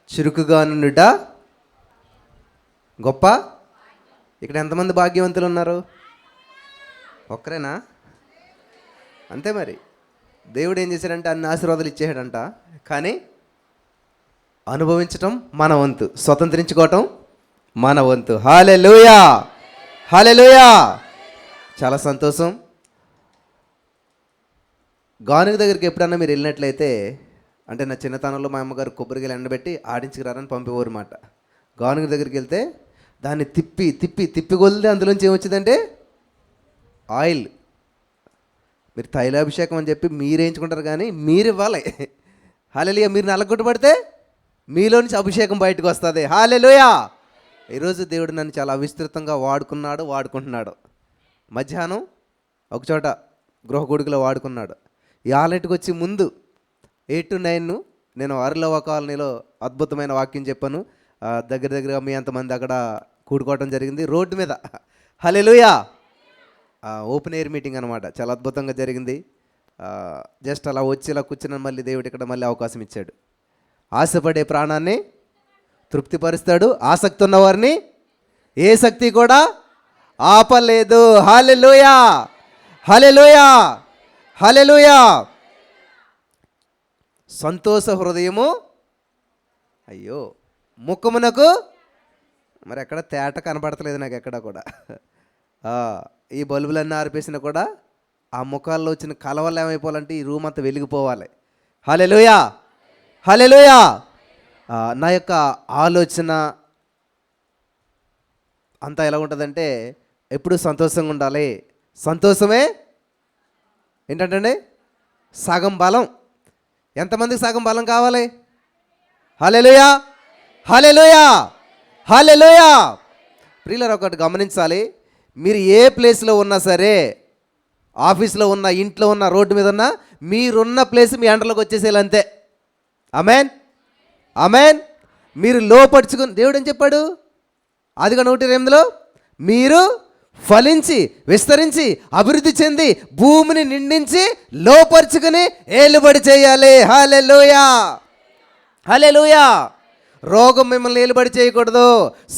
చురుకుగా నుండుట గొప్ప. ఇక్కడ ఎంతమంది భాగ్యవంతులు ఉన్నారు? ఒక్కరేనా? అంతే మరి. దేవుడు ఏం చేశాడంటే అన్ని ఆశీర్వాదాలు ఇచ్చేసాడంట, కానీ అనుభవించటం మన వంతు, స్వతంత్రించుకోవటం మన వంతు. హల్లెలూయా, హల్లెలూయా. చాలా సంతోషం. గానుగ దగ్గరికి ఎప్పుడన్నా మీరు వెళ్ళినట్లయితే, అంటే నా చిన్నతనంలో మా అమ్మగారు కొబ్బరికాయలు ఎండబెట్టి ఆడించుకురారని పంపేవారు మాట. గానుగ దగ్గరికి వెళ్తే దాన్ని తిప్పి తిప్పి తిప్పి కొలితే అందులోంచి ఏమొచ్చిందంటే ఆయిల్. మీరు తైలాభిషేకం అని చెప్పి మీరు వేయించుకుంటారు, కానీ మీరు ఇవ్వాలి. హల్లెలూయా. మీరు నల్లగొట్టుబడితే మీలో నుంచి అభిషేకం బయటకు వస్తుంది. హల్లెలూయా. ఈరోజు దేవుడు నన్ను చాలా విస్తృతంగా వాడుకుంటున్నాడు. మధ్యాహ్నం ఒకచోట గృహగూడికలో వాడుకున్నాడు. ఈ ఆలెట్కి వచ్చి ముందు 8 to 9 నేను అరులవ కాలనీలో అద్భుతమైన వాక్యం చెప్పాను. దగ్గరగా మీ అంతమంది అక్కడ కూడుకోవడం జరిగింది రోడ్డు మీద. హల్లెలూయా. ఓపెన్ ఎయిర్ మీటింగ్ అనమాట. చాలా అద్భుతంగా జరిగింది. జస్ట్ అలా వచ్చి ఇలా కూర్చున్నాను. మళ్ళీ దేవుడు ఇక్కడ మళ్ళీ అవకాశం ఇచ్చాడు. ఆశపడే ప్రాణాన్ని తృప్తిపరుస్తాడు, ఆసక్తి ఉన్నవారిని ఏ శక్తి కూడా ఆపలేదు. హల్లెలూయా, హల్లెలూయా, హల్లెలూయా. సంతోష హృదయము అయ్యో ముఖమునకు, మరి ఎక్కడ తేట కనబడతలేదు నాకు ఎక్కడ కూడా. ఈ బల్బులన్నీ ఆర్పేసినా కూడా ఆ ముఖాల్లో వచ్చిన కలవలు ఏమైపోవాలంటే ఈ రూమ్ అంతా వెలిగిపోవాలి. హల్లెలూయా, హల్లెలూయా. నా యొక్క ఆలోచన అంతా ఎలా ఉంటుందంటే ఎప్పుడు సంతోషంగా ఉండాలి. సంతోషమే ఏంటంటే సగం బలం. ఎంతమందికి సగం బలం కావాలి? హల్లెలూయా, హల్లెలూయా, హల్లెలూయా. ప్రియులారా, ఒకటి గమనించాలి. మీరు ఏ ప్లేస్లో ఉన్నా సరే, ఆఫీస్లో ఉన్న, ఇంట్లో ఉన్న, రోడ్డు మీద ఉన్న, మీరున్న ప్లేస్ మీ అండర్లోకి వచ్చేసేయాలి అంతే. ఆమేన్, ఆమేన్. మీరు లోపరుచుకుని, దేవుడు ఏం చెప్పాడు? ఆదిగా 1:8 మీరు ఫలించి విస్తరించి అభివృద్ధి చెంది భూమిని నిండించి లోపరుచుకుని ఏలుబడి చేయాలి. హల్లెలూయా, హల్లెలూయా. రోగం మిమ్మల్ని ఏలుబడి చేయకూడదు,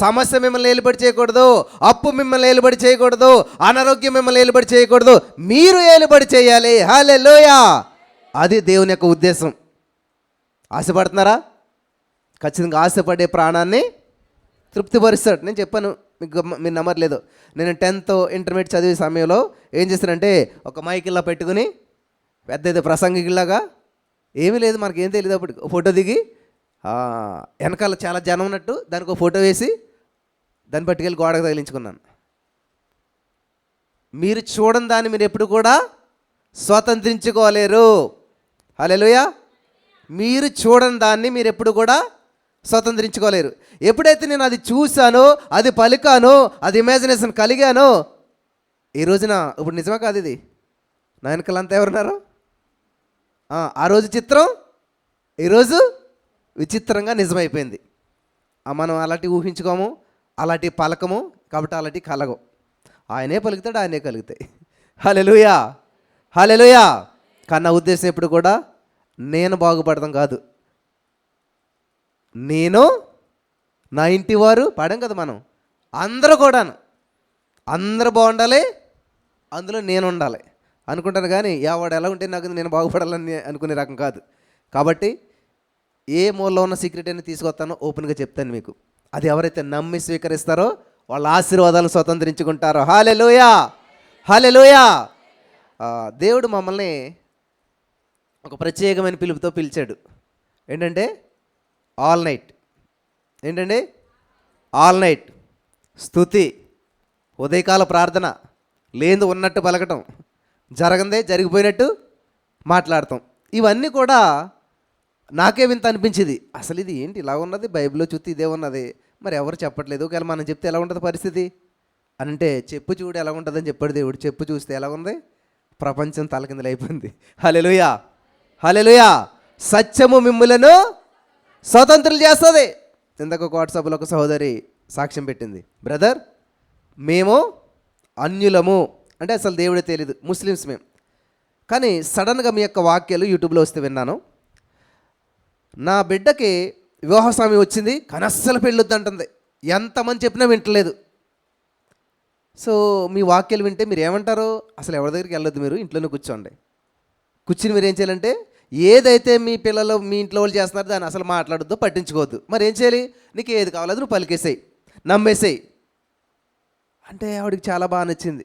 సమస్య మిమ్మల్ని ఏలుబడి చేయకూడదు, అప్పు మిమ్మల్ని ఏలుబడి చేయకూడదు, అనారోగ్యం మిమ్మల్ని ఏలుబడి చేయకూడదు. మీరు ఏలుబడి చేయాలి. హల్లెలూయా. అది దేవుని యొక్క ఉద్దేశం. ఆశపడుతున్నారా? ఖచ్చితంగా ఆశపడే ప్రాణాన్ని తృప్తిపరుస్తాడు. నేను చెప్పాను మీకు, మీరు నమ్మర్లేదు. నేను 10th ఇంటర్మీడియట్ చదివే సమయంలో ఏం చేస్తానంటే ఒక మైకిల్లా పెట్టుకుని పెద్ద ప్రసంగిలాగా, ఏమీ లేదు మనకేం తెలియదు అప్పుడు, ఫోటో దిగి వెనకాల చాలా జనం ఉన్నట్టు దానికి ఒక ఫోటో వేసి దాన్ని పట్టుకెళ్ళి గోడకు తగిలించుకున్నాను. మీరు చూడని దాన్ని మీరు ఎప్పుడు కూడా స్వతంత్రించుకోలేరు. హల్లెలూయా. మీరు చూడని దాన్ని మీరు ఎప్పుడు కూడా స్వతంత్రించుకోలేరు. ఎప్పుడైతే నేను అది చూశానో, అది పలికానో, అది ఇమాజినేషన్ కలిగానో, ఈ రోజున ఇప్పుడు నిజమే కాదు ఇది, నా వెనకాలంతా ఎవరున్నారు? ఆ రోజు చిత్రం ఈరోజు విచిత్రంగా నిజమైపోయింది. మనం అలాంటి ఊహించుకోము, అలాంటి పలకము, కాబట్టి అలాంటి కలగం. ఆయనే పలుకుతాడు, ఆయనే కలుగుతాయి. హల్లెలూయా, హల్లెలూయా. కానీ నా ఉద్దేశం ఎప్పుడు కూడా నేను బాగుపడతాం కాదు, నేను, నా ఇంటి వారు, పాడాం కదా మనం, అందరూ కూడాను, అందరూ బాగుండాలి, అందులో నేను ఉండాలి అనుకుంటాను. కానీ వాడు ఎలా ఉంటే నాకు నేను బాగుపడాలని అనుకునే రకం కాదు. కాబట్టి ఏ మూలలో ఉన్న సీక్రెట్ అని తీసుకొస్తానో ఓపెన్గా చెప్తాను మీకు. అది ఎవరైతే నమ్మి స్వీకరిస్తారో వాళ్ళ ఆశీర్వాదాలను స్వతంత్రించుకుంటారో. హల్లెలూయా, హల్లెలూయా. దేవుడు మమ్మల్ని ఒక ప్రత్యేకమైన పిలుపుతో పిలిచాడు. ఏంటంటే ఆల్ నైట్. ఏంటండి? ఆల్ నైట్ స్తుతి, ఉదయకాల ప్రార్థన, లేదు ఉన్నట్టు పలకటం, జరగందే జరిగిపోయినట్టు మాట్లాడతాం. ఇవన్నీ కూడా నాకే వింత అనిపించింది. అసలు ఇది ఏంటి ఇలా ఉన్నది? బైబిల్లో చూస్తే ఇదే ఉన్నది, మరి ఎవరు చెప్పట్లేదు. ఒకవేళ మనం చెప్తే ఎలా ఉంటుంది పరిస్థితి అని అంటే, చెప్పు చూడు ఎలా ఉంటుందని చెప్పాడు దేవుడు. చెప్పు చూస్తే ఎలా ఉంది? ప్రపంచం తలకిందులు అయిపోయింది. హల్లెలూయా, హల్లెలూయా. సత్యము మిమ్ములను స్వతంత్రులు చేస్తుంది. ఇందాక ఒక వాట్సాప్లో ఒక సహోదరి సాక్ష్యం పెట్టింది, బ్రదర్ మేము అన్యులము అంటే అసలు దేవుడే తెలియదు, ముస్లిమ్స్ మేము. కానీ సడన్గా మీ యొక్క వాక్యాలు యూట్యూబ్లో వస్తే విన్నాను. నా బిడ్డకి వివాహ సమయం వచ్చింది కానీ అస్సలు పెళ్ళొద్దు అంటుంది. ఎంతమంది చెప్పినా వింటలేదు. సో మీ వాక్యాలు వింటే మీరు ఏమంటారు? అసలు ఎవరి దగ్గరికి వెళ్ళొద్దు, మీరు ఇంట్లోనే కూర్చోండి. కూర్చుని మీరు ఏం చేయాలంటే ఏదైతే మీ పిల్లలు మీ ఇంట్లో వాళ్ళు చేస్తున్నారో దాన్ని అసలు మాట్లాడొద్దు, పట్టించుకోవద్దు. మరి ఏం చేయాలి? నీకు ఏది కావాలో నువ్వు పలికేసేయి, నమ్మేసేయి అంటే ఆవిడకి చాలా బాగా నచ్చింది.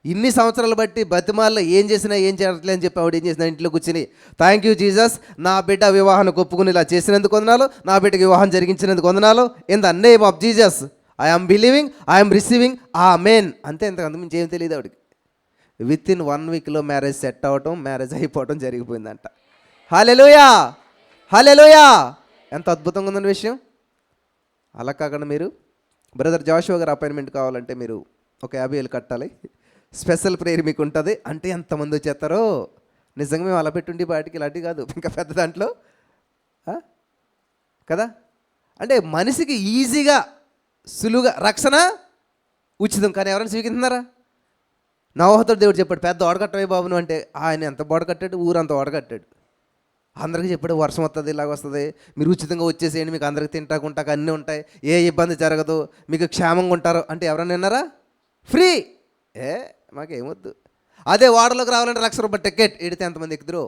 ఇన్ని సంవత్సరాలు బట్టి బతిమాల్లో ఏం చేసినా ఏం చేయట్లేదు అని చెప్పి ఆవిడ ఏం చేసిన, ఇంట్లో కూర్చుని థ్యాంక్ యూ జీసస్, నా బిడ్డ వివాహానికి ఒప్పుకుని ఇలా చేసినందుకు వందనాలు, నా బిడ్డకి వివాహం జరిగించినందుకు వందనాలు, in the name of Jesus I'm believing, I'm receiving, amen. అంతే, అంతకు మించి ఏం తెలియదు ఆవిడకి. విత్ ఇన్ 1 వీక్లో మ్యారేజ్ సెట్ అవ్వటం, మ్యారేజ్ అయిపోవటం జరిగిపోయిందంట. హల్లెలూయా, హల్లెలూయా. ఎంత అద్భుతంగా ఉందన్న విషయం. అలా కాకుండా మీరు బ్రదర్ జాషువా గారు అపాయింట్మెంట్ కావాలంటే మీరు ఒక 50,000 కట్టాలి, స్పెషల్ ప్రేయర్ మీకు ఉంటుంది అంటే ఎంతమంది వచ్చేస్తారో. నిజంగా మేము అలా పెట్టుండి బయటికి ఇలాంటివి కాదు, ఇంకా పెద్ద దాంట్లో కదా. అంటే మనిషికి ఈజీగా సులువుగా రక్షణ ఉచితం, కానీ ఎవరైనా స్వీకరిస్తున్నారా? నవోహతో దేవుడు చెప్పాడు, పెద్ద ఓడకట్టవే బాబును అంటే ఆయన ఎంత ఓడకట్టాడు, ఊరంతా ఓడకట్టాడు. అందరికీ చెప్పాడు వర్షం వస్తుంది, ఇలాగ వస్తుంది, మీరు ఉచితంగా వచ్చేసేయండి, మీకు అందరికి తింటాకుంటాక అన్నీ ఉంటాయి, ఏ ఇబ్బంది జరగదు, మీకు క్షేమంగా ఉంటారు అంటే ఎవరైనా విన్నారా? ఫ్రీ. మాకేమొద్దు. అదే వాడలోకి రావాలంటే ₹1,00,000 టికెట్ ఎడితే ఎంతమంది ఎక్కుదురు?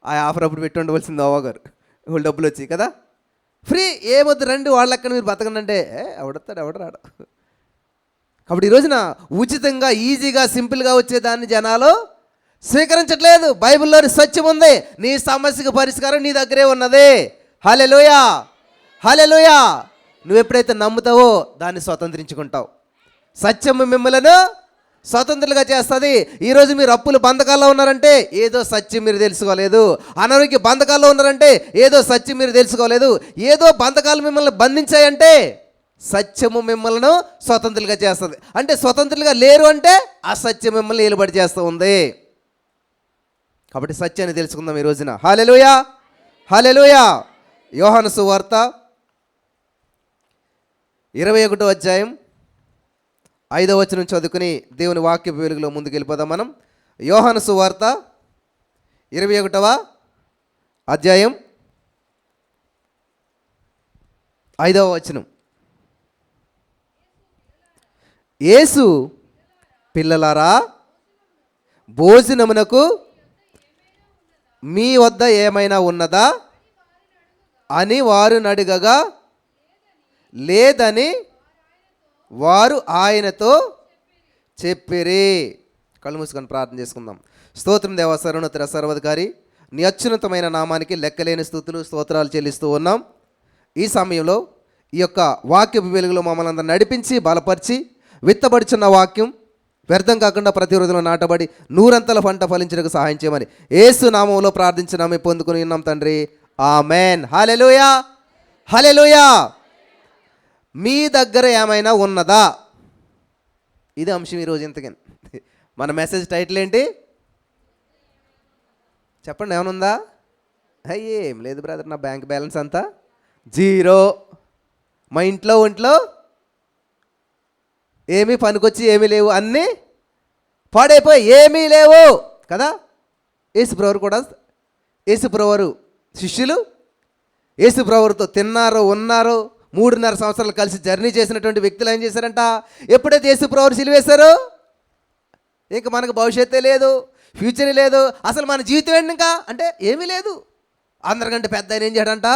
ఆ ఆఫర్ అప్పుడు పెట్టి ఉండవలసింది నోవా గారు, వాళ్ళు డబ్బులు వచ్చి కదా. ఫ్రీ, ఏమొద్దు రండి వాళ్ళ ఎక్కడ మీరు బతకండి అంటే ఎవడతాడు, ఎవడు రాడు. కాబట్టి ఈ రోజున ఉచితంగా ఈజీగా సింపుల్గా వచ్చేదాన్ని జనాలు స్వీకరించట్లేదు. బైబిల్లోని సత్యం ఉంది, నీ సమస్యకు పరిష్కారం నీ దగ్గరే ఉన్నది. హల్లెలూయా, హల్లెలూయా. నువ్వు ఎప్పుడైతే నమ్ముతావో దాన్ని స్వతంత్రించుకుంటావు. సత్యము మిమ్మలను స్వతంత్రులుగా చేస్తుంది. ఈరోజు మీరు అప్పుల బంధకాల్లో ఉన్నారంటే ఏదో సత్యం మీరు తెలుసుకోలేదు. అనారోగ్య బంధకాల్లో ఉన్నారంటే ఏదో సత్యం మీరు తెలుసుకోలేదు. ఏదో బంధకాలు మిమ్మల్ని బంధించాయంటే సత్యము మిమ్మల్ని స్వతంత్రులుగా చేస్తుంది. అంటే స్వతంత్రులుగా లేరు అంటే ఆ సత్యం మిమ్మల్ని ఏలుబడి చేస్తూ ఉంది. కాబట్టి సత్యాన్ని తెలుసుకుందాం ఈ రోజున. హల్లెలూయా, హల్లెలూయా. యోహాను సువార్త 21వ అధ్యాయం 5వ వచనం చదువుకుని దేవుని వాక్య వెలుగులో ముందుకు వెళ్ళిపోదాం మనం. యోహాను సువార్త 21వ అధ్యాయం 5వ వచనం. యేసు పిల్లలారా, భోజనమునకు మీ వద్ద ఏమైనా ఉన్నదా అని వారిని అడగగా లేదని వారు ఆయనతో చెప్పిరి. కళ్ళు మూసుకొని ప్రార్థన చేసుకుందాం. స్తోత్రం దేవా, సర్వోన్నత సర్వాధికారి, నీ అత్యున్నతమైన నామానికి లెక్కలేని స్తుతులు స్తోత్రాలు చెల్లిస్తూ ఉన్నాం. ఈ సమయంలో ఈ యొక్క వాక్య వెలుగులో మమ్మల్ని అందరూ నడిపించి బలపరిచి విత్తబడుచున్న వాక్యం వ్యర్థం కాకుండా ప్రతి రోజులో నాటబడి నూరంతల పంట ఫలించడానికి సహాయం చేయమని యేసు నామంలో ప్రార్థించినామే పొందుకుని ఉన్నాం తండ్రి, ఆమేన్. హల్లెలూయా, హల్లెలూయా. మీ దగ్గర ఏమైనా ఉన్నదా? ఇది అంశం ఈరోజు. ఇంతకని మన మెసేజ్ టైటిల్ ఏంటి చెప్పండి? ఏమనుందా? ఏం లేదు బ్రదర్, నా బ్యాంక్ బ్యాలెన్స్ అంతా జీరో. మా ఇంట్లో ఒంట్లో ఏమీ పనికొచ్చి ఏమీ లేవు, అన్నీ పాడైపోయి ఏమీ లేవు కదా. యేసుప్రభువు కూడా, యేసుప్రభువు శిష్యులు యేసుప్రభువుతో తిన్నారు, ఉన్నారు. 3.5 సంవత్సరాలు కలిసి జర్నీ చేసినటువంటి వ్యక్తులు ఏం చేశారంట? ఎప్పుడైతే యేసుప్రభువు సిలువేశారో ఇంకా మనకు భవిష్యత్తే లేదు, ఫ్యూచరే లేదు, అసలు మన జీవితం ఏంటి ఇంకా అంటే ఏమీ లేదు. అందరికంటే పెద్ద ఆయన ఏం చేయడంట?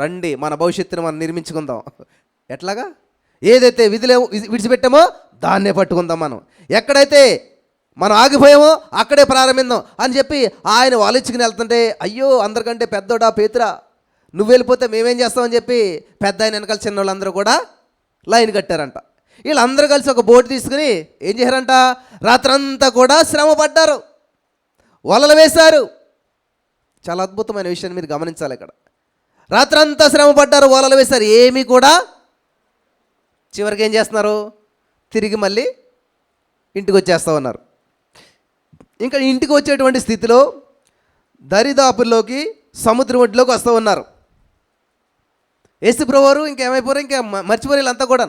రండి మన భవిష్యత్తును మనం నిర్మించుకుందాం. ఎట్లాగా? ఏదైతే విడిచిపెట్టామో దాన్నే పట్టుకుందాం. మనం ఎక్కడైతే మనం ఆగిపోయామో అక్కడే ప్రారంభిద్దాం అని చెప్పి ఆయన ఆలోచించుకుని వెళ్తుంటే, అయ్యో అందరికంటే పెద్దోడా పేతురా, నువ్వు వెళ్ళిపోతే మేమేం చేస్తామని చెప్పి పెద్ద ఆయన వెనకాల చిన్న వాళ్ళందరూ కూడా లైన్ కట్టారంట. వీళ్ళందరూ కలిసి ఒక బోటు తీసుకుని ఏం చేశారంట? రాత్రంతా కూడా శ్రమ పడ్డారు, వలలు వేశారు. చాలా అద్భుతమైన విషయాన్ని మీరు గమనించాలి. ఇక్కడ రాత్రంతా శ్రమ పడ్డారు, వలలు వేశారు, ఏమీ కూడా చివరికి ఏం చేస్తున్నారు? తిరిగి మళ్ళీ ఇంటికి వచ్చేస్తూ ఉన్నారు. ఇంకా ఇంటికి వచ్చేటువంటి స్థితిలో దరిదాపుల్లోకి సముద్రం ఒడ్లోకి వస్తూ ఉన్నారు. యేసుప్రభువు ఇంకేమైపోయారు, ఇంకా మర్చిపోయారు వీళ్ళంతా కూడా.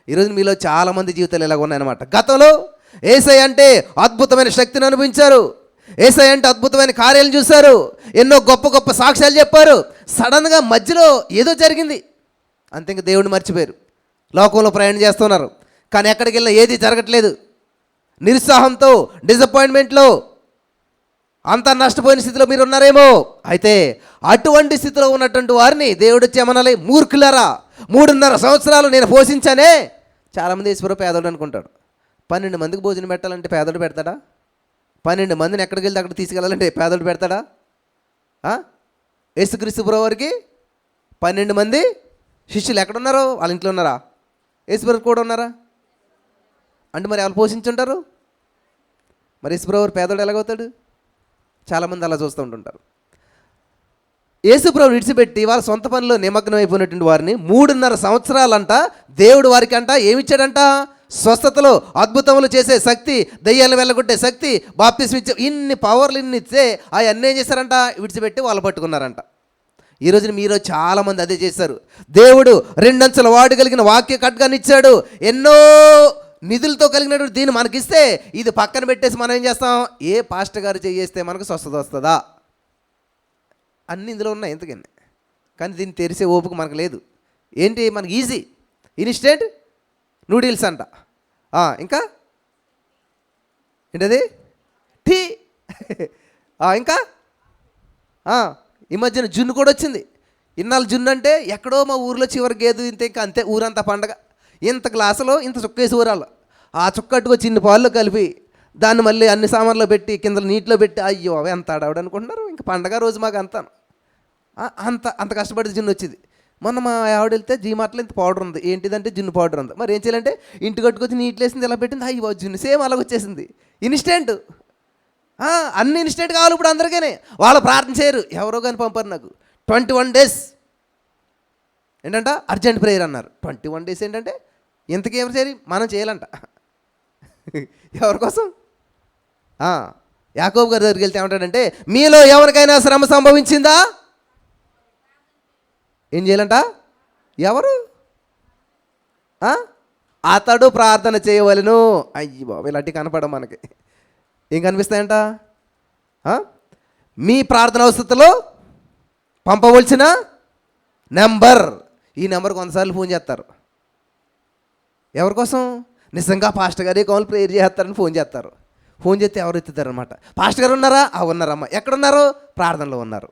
ఈరోజు మీలో చాలామంది జీవితాలు ఇలాగ ఉన్నాయన్నమాట. గతంలో యేసయ్య అంటే అద్భుతమైన శక్తిని అనుభవించారు, యేసయ్య అంటే అద్భుతమైన కార్యాలను చూశారు, ఎన్నో గొప్ప గొప్ప సాక్ష్యాలు చెప్పారు, సడన్గా మధ్యలో ఏదో జరిగింది, అంతే. ఇంక దేవుడిని మర్చిపోయారు, లోకంలో ప్రయాణం చేస్తున్నారు. కానీ ఎక్కడికి వెళ్ళినా ఏది జరగట్లేదు. నిరుత్సాహంతో, డిసప్పాయింట్మెంట్లో, అంతా నష్టపోయిన స్థితిలో మీరు ఉన్నారేమో. అయితే అటువంటి స్థితిలో ఉన్నటువంటి వారిని దేవుడు వచ్చి ఏమనాలి? మూర్ఖులారా, 3.5 సంవత్సరాలు నేను పోషించానే. చాలామంది ఈశ్వరు పేదోడు అనుకుంటాడు. 12 మందికి భోజనం పెట్టాలంటే పేదోడు పెడతాడా? 12 మందిని ఎక్కడికి వెళ్తే అక్కడ తీసుకెళ్ళాలంటే పేదోడు పెడతాడా? యేసుక్రీస్తు ప్రభువు వారికి 12 మంది శిష్యులు ఎక్కడున్నారో? వాళ్ళ ఇంట్లో ఉన్నారా? యేసుప్రభు కూడా ఉన్నారా? అంటే మరి వాళ్ళు పోషించుంటారు. మరి యేసుప్రభు పేదోడు ఎలాగవుతాడు? చాలామంది అలా చూస్తూ ఉంటుంటారు. యేసుప్రభు విడిచిపెట్టి వాళ్ళ సొంత పనిలో నిమగ్నం అయిపోయినటువంటి వారిని 3.5 సంవత్సరాలంట దేవుడు వారికి అంట ఏమిచ్చాడంట? స్వస్థతలో అద్భుతములు చేసే శక్తి, దయ్యాలను వెళ్ళగొట్టే శక్తి, బాప్తిస్మం ఇచ్చే ఇన్ని పవర్లు ఇన్ని ఇచ్చే అవన్నీ ఏం చేశారంట? విడిచిపెట్టి వాళ్ళు పట్టుకున్నారంట. ఈరోజు మీరు చాలామంది అదే చేశారు. దేవుడు 2 అంచెల వాడు కలిగిన వాక్య ఖడ్గాన్ని ఇచ్చాడు, ఎన్నో నిధులతో కలిగినటువంటి దీన్ని మనకిస్తే ఇది పక్కన పెట్టేసి మనం ఏం చేస్తాం? ఏ పాస్టర్ గారు చేస్తే మనకు స్వస్థత వస్తుందా? అన్నీ ఇందులో ఉన్నాయి ఎందుకని. కానీ దీన్ని తెరిసే ఓపిక మనకు లేదు. ఏంటి మనకి ఈజీ, ఇన్స్టెంట్ నూడిల్స్ అంట. ఇంకా ఏంటది? టీ. ఇంకా ఈ మధ్యన జున్ను కూడా వచ్చింది. ఇన్నాళ్ళు జున్ను అంటే ఎక్కడో మా ఊర్లో చివరి గేదు ఇంత, ఇంకా అంతే, ఊరంతా పండగ. ఇంత గ్లాసులో ఇంత చుక్కేసి ఊరాలు, ఆ చుక్కట్టుకో చిన్న పాల్లో కలిపి దాన్ని మళ్ళీ అన్ని సామాన్లో పెట్టి కింద నీటిలో పెట్టి, అయ్యో అవి ఎంత ఆడవాడు అనుకుంటున్నారు. ఇంకా పండగ రోజు మాకు అంతాను అంత కష్టపడి జున్ను వచ్చింది. మొన్న మా ఆవిడ వెళ్తే జీమార్ట్లో ఇంత పౌడర్ ఉంది, ఏంటిదంటే జున్ను పౌడర్ ఉంది. మరి ఏం చేయాలంటే ఇంటి కట్టుకొచ్చి నీటిలో వేసింది, ఇలా పెట్టింది, అయ్యో జున్ను సేమ్ అలాగ వచ్చేసింది. ఇన్స్టెంట్, అన్ని ఇన్స్టెంట్ కావాలి ఇప్పుడు అందరికీ. వాళ్ళు ప్రార్థన చేయరు, ఎవరో కానీ పంపారు నాకు 21 days ఏంటంట అర్జెంట్ ప్రేయర్ అన్నారు. 21 days ఏంటంటే ఇంతకీ ఎవరు చేయాలి? మనం చేయాలంట. ఎవరి కోసం? యాకోబు గారి దగ్గరికి వెళ్తే ఏమంటాడంటే, మీలో ఎవరికైనా శ్రమ సంభవించిందా? ఏం చేయాలంట? ఎవరు? అతడు ప్రార్థన చేయవలెను. అయ్యి బాబు, ఇలాంటివి కనపడవు మనకి. ఏం కనిపిస్తాయంట? మీ ప్రార్థన అవసరతలో పంపవలసిన నెంబర్. ఈ నెంబర్ కొన్నిసార్లు ఫోన్ చేస్తారు. ఎవరి కోసం? నిజంగా పాస్టర్ గారే కావాలి ప్రేయర్ చేస్తారని ఫోన్ చేస్తారు. ఫోన్ చేస్తే ఎవరు ఎత్తుతారు అనమాట. పాస్టర్ గారు ఉన్నారా? ఉన్నారమ్మా. ఎక్కడున్నారు? ప్రార్థనలో ఉన్నారు.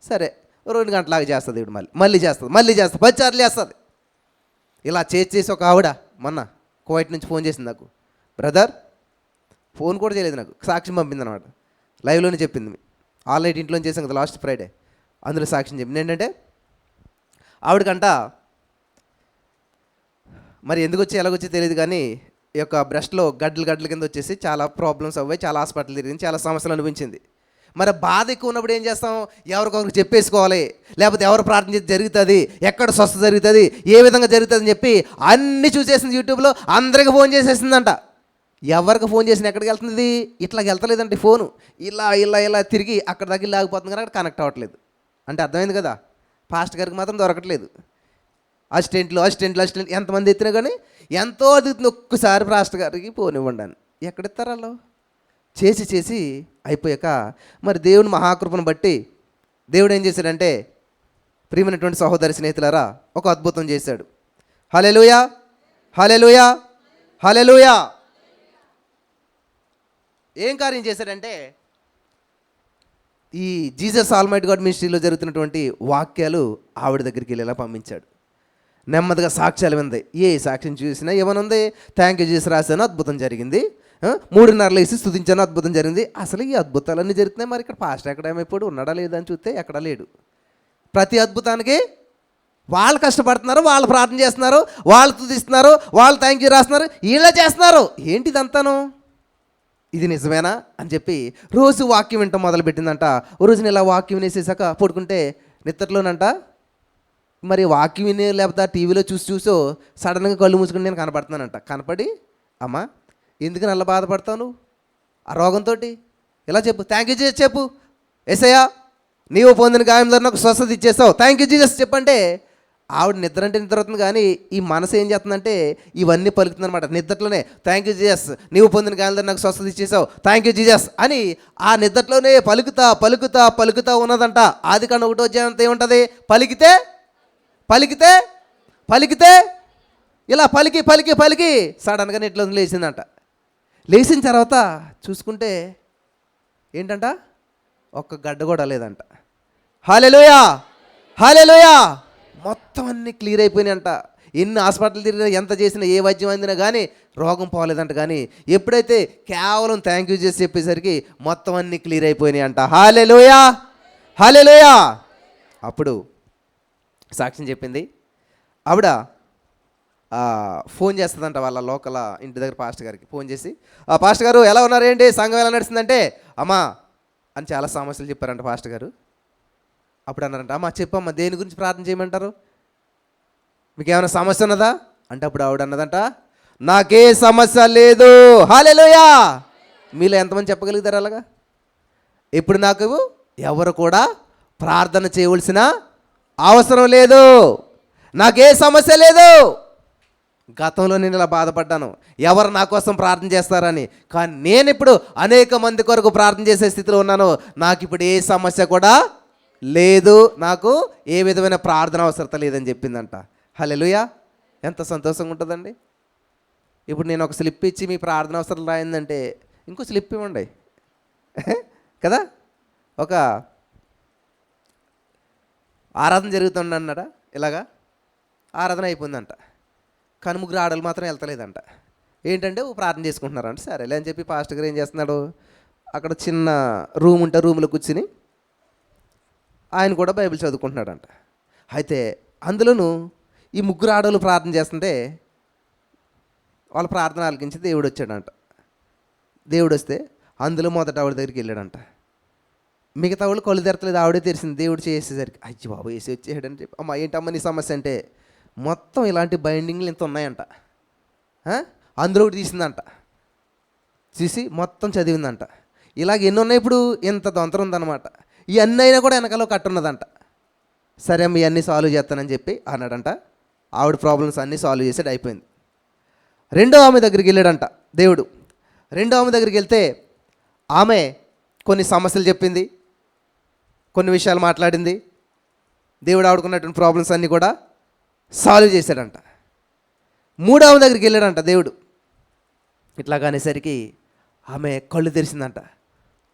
సరే, 2 గంటలాగా చేస్తుంది ఇప్పుడు, మళ్ళీ చేస్తుంది 10 సార్లు చేస్తుంది. ఇలా చేసి ఒక ఆవిడ మొన్న కువైట్ నుంచి ఫోన్ చేసింది నాకు. బ్రదర్, ఫోన్ కూడా చేయలేదు నాకు, సాక్ష్యం పంపింది అనమాట. లైవ్లోనే చెప్పింది. ఆల్రెడీ ఇంట్లో చేసాం కదా లాస్ట్ ఫ్రైడే, అందులో సాక్ష్యం చెప్పింది. ఏంటంటే ఆవిడకంట మరి ఎందుకు వచ్చి ఎలాగొచ్చి తెలియదు కానీ ఈ యొక్క బ్రెస్ట్లో గడ్డల కింద వచ్చేసి చాలా ప్రాబ్లమ్స్ అవ్వాయి, చాలా హాస్పిటల్ తిరిగింది, చాలా సమస్యలు అనిపించింది. మరి బాధ ఎక్కువ ఉన్నప్పుడు ఏం చేస్తాం? ఎవరికొకరికి చెప్పేసుకోవాలి, లేకపోతే ఎవరు ప్రార్థన చేసి జరుగుతుంది, ఎక్కడ స్వస్థ జరుగుతుంది, ఏ విధంగా జరుగుతుంది అని చెప్పి అన్నీ చూసేసింది. యూట్యూబ్లో అందరికి ఫోన్ చేసేసిందంట. ఎవరికి ఫోన్ చేసిన ఎక్కడికి వెళ్తుంది? ఇట్లాగ వెళ్తలేదంటే ఫోను ఇలా ఇలా ఇలా తిరిగి అక్కడ దగ్గర లాగిపోతుంది, కానీ అక్కడ కనెక్ట్ అవ్వట్లేదు. అంటే అర్థమైంది కదా, పాస్టర్ గారికి మాత్రం దొరకట్లేదు. అసిస్టెంట్లు ఎంతమంది ఎత్తినా కానీ ఎంతో అదుగుతుంది. ఒక్కసారి పాస్టర్ గారికి ఫోన్ ఇవ్వండి అని ఎక్కడిస్తారు వాళ్ళు? చేసి అయిపోయాక మరి దేవుని మహాకృపను బట్టి దేవుడు ఏం చేశాడంటే, ప్రియమైనటువంటి సహోదరి స్నేహితులారా, ఒక అద్భుతం చేశాడు. హల్లెలూయా, హల్లెలూయా, హల్లెలూయా. ఏం కార్యం చేశాడంటే, ఈ జీసస్ ఆల్మైటీ గాడ్ మినిస్ట్రీలో జరుగుతున్నటువంటి వాక్యాలు ఆవిడ దగ్గరికి వెళ్ళేలా పంపించాడు. నెమ్మదిగా సాక్ష్యాలు వింది. ఏ సాక్ష్యం చూసినా ఏమనుంది? థ్యాంక్ యూ జీసస్ రాశాను, అద్భుతం జరిగింది. 3:30 లేసి స్తుతించాను, అద్భుతం జరిగింది. అసలు ఈ అద్భుతాలన్నీ జరుగుతున్నాయి. మరి ఇక్కడ పాస్టర్ ఎక్కడేమైపోయాడు, ఉన్నాడా లేదా అని చూస్తే ఎక్కడా లేడు. ప్రతి అద్భుతానికి వాళ్ళు కష్టపడుతున్నారు, వాళ్ళు ప్రార్థన చేస్తున్నారు, వాళ్ళు స్తుతిస్తున్నారు, వాళ్ళు థ్యాంక్ యూ రాస్తున్నారు, వీళ్ళే చేస్తున్నారు. ఏంటిదంతాను? ఇది నిజమేనా అని చెప్పి రోజు వాక్యం వింటాం మొదలుపెట్టిందంట. ఓ రోజున ఇలా వాక్యం వినేసేసాక పడుకుంటే నిద్రలోనంట మరి వాక్యం వినే లేకపోతే టీవీలో చూసో సడన్గా కళ్ళు మూసుకుని నేను కనపడుతున్నానంట. కనపడి, అమ్మా ఎందుకు నల్ల బాధపడతావు ఆ రోగంతో? ఇలా చెప్పు, థ్యాంక్ యూ జీసస్ చెప్పు, యేసయ్యా నీవు పొందిన గాయం ద్వారా నాకు స్వస్థత ఇచ్చేస్తావు, థ్యాంక్ యూ జీసస్ చెప్పంటే ఆవిడ నిద్ర అంటే నిద్ర అవుతుంది, కానీ ఈ మనసు ఏం చేస్తుందంటే ఇవన్నీ పలుకుతుంది అనమాట. నిద్రలోనే థ్యాంక్ యూ జీజస్, నీవు పొందిన గాలితో నాకు స్వస్థత ఇచ్చేసావు, థ్యాంక్ యూ జీజస్ అని ఆ నిద్రలోనే పలుకుతా పలుకుతా పలుకుతా ఉన్నదంట. ఆదికాండం 1వ అధ్యాయం ఏముంటుంది? పలికితే పలికితే పలికితే ఇలా పలికి పలికి పలికి సడన్గా ఇట్లా లేచిందంట. లేచిన తర్వాత చూసుకుంటే ఏంటంట, ఒక్క గడ్డ కూడా లేదంట. హల్లెలూయా, హల్లెలూయా. మొత్తం అన్నీ క్లియర్ అయిపోయినాయంట. ఎన్ని హాస్పిటల్ తిరిగినా, ఎంత చేసినా, ఏ వైద్యం అందినా కానీ రోగం పోలేదంట. కానీ ఎప్పుడైతే కేవలం థ్యాంక్ యూ చేసి చెప్పేసరికి మొత్తం అన్నీ క్లియర్ అయిపోయినాయి అంట. హల్లెలూయా, హల్లెలూయా. అప్పుడు సాక్ష్యం చెప్పింది. ఆవిడ ఫోన్ చేస్తుందంట వాళ్ళ లోకల్ ఇంటి దగ్గర పాస్టర్ గారికి. ఫోన్ చేసి, పాస్టర్ గారు ఎలా ఉన్నారు, ఏంటి సంఘం ఎలా నడుస్తుందంటే, అమ్మా అని చాలా సమస్యలు చెప్పారంట పాస్టర్ గారు. అప్పుడు అన్నారంట, అమ్మా చెప్పమ్మా, దేని గురించి ప్రార్థన చేయమంటారు, మీకు ఏమైనా సమస్య ఉన్నదా అంటే, అప్పుడు ఆవిడ అన్నదంట, నాకే సమస్య లేదు. హల్లెలూయా. మీలో ఎంతమంది చెప్పగలుగుతారు అలాగా? ఇప్పుడు నాకు ఎవరు కూడా ప్రార్థన చేయవలసిన అవసరం లేదు, నాకే సమస్య లేదు. గతంలో నేను ఇలా బాధపడ్డాను, ఎవరు నా కోసం ప్రార్థన చేస్తారని. కానీ నేను ఇప్పుడు అనేక మంది కొరకు ప్రార్థన చేసే స్థితిలో ఉన్నాను. నాకు ఇప్పుడు ఏ సమస్య కూడా లేదు, నాకు ఏ విధమైన ప్రార్థన అవసరత లేదని చెప్పిందంట. హల్లెలూయా. ఎంత సంతోషంగా ఉంటుందండి. ఇప్పుడు నేను ఒక స్లిప్ ఇచ్చి మీ ప్రార్థన అవసరం రాయిందంటే ఇంకో స్లిప్ ఇవ్వండి కదా. ఒక ఆరాధన జరుగుతుందన్నారా, ఇలాగా ఆరాధన అయిపోయిందంట, కానీ ముగ్గురు ఆడలు మాత్రం వెళ్తలేదంట. ఏంటంటే ప్రార్థన చేసుకుంటున్నారంట. సరేలే అని చెప్పి పాస్టర్ గారు ఏం చేస్తున్నాడు, అక్కడ చిన్న రూమ్ ఉంటే రూమ్లో కూర్చుని ఆయన కూడా బైబిల్ చదువుకుంటున్నాడంట. అయితే అందులోనూ ఈ ముగ్గురు ఆడవాళ్ళు ప్రార్థన చేస్తుంటే వాళ్ళ ప్రార్థన ఆలకించి దేవుడు వచ్చాడంట. దేవుడు వస్తే అందులో మొదట ఆవిడ దగ్గరికి వెళ్ళాడంట. మిగతా వాళ్ళు కళ్ళు తెరతలేదు, ఆవిడే తెరిచింది. దేవుడు చేసేసరికి అయ్యి బాబు వేసి వచ్చేసాడని చెప్పి, అమ్మ ఏంటమ్మా నీ సమస్య అంటే, మొత్తం ఇలాంటి బైండింగ్లు ఇంత ఉన్నాయంట. అందులో ఒకటి తీసిందంట. తీసి మొత్తం చదివిందంట. ఇలాగ ఎన్ని ఉన్నాయి, ఇప్పుడు ఇంత దొంతరం ఉందన్నమాట. ఇవన్నీ అయినా కూడా వెనకాల కట్టున్నదంట. సరే అమ్మ ఇవన్నీ సాల్వ్ చేస్తానని చెప్పి అన్నాడంట. ఆవిడ ప్రాబ్లమ్స్ అన్నీ సాల్వ్ చేసాడు, అయిపోయింది. రెండో ఆమె దగ్గరికి వెళ్ళాడంట దేవుడు. రెండో ఆమె దగ్గరికి వెళ్తే ఆమె కొన్ని సమస్యలు చెప్పింది, కొన్ని విషయాలు మాట్లాడింది. దేవుడు ఆడుకున్నటువంటి ప్రాబ్లమ్స్ అన్నీ కూడా సాల్వ్ చేశాడంట. మూడో ఆమె దగ్గరికి వెళ్ళాడంట దేవుడు. ఇట్లాగా అనేసరికి ఆమె కళ్ళు తెరిచిందంట.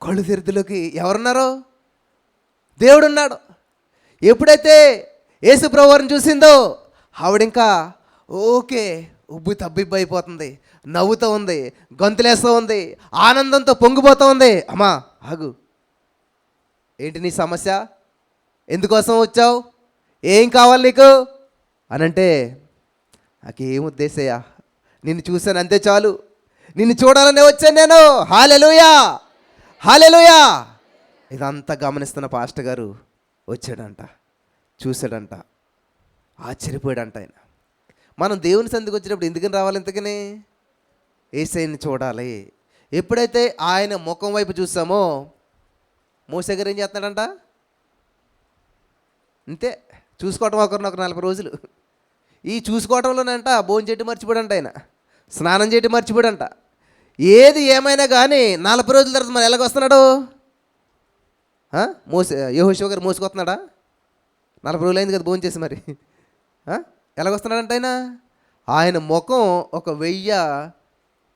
కళ్ళు తెరిదిలోకి ఎవరున్నారో, దేవుడు ఉన్నాడు. ఎప్పుడైతే యేసు ప్రభువుని చూసిందో ఆవిడ ఇంకా ఓకే ఉబ్బి తబ్బిబ్బి అయిపోతుంది, నవ్వుతూ ఉంది, గొంతులేస్తూ ఉంది, ఆనందంతో పొంగిపోతూ ఉంది. అమ్మా ఆగు, ఏంటి నీ సమస్య, ఎందుకోసం వచ్చావు, ఏం కావాలి నీకు అని అంటే, నాకేం ఉద్దేశయ్యా, నిన్ను చూశాను అంతే చాలు, నిన్ను చూడాలనే వచ్చాను నేను. హల్లెలూయా, హల్లెలూయా. ఇదంతా గమనిస్తున్న పాస్టర్ గారు వచ్చాడంట, చూశాడంట, ఆశ్చర్యపోయాడంట. ఆయన మనం దేవుని సంధికి వచ్చినప్పుడు ఎందుకని రావాలి, ఇంతకని యేసయ్యని చూడాలి. ఎప్పుడైతే ఆయన ముఖం వైపు చూసామో, మోసే గారు ఏం చేస్తున్నాడంట, అంతే చూసుకోవటం ఒకరినొక 40 రోజులు. ఈ చూసుకోవటంలోనంట భోజనం చేయటం మర్చిపోడంట, ఆయన స్నానం చేయటం మర్చిపోడంట. ఏది ఏమైనా కానీ 40 రోజుల తర్వాత మరి ఎలాగొస్తున్నాడు, యెహోషువ గారు మోసుకొస్తున్నాడా? 40 రోజులు అయింది కదా భోజనం చేసి, మరి ఎలాగొస్తున్నాడంట ఆయన. ఆయన ముఖం ఒక 1000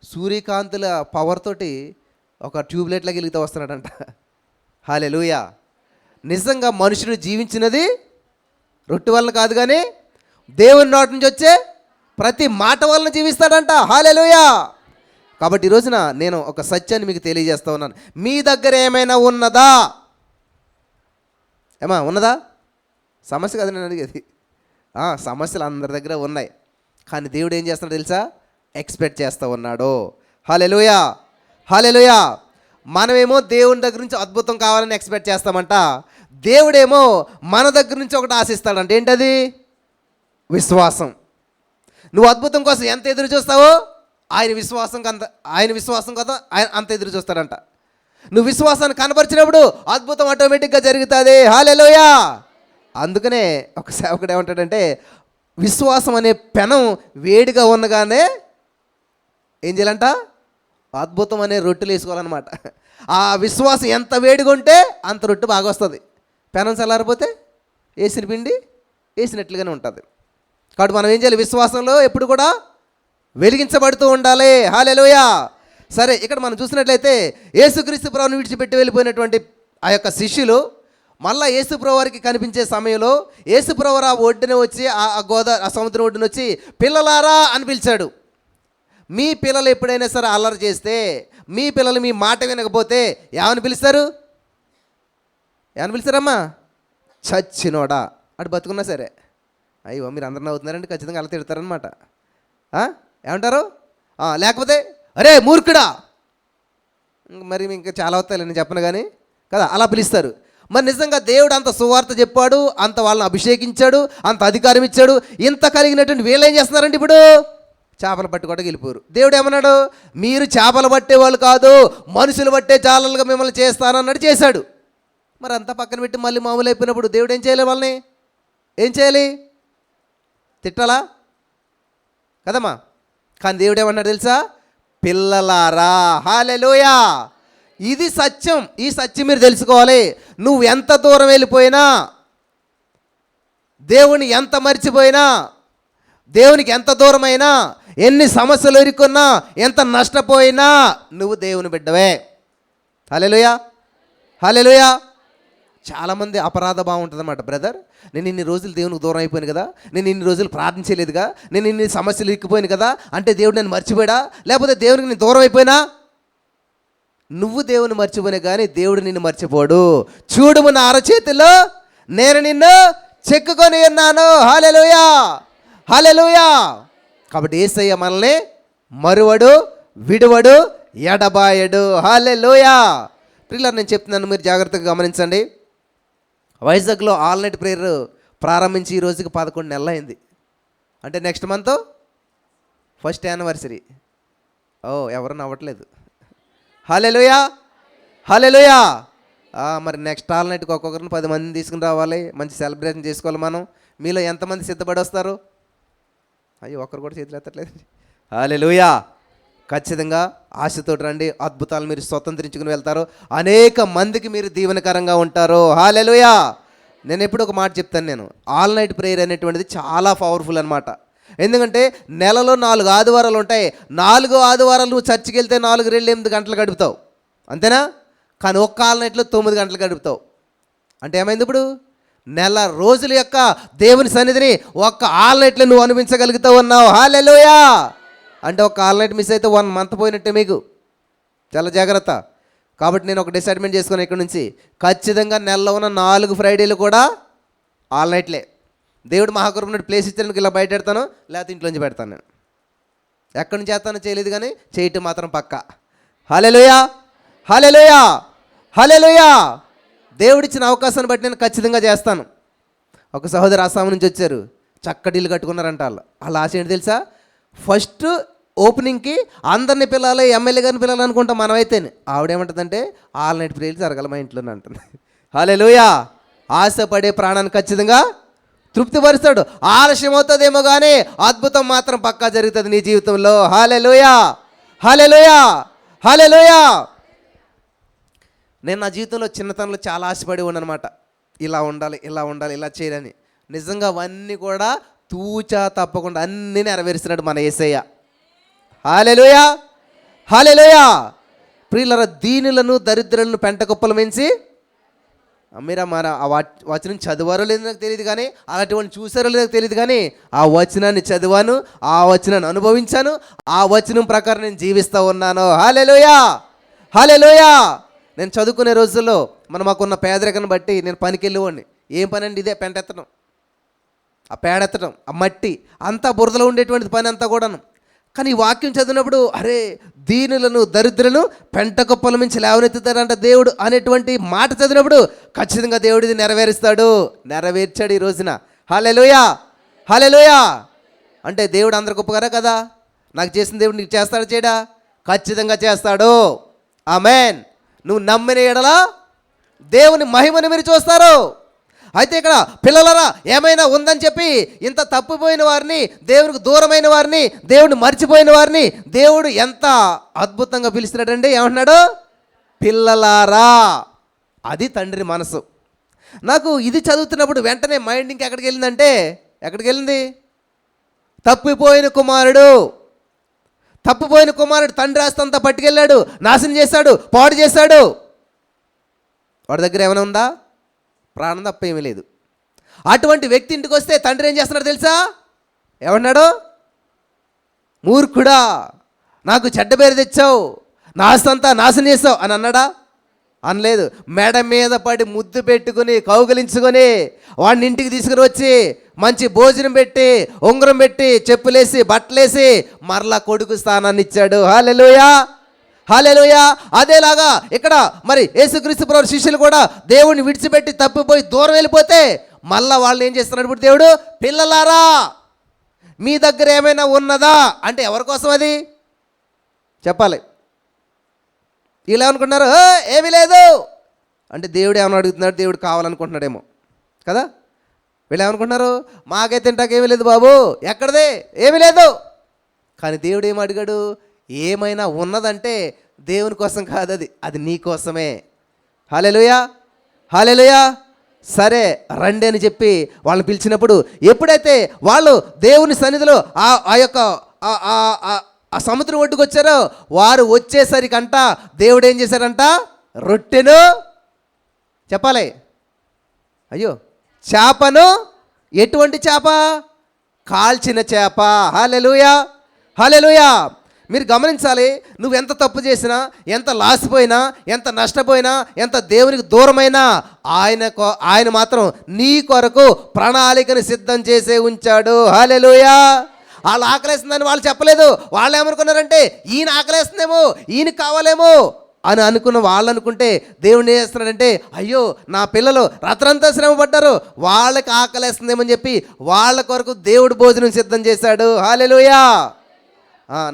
సూర్యకాంతుల పవర్ తోటి ఒక ట్యూబ్లైట్లా వెలుగుతూ వస్తున్నాడంట. హల్లెలూయా. నిజంగా మనుషుడు జీవించినది రొట్టె వలన కాదు, కానీ దేవుని నోటి నుంచి వచ్చే ప్రతి మాట వలన జీవిస్తాడంట. హల్లెలూయా. కాబట్టి ఈ రోజున నేను ఒక సత్యాన్ని మీకు తెలియజేస్తా ఉన్నాను. మీ దగ్గర ఏమైనా ఉన్నదా, ఏమా ఉన్నదా, సమస్య కాదు నేను అడిగేది. సమస్యలు అందరి దగ్గర ఉన్నాయి, కానీ దేవుడు ఏం చేస్తున్నాడు తెలుసా, ఎక్స్పెక్ట్ చేస్తూ ఉన్నాడు. హల్లెలూయా, హల్లెలూయా. మనమేమో దేవుని దగ్గర నుంచి అద్భుతం కావాలని ఎక్స్పెక్ట్ చేస్తామంట, దేవుడేమో మన దగ్గర నుంచి ఒకటి ఆశిస్తాడంట. ఏంటది? విశ్వాసం. నువ్వు అద్భుతం కోసం ఎంత ఎదురు చూస్తావో ఆయన విశ్వాసం కదా ఆయన అంత ఎదురు చూస్తాడంట. నువ్వు విశ్వాసాన్ని కనపరిచినప్పుడు అద్భుతం ఆటోమేటిక్గా జరుగుతుంది. హల్లెలూయా, అందుకనే ఒక సేవకుడు ఏమంటాడంటే, విశ్వాసం అనే పెనం వేడిగా ఉన్నగానే ఏం చేయాలంట, అద్భుతం అనే రొట్టెలు వేసుకోవాలన్నమాట. ఆ విశ్వాసం ఎంత వేడిగా ఉంటే అంత రొట్టె బాగా వస్తుంది. పెనం చల్లారిపోతే వేసిన పిండి వేసినట్లుగానే ఉంటుంది. కాబట్టి మనం ఏం చేయాలి, విశ్వాసంలో ఎప్పుడు కూడా వెలిగించబడుతూ ఉండాలి. హల్లెలూయా. సరే, ఇక్కడ మనం చూసినట్లయితే యేసుక్రీస్తు ప్రభువుని విడిచిపెట్టి వెళ్ళిపోయినటువంటి ఆ యొక్క శిష్యులు మళ్ళీ యేసుప్రభు వారికి కనిపించే సమయంలో యేసుప్రభు ఆ ఒడ్డున వచ్చి ఆ సముద్రం ఒడ్డున వచ్చి పిల్లలారా అని పిలిచాడు. మీ పిల్లలు ఎప్పుడైనా సరే అల్లరి చేస్తే, మీ పిల్లలు మీ మాట వినకపోతే ఏమని పిలుస్తారు? ఏమని పిలుస్తారమ్మా? చచ్చినోడా. అటు బతుకున్నా సరే, అయ్యో మీరు అందరూ నవ్వుతున్నారంటే ఖచ్చితంగా అలా తిడతారనమాట. ఏమంటారు? లేకపోతే అరే మూర్ఖుడా. మరి ఇంకా చాలా అవుతాయి నేను చెప్పను కానీ కదా, అలా పిలుస్తారు. మరి నిజంగా దేవుడు అంత సువార్త చెప్పాడు, అంత వాళ్ళని అభిషేకించాడు, అంత అధికారం ఇచ్చాడు. ఇంత కలిగినటువంటి వీళ్ళు ఏం చేస్తున్నారంటే ఇప్పుడు చేపలు పట్టుకోవడానికి వెళ్ళిపోరు. దేవుడు ఏమన్నాడు? మీరు చేపలు పట్టే వాళ్ళు కాదు, మనుషులు పట్టే జాలలుగా మిమ్మల్ని చేస్తానన్నాడు, చేశాడు. మరి అంతా పక్కన పెట్టి మళ్ళీ మామూలు అయిపోయినప్పుడు దేవుడు ఏం చేయాలి? వాళ్ళని ఏం చేయాలి? తిట్టాలా కదమ్మా? కానీ దేవుడు ఏమన్నాడు తెలుసా? పిల్లలారా. హల్లెలూయా. ఇది సత్యం. ఈ సత్యం మీరు తెలుసుకోవాలి. నువ్వు ఎంత దూరం వెళ్ళిపోయినా, దేవుని ఎంత మర్చిపోయినా, దేవునికి ఎంత దూరమైనా, ఎన్ని సమస్యలు ఇరుక్కున్నా, ఎంత నష్టపోయినా నువ్వు దేవుని బిడ్డవే. హల్లెలూయా. హల్లెలూయా. చాలామంది అపరాధ భావం ఉంటుంది అన్నమాట. బ్రదర్, నేను ఇన్ని రోజులు దేవునికి దూరం అయిపోయాను కదా, నేను ఇన్ని రోజులు ప్రార్థించలేదుగా, నేను ఇన్ని సమస్యలు ఇరుక్కుపోయాను కదా, అంటే దేవుడు నన్ను మర్చిపోయాడా? లేకపోతే దేవునికి నేను దూరం అయిపోయినా? నువ్వు దేవుని మర్చిపోయినా కానీ దేవుడు నిన్ను మర్చిపోడు. చూడుము నా అరచేతిలో నేను నిన్ను చెక్కుకొని ఉన్నాను. హల్లెలూయా. హల్లెలూయా. కాబట్టి యేసయ్య మనల్ని మరువడు, విడువడు, ఎడబాయడు. హల్లెలూయా. ప్రియులారా, నేను చెప్తున్నాను, మీరు జాగ్రత్తగా గమనించండి. వైజాగ్లో ఆల్ నైట్ ప్రేయర్ ప్రారంభించి ఈ రోజుకి 11 నెలలు అయింది. అంటే నెక్స్ట్ మంత్ ఫస్ట్ యానివర్సరీ. ఎవరు నవ్వట్లేదు. హల్లెలూయా. హల్లెలూయా. మరి నెక్స్ట్ ఆల్ నైట్కి ఒక్కొక్కరిని 10 మందిని తీసుకుని రావాలి, మంచి సెలబ్రేషన్ చేసుకోవాలి మనం. మీలో ఎంతమంది సిద్ధపడి వస్తారు? అయ్యో, ఒక్కరు కూడా చేతులు ఎత్తట్లేదు. హల్లెలూయా. ఖచ్చితంగా ఆశతో రండి. అద్భుతాలు మీరు స్వతంత్రించుకుని వెళ్తారు. అనేక మందికి మీరు దీవెనకరంగా ఉంటారు. హల్లెలూయా. నేను ఎప్పుడు ఒక మాట చెప్తాను, నేను ఆల్ నైట్ ప్రేయర్ అనేటువంటిది చాలా పవర్ఫుల్ అనమాట. ఎందుకంటే నెలలో 4 ఆదివారాలు ఉంటాయి. 4 ఆదివారాలు నువ్వు చర్చికి వెళ్తే 4 రెళ్ళు 8 గంటలు గడుపుతావు, అంతేనా? కానీ ఒక్క ఆల్ నైట్లో 9 గంటలు గడుపుతావు. అంటే ఏమైంది? ఇప్పుడు నెల రోజుల యొక్క దేవుని సన్నిధిని ఒక్క ఆల్ నైట్లో నువ్వు అనిపించగలుగుతూ ఉన్నావు. హల్లెలూయా. అంటే ఒక ఆల్ నైట్ మిస్ అయితే 1 మంత్ పోయినట్టే మీకు. చాలా జాగ్రత్త. కాబట్టి నేను ఒక డిసైడ్మెంట్ చేసుకున్నాను, ఇక్కడ నుంచి ఖచ్చితంగా నెలలో ఉన్న 4 ఫ్రైడేలు కూడా ఆల్ నైట్లే. దేవుడు మహాకృప ప్లేస్ ఇచ్చేందుకు ఇలా బయట పెడతాను, లేకపోతే ఇంట్లోంచి పెడతాను. నేను ఎక్కడి నుంచి చేస్తానో చేయలేదు కానీ చేయటం మాత్రం పక్కా. హల్లెలూయా. హల్లెలూయా. హల్లెలూయా. దేవుడిచ్చిన అవకాశాన్ని బట్టి నేను ఖచ్చితంగా చేస్తాను. ఒక సహోదరు ఆసాము నుంచి వచ్చారు, చక్కటి ఇల్లు కట్టుకున్నారంట. వాళ్ళ ఆశ ఏంటి తెలుసా? ఫస్ట్ ఓపెనింగ్కి అందరిని పిల్లలు, ఎమ్మెల్యే గారిని పిల్లలు అనుకుంటాం మనమైతే. ఆవిడేమంటుందంటే ఆల్ నైట్ ప్రేయర్లు జరగాలి మా ఇంట్లోనే అంటుంది. హల్లెలూయా. ఆశపడే ప్రాణాన్ని ఖచ్చితంగా తృప్తిపరుస్తాడు. ఆలస్యం అవుతుందేమో కానీ అద్భుతం మాత్రం పక్కా జరుగుతుంది నీ జీవితంలో. హల్లెలూయా. హల్లెలూయా. హల్లెలూయా. నేను నా జీవితంలో చిన్నతనంలో చాలా ఆశపడి ఉన్నానమాట. ఇలా ఉండాలి, ఇలా ఉండాలి, ఇలా చేయాలని. నిజంగా అవన్నీ కూడా తూచా తప్పకుండా అన్నీ నెరవేరుస్తున్నాడు మన యేసయ్య. హల్లెలూయా. హల్లెలూయా. ప్రియులారా, దీనులను దరిద్రులను పెంట కుప్పలు మించి, మీరు మన ఆ వచనం చదివారో లేదో నాకు తెలియదు కానీ, అలాంటి వాళ్ళని చూసారో లేదో నాకు తెలియదు కానీ, ఆ వచనాన్ని చదివాను, ఆ వచనాన్ని అనుభవించాను, ఆ వచనం ప్రకారం నేను జీవిస్తూ ఉన్నాను. హల్లెలూయా. హల్లెలూయా. నేను చదువుకునే రోజుల్లో మాకున్న పేదరికాన్ని బట్టి నేను పనికి వెళ్ళేవాడిని. ఏం పని అండి? ఇదే పెంట ఎత్తడం, ఆ పేడెత్తడం, ఆ మట్టి అంతా బురదలో ఉండేటువంటి పని అంతా కూడాను. కానీ ఈ వాక్యం చదివినప్పుడు, అరే దీనులను దరిద్రులను పెంట కుప్పల నుంచి లేవనెత్తుతాడంట దేవుడు అనేటువంటి మాట చదివినప్పుడు ఖచ్చితంగా దేవుడు ఇది నెరవేరుస్తాడు. నెరవేర్చాడు ఈ రోజున. హల్లెలూయా. హల్లెలూయా. అంటే దేవుడు అందరు గొప్పగారా కదా? నాకు చేసిన దేవుడు నీకు చేస్తాడు, చేయడా? ఖచ్చితంగా చేస్తాడు. ఆమేన్. నువ్వు నమ్మిన ఎడల దేవుని మహిమను మీరు చూస్తారు. అయితే ఇక్కడ పిల్లలరా ఏమైనా ఉందని చెప్పి ఇంత తప్పిపోయిన వారిని, దేవునికి దూరమైన వారిని, దేవుడిని మర్చిపోయిన వారిని దేవుడు ఎంత అద్భుతంగా పిలుస్తున్నాడండి. ఏమంటున్నాడు? పిల్లలారా. అది తండ్రి మనసు. నాకు ఇది చదువుతున్నప్పుడు వెంటనే మైండ్ ఇంకెక్కడికి వెళ్ళిందంటే, ఎక్కడికి వెళ్ళింది? తప్పిపోయిన కుమారుడు. తప్పిపోయిన కుమారుడు తండ్రి ఆస్తంతా పట్టుకెళ్ళాడు, నాశనం చేశాడు, పాడు చేశాడు. వాడి దగ్గర ఏమైనా ఉందా? ప్రాణం తప్ప ఏమీ లేదు. అటువంటి వ్యక్తి ఇంటికి వస్తే తండ్రి ఏం చేస్తున్నాడు తెలుసా? ఏమన్నాడు? మూర్ఖుడా, నాకు చెడ్డ పేరు తెచ్చావు, నా ఆస్తంతా నాశనం చేసావు అని అన్నాడా? అనలేదు. మెడ మీద పడి ముద్దు పెట్టుకుని కౌగిలించుకొని వాడిని ఇంటికి తీసుకుని వచ్చి మంచి భోజనం పెట్టి, ఉంగరం పెట్టి, చెప్పులేసి, బట్టలేసి మరలా కొడుకు స్థానాన్ని ఇచ్చాడు. హల్లెలూయా, హల్లెలూయా. అదేలాగా ఇక్కడ మరి యేసుక్రీస్తు ప్రభువు శిష్యులు కూడా దేవుడిని విడిచిపెట్టి తప్పిపోయి దూరం వెళ్ళిపోతే మళ్ళా వాళ్ళు ఏం చేస్తున్నాడు ఇప్పుడు దేవుడు? పిల్లలారా, మీ దగ్గర ఏమైనా ఉన్నదా అంటే ఎవరి కోసం అది చెప్పాలి. వీళ్ళు ఏమనుకుంటున్నారు? ఏమీ లేదు అంటే దేవుడు ఏమని అడుగుతున్నాడు? దేవుడు కావాలనుకుంటున్నాడేమో కదా. వీళ్ళు ఏమనుకుంటున్నారు? మాకైతే తింటాకేమీ లేదు బాబు, ఎక్కడదే ఏమీ లేదు. కానీ దేవుడు ఏమి అడిగాడు? ఏమైనా ఉన్నదంటే దేవుని కోసం కాదు, అది నీ కోసమే. హల్లెలూయా, హల్లెలూయా. సరే రండి అని చెప్పి వాళ్ళని పిలిచినప్పుడు ఎప్పుడైతే వాళ్ళు దేవుని సన్నిధిలో ఆ యొక్క ఆ సముద్రం ఒడ్డుకు వచ్చారో, వారు వచ్చేసరికంట దేవుడు ఏం చేశాడంట? రొట్టెను చెప్పాలి, అయ్యో చేపను. ఎటువంటి చేప? కాల్చిన చేప. హల్లెలూయా, హల్లెలూయా. మీరు గమనించాలి, నువ్వు ఎంత తప్పు చేసినా, ఎంత లాసిపోయినా, ఎంత నష్టపోయినా, ఎంత దేవునికి దూరమైనా ఆయన మాత్రం నీ కొరకు ప్రణాళికను సిద్ధం చేసే ఉంచాడు. హల్లెలూయా. వాళ్ళు ఆకలేస్తుందని వాళ్ళు చెప్పలేదు. వాళ్ళు ఏమనుకున్నారంటే ఈయన ఆకలేస్తుందేమో, ఈయనకి కావాలేమో అని అనుకున్న వాళ్ళు అనుకుంటే దేవుడు ఏం చేస్తున్నాడంటే, అయ్యో నా పిల్లలు రాత్రంతా శ్రమ పడ్డారు, వాళ్ళకి ఆకలేస్తుందేమని చెప్పి వాళ్ళ కొరకు దేవుడు భోజనం సిద్ధం చేశాడు. హల్లెలూయా.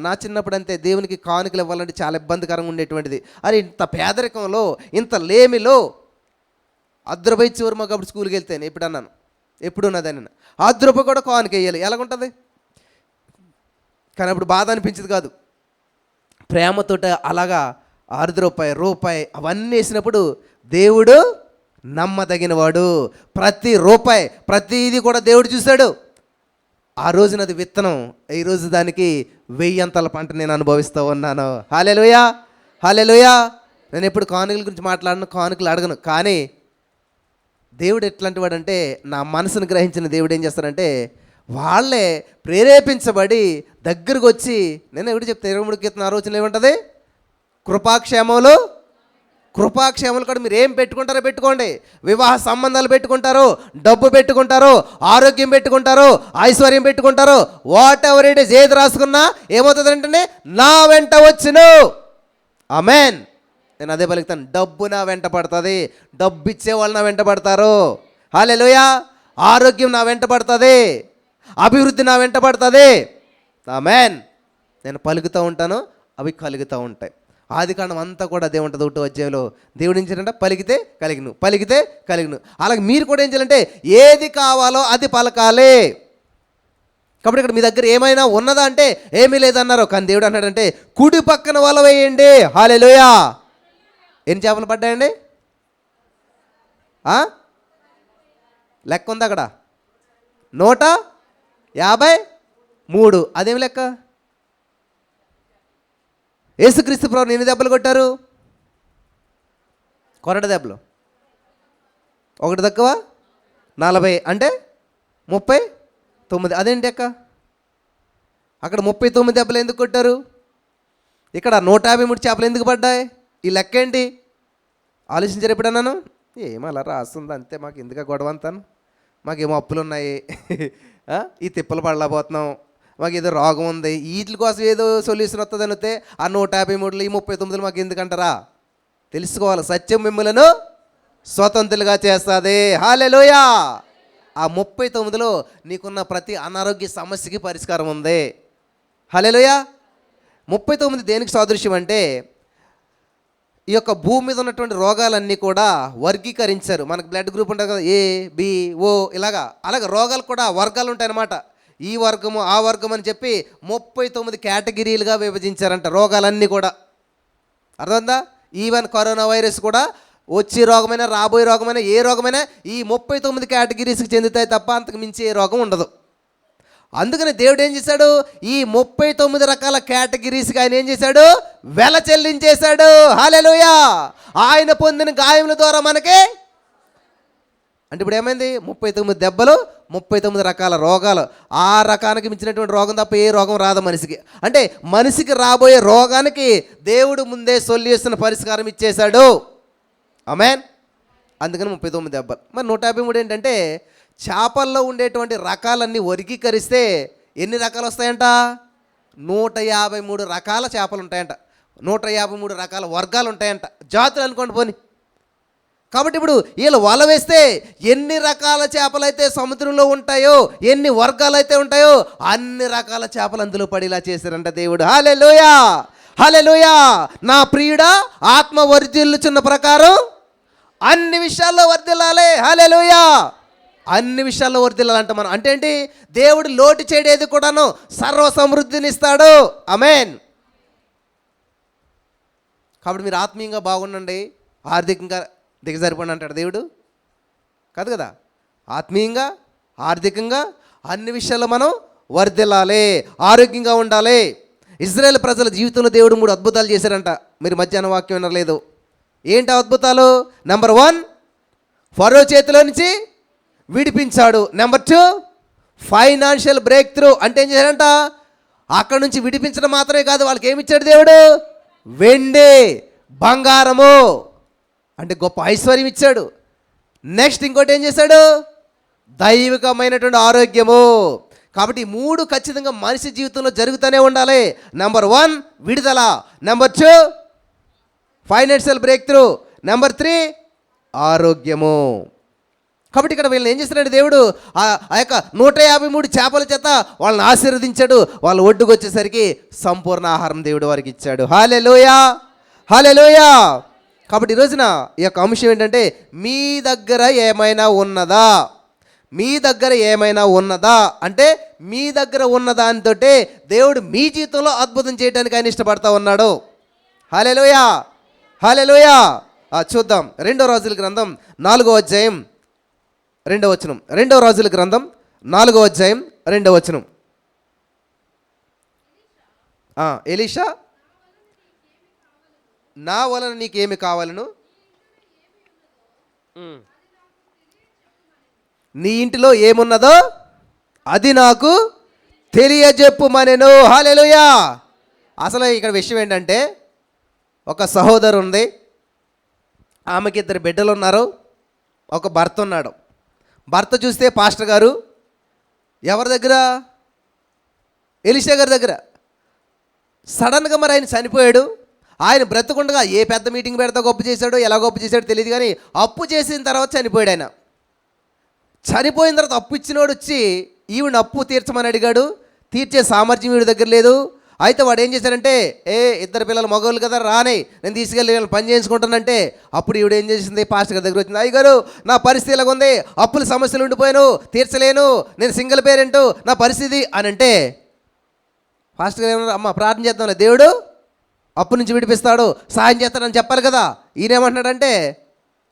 నా చిన్నప్పుడు అంతే, దేవునికి కానుకలు ఇవ్వాలంటే చాలా ఇబ్బందికరంగా ఉండేటువంటిది. అరే ఇంత పేదరికంలో, ఇంత లేమిలో ₹10 చివరి మాకు అప్పుడు స్కూల్కి వెళ్తేనే ఎప్పుడు అన్నాను, ఎప్పుడు ఉన్నదని ₹10 కూడా కానుక వేయాలి, ఎలాగుంటుంది? కానీ అప్పుడు బాధ అనిపించేది కాదు. ప్రేమతోట అలాగా ₹6 అవన్నీ వేసినప్పుడు దేవుడు నమ్మదగినవాడు. ప్రతి రూపాయి, ప్రతిదీ కూడా దేవుడు చూశాడు. ఆ రోజున అది విత్తనం, ఈరోజు దానికి 1000 పంట నేను అనుభవిస్తూ ఉన్నాను. హల్లెలూయా, హల్లెలూయా. నేను ఎప్పుడు కానుకల గురించి మాట్లాడను, కానుకలు అడగను. కానీ దేవుడు ఎట్లాంటి వాడంటే, నా మనసును గ్రహించిన దేవుడు ఏం చేస్తాడంటే, వాళ్ళే ప్రేరేపించబడి దగ్గరకు వచ్చి, నేను ఎవడు చెప్తే 23 కీర్తన 6 ఏముంటుంది? కృపాక్షేమములు కూడా మీరు ఏం పెట్టుకుంటారో పెట్టుకోండి. వివాహ సంబంధాలు పెట్టుకుంటారు, డబ్బు పెట్టుకుంటారు, ఆరోగ్యం పెట్టుకుంటారు, ఐశ్వర్యం పెట్టుకుంటారు, వాట్ ఎవర్ ఇట్ ఈస్, ఏది రాసుకున్నా ఏమవుతుందంటే నా వెంట వచ్చును. ఆమెన్. నేను అదే పలుకుతాను, డబ్బు నా వెంట పడుతుంది, డబ్బు ఇచ్చే వాళ్ళు నా వెంట పడతారు. హల్లెలూయా. ఆరోగ్యం నా వెంట పడుతుంది, అభివృద్ధి నా వెంట పడుతుంది. ఆమెన్. నేను పలుకుతూ ఉంటాను, అవి కలుగుతూ ఉంటాయి. ఆది కాండం అంతా కూడా అదే ఉంటుంది. 1వ అధ్యాయంలో దేవుడు ఏం చేయాలంటే పలికితే కలిగిను, పలికితే కలిగిను. అలాగే మీరు కూడా ఏం చేయాలంటే ఏది కావాలో అది పలకాలి. కాబట్టి ఇక్కడ మీ దగ్గర ఏమైనా ఉన్నదా అంటే ఏమీ లేదన్నారు. కానీ దేవుడు అన్నాడంటే కుడి పక్కన వల వేయండి. హల్లెలూయా. ఎన్ని చేపలు పడ్డాయండి? లెక్క ఉంది అక్కడ, 153. అదేమి లెక్క? యేసుక్రీస్తు ప్రభువుని ఎన్ని దెబ్బలు కొట్టారు? కొరడ దెబ్బలు. ఒకటి తక్కువ 40 అంటే 39. అదేంటి అక్క? అక్కడ 39 దెబ్బలు ఎందుకు కొట్టారు? ఇక్కడ 153 చేపలు ఎందుకు పడ్డాయి? ఈ లెక్క ఏంటి? ఆలోచించారు ఎప్పుడన్నాను? ఏమో అలా రాస్తుంది అంతే, మాకు ఎందుకు గొడవ అంతాను, మాకేమో అప్పులు ఉన్నాయి, ఈ తిప్పలు పడలేకపోతున్నాం, మాకు ఏదో రోగం ఉంది, వీటి కోసం ఏదో సొల్యూషన్ వస్తుంది అనితే ఆ 153 ఈ 39 మాకు ఎందుకంటారా? తెలుసుకోవాలి, సత్యం మిమ్మలను స్వతంత్రులుగా చేస్తుంది. హల్లెలూయా. ఆ 39లో నీకున్న ప్రతి అనారోగ్య సమస్యకి పరిష్కారం ఉంది. హల్లెలూయా. 39 దేనికి సాదృశ్యం అంటే ఈ యొక్క భూమి మీద ఉన్నటువంటి రోగాలన్నీ కూడా వర్గీకరించారు. మనకు బ్లడ్ గ్రూప్ ఉంటుంది కదా, ఏ బి ఓ అలాగా రోగాలు కూడా వర్గాలు ఉంటాయన్నమాట. ఈ వర్గము ఆ వర్గం అని చెప్పి 39 కేటగిరీలుగా విభజించారంట రోగాలన్నీ కూడా. అర్థమైందా? ఈవెన్ కరోనా వైరస్ కూడా వచ్చే రోగమైనా రాబోయే రోగమైనా ఏ రోగమైనా ఈ 39 కేటగిరీస్కి చెందుతాయి తప్ప అంతకు మించి ఏ రోగం ఉండదు. అందుకని దేవుడు ఏం చేశాడు, ఈ 39 రకాల కేటగిరీస్కి ఆయన ఏం చేశాడు, వెల చెల్లించేశాడు. హల్లెలూయా! ఆయన పొందిన గాయముల ద్వారా మనకి అంటే ఇప్పుడు ఏమైంది, 39 దెబ్బలు, 39 రకాల రోగాలు. ఆ రకానికి మించినటువంటి రోగం తప్ప ఏ రోగం రాదు మనిషికి. అంటే మనిషికి రాబోయే రోగానికి దేవుడు ముందే సొల్యూషన్ పరిష్కారం ఇచ్చేశాడు. ఆమేన్. అందుకని 39 దెబ్బలు. మరి 153 ఏంటంటే చేపల్లో ఉండేటువంటి రకాలన్నీ వర్గీకరిస్తే ఎన్ని రకాలు వస్తాయంట, 153 రకాల చేపలు ఉంటాయంట. 153 రకాల వర్గాలు ఉంటాయంట, జాతులు అనుకోండి పోని. కాబట్టి ఇప్పుడు వీళ్ళు వల వేస్తే ఎన్ని రకాల చేపలు అయితే సముద్రంలో ఉంటాయో, ఎన్ని వర్గాలు అయితే ఉంటాయో అన్ని రకాల చేపలు అందులో పడేలా చేశారంట దేవుడు. హల్లెలూయా! హల్లెలూయా! నా ప్రియుడా, ఆత్మ వర్ధిల్లుచున్న ప్రకారం అన్ని విషయాల్లో వర్ధిల్లాలి. హల్లెలూయా! అన్ని విషయాల్లో వర్ధిల్లాలంట మనం. అంటే ఏంటి, దేవుడు లోటు చేయడేది కూడాను సర్వ సమృద్ధినిస్తాడు. ఆమేన్. కాబట్టి మీరు ఆత్మీయంగా బాగుండండి, ఆర్థికంగా దిగజారిపోండి అంటాడు దేవుడు కాదు కదా. ఆత్మీయంగా ఆర్థికంగా అన్ని విషయాల్లో మనం వర్ధిల్లాలి, ఆరోగ్యంగా ఉండాలి. ఇజ్రాయేల్ ప్రజల జీవితంలో దేవుడు 3 అద్భుతాలు చేశారంట. మీరు మధ్యాహ్న వాక్యం వినలేదు. ఏంటి అద్భుతాలు? నెంబర్ 1, ఫరో చేతిలో నుంచి విడిపించాడు. Number 2, financial breakthrough. అంటే ఏం చేశారంట, అక్కడ నుంచి విడిపించడం మాత్రమే కాదు, వాళ్ళకి ఏమి ఇచ్చాడు దేవుడు, వెండి బంగారము అంటే గొప్ప ఐశ్వర్యం ఇచ్చాడు. నెక్స్ట్ ఇంకోటి ఏం చేశాడు, దైవికమైనటువంటి ఆరోగ్యము. కాబట్టి 3 ఖచ్చితంగా మనిషి జీవితంలో జరుగుతూనే ఉండాలి. నెంబర్ 1 విడుదల, number 2 financial break through, number 3 ఆరోగ్యము. కాబట్టి ఇక్కడ వీళ్ళని ఏం చేస్తున్నాడు దేవుడు, ఆ యొక్క 153 చేపల చేత వాళ్ళని ఆశీర్వదించాడు. వాళ్ళు ఒడ్డుకు వచ్చేసరికి సంపూర్ణ ఆహారం దేవుడు వారికి ఇచ్చాడు. హల్లెలూయా! హల్లెలూయా! కాబట్టి ఈ రోజున ఈ యొక్క అంశం ఏంటంటే, మీ దగ్గర ఏమైనా ఉన్నదా, మీ దగ్గర ఏమైనా ఉన్నదా అంటే మీ దగ్గర ఉన్న దానితో దేవుడు మీ జీవితంలో అద్భుతం చేయడానికి ఆయన ఇష్టపడతా ఉన్నాడు. హల్లెలూయా! హల్లెలూయా! చూద్దాం 2వ రాజుల గ్రంథం 4వ అధ్యాయం 2వ వచనం. 2వ రాజుల గ్రంథం 4వ అధ్యాయం 2వ వచనం. ఎలీషా, నా వలన నీకేమి కావాలను, నీ ఇంటిలో ఏమున్నదో అది నాకు తెలియజెప్పుమనెను. హల్లెలూయా! అసలు ఇక్కడ విషయం ఏంటంటే, ఒక సహోదరు ఉంది, ఆమెకి 2 బిడ్డలు ఉన్నారు, ఒక భర్త ఉన్నాడు. భర్త చూస్తే పాస్టర్ గారు ఎవరి దగ్గర, ఎలీషా గారి దగ్గర. సడన్గా మరి ఆయన చనిపోయాడు. ఆయన బ్రతుకుండగా ఏ పెద్ద మీటింగ్ పెడతా గొప్ప చేశాడో, ఎలా గొప్ప చేశాడో తెలియదు, కానీ అప్పు చేసిన తర్వాత చనిపోయాడు ఆయన. చనిపోయిన తర్వాత అప్పు ఇచ్చినోడు వచ్చి ఈవిడ అప్పు తీర్చమని అడిగాడు. తీర్చే సామర్థ్యం వీడి దగ్గర లేదు. అయితే వాడు ఏం చేశాడంటే, 2 పిల్లలు మగవాళ్ళు కదా, రానే నేను తీసుకెళ్ళి వీళ్ళని పని చేయించుకుంటానంటే, అప్పుడు ఈవిడ ఏం చేసింది, పాస్టర్ గారి దగ్గర వచ్చింది. అయ్యగారు, నా పరిస్థితి ఇలాగ ఉంది, అప్పుల సమస్యలు ఉండిపోయాను, తీర్చలేను, నేను సింగిల్ పేరెంట్, నా పరిస్థితి అని అంటే, పాస్టర్ గారు ఏమన్నారు, అమ్మ ప్రార్థన చేద్దాంలే, దేవుడు అప్పు నుంచి విడిపిస్తాడు, సహాయం చేస్తాడని చెప్పాలి కదా. ఈయనేమంటున్నాడంటే,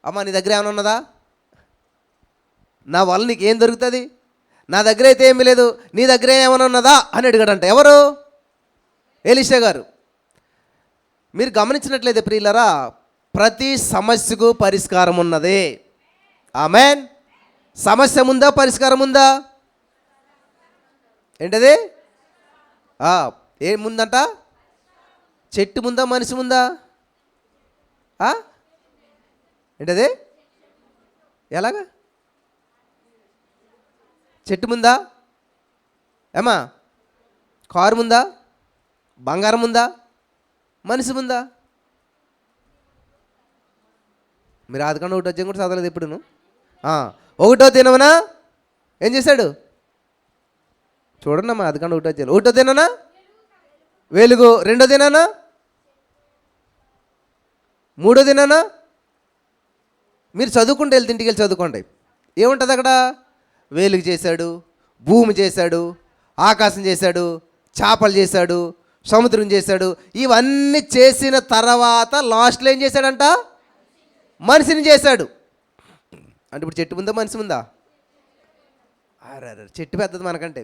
అమ్మ నీ దగ్గర ఏమైనా ఉన్నదా, నా వల్ల నీకు ఏం దొరుకుతుంది, నా దగ్గర అయితే ఏమీ లేదు, నీ దగ్గర ఏమైనా ఉన్నదా అని అడిగాడంట. ఎవరు? ఎలీషా గారు. మీరు గమనించినట్లయితే ప్రియులరా, ప్రతి సమస్యకు పరిష్కారం ఉన్నది. ఆమేన్. సమస్య ముందా, పరిష్కారం ఉందా? ఏంటది? ఏముందంట? చెట్టు ముందా, మనిషి ముందా? ఏంటది? ఎలాగా? చెట్టు ముందా, ఏమా కారు ముందా, బంగారం ఉందా, మనిషి ముందా? మీరు ఆదికాండం 1వ అధ్యాయం కూడా చదవలేదు ఎప్పుడును. 1వ దినమున ఏం చేశాడు చూడండి అమ్మా, ఆదికాండం 1వ అధ్యాయం. 1వ దినాన వెలుగు, 2వ దినాన మూడో దినాన మీరు చదువుకుంటూ వెళ్తే ఇంటికి వెళ్ళి చదువుకోండి. ఏముంటుంది అక్కడ? వేలుగు చేశాడు, భూమి చేశాడు, ఆకాశం చేశాడు, చేపలు చేశాడు, సముద్రం చేశాడు. ఇవన్నీ చేసిన తర్వాత లాస్ట్లో ఏం చేశాడంట? మనిషిని చేశాడు. అంటే ఇప్పుడు చెట్టు ముందా మనిషి ముందా? అరే చెట్టు పెద్దది మనకంటే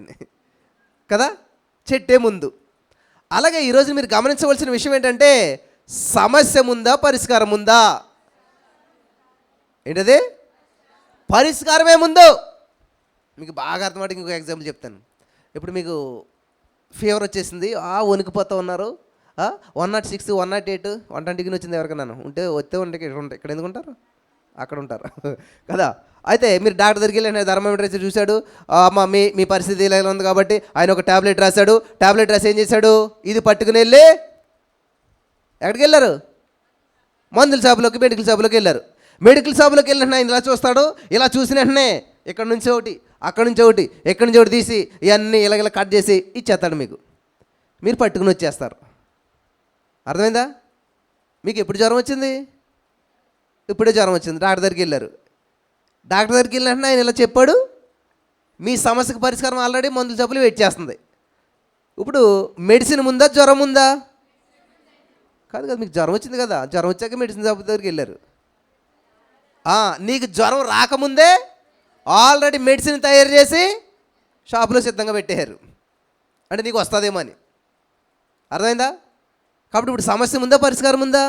కదా, చెట్టే ముందు. అలాగే ఈరోజు మీరు గమనించవలసిన విషయం ఏంటంటే, సమస్య ముందా పరిష్కారం ఉందా? ఏంటది? పరిష్కారమే ముందు. మీకు బాగా అర్థమయ్యేందుకు ఇంకొక ఎగ్జాంపుల్ చెప్తాను. ఇప్పుడు మీకు ఫీవర్ వచ్చేసింది, వణికిపోతూ ఉన్నారు. 106, 108, 120 వచ్చింది ఎవరికైనా ఉంటే వస్తే ఉంటే ఇక్కడ ఎందుకు ఉంటారు? అక్కడ ఉంటారు కదా. అయితే మీరు డాక్టర్ దగ్గరికి వెళ్ళి థర్మామీటర్ వేసి చూశాడు. అమ్మ మీ పరిస్థితి ఇలా ఉంది కాబట్టి ఆయన ఒక ట్యాబ్లెట్ రాశాడు. ట్యాబ్లెట్ రాసి ఏం చేశాడు? ఇది పట్టుకుని వెళ్ళి ఎక్కడికి వెళ్ళారు? మందుల షాపులోకి, మెడికల్ షాపులోకి వెళ్ళారు. మెడికల్ షాపులోకి వెళ్ళిన ఆయన ఇలా చూస్తాడు. ఇలా చూసిన వెంటనే ఇక్కడ నుంచి ఒకటి, అక్కడి నుంచి ఒకటి, ఎక్కడి నుంచి ఒకటి తీసి ఇవన్నీ ఇలాగ కట్ చేసి ఇచ్చేస్తాడు మీకు. మీరు పట్టుకుని వచ్చేస్తారు. అర్థమైందా? మీకు ఎప్పుడు జ్వరం వచ్చింది? ఇప్పుడే జ్వరం వచ్చింది. డాక్టర్ దగ్గరికి వెళ్ళారు. డాక్టర్ దగ్గరికి వెళ్ళిన ఆయన ఇలా చెప్పాడు, మీ సమస్యకు పరిష్కారం ఆల్రెడీ మందుల జబ్బులు వెయిట్ చేస్తుంది. ఇప్పుడు మెడిసిన్ ముందా జ్వరం ఉందా? కాదు కదా, మీకు జ్వరం వచ్చింది కదా, జ్వరం వచ్చాక మెడిసిన్ జబ్బు దగ్గరికి వెళ్ళారు. నీకు జ్వరం రాకముందే ఆల్రెడీ మెడిసిన్ తయారు చేసి షాపులో సిద్ధంగా పెట్టేశారు. అంటే నీకు వస్తుందేమో అని. అర్థమైందా? కాబట్టి ఇప్పుడు సమస్య ముందా పరిష్కారం ఉందా?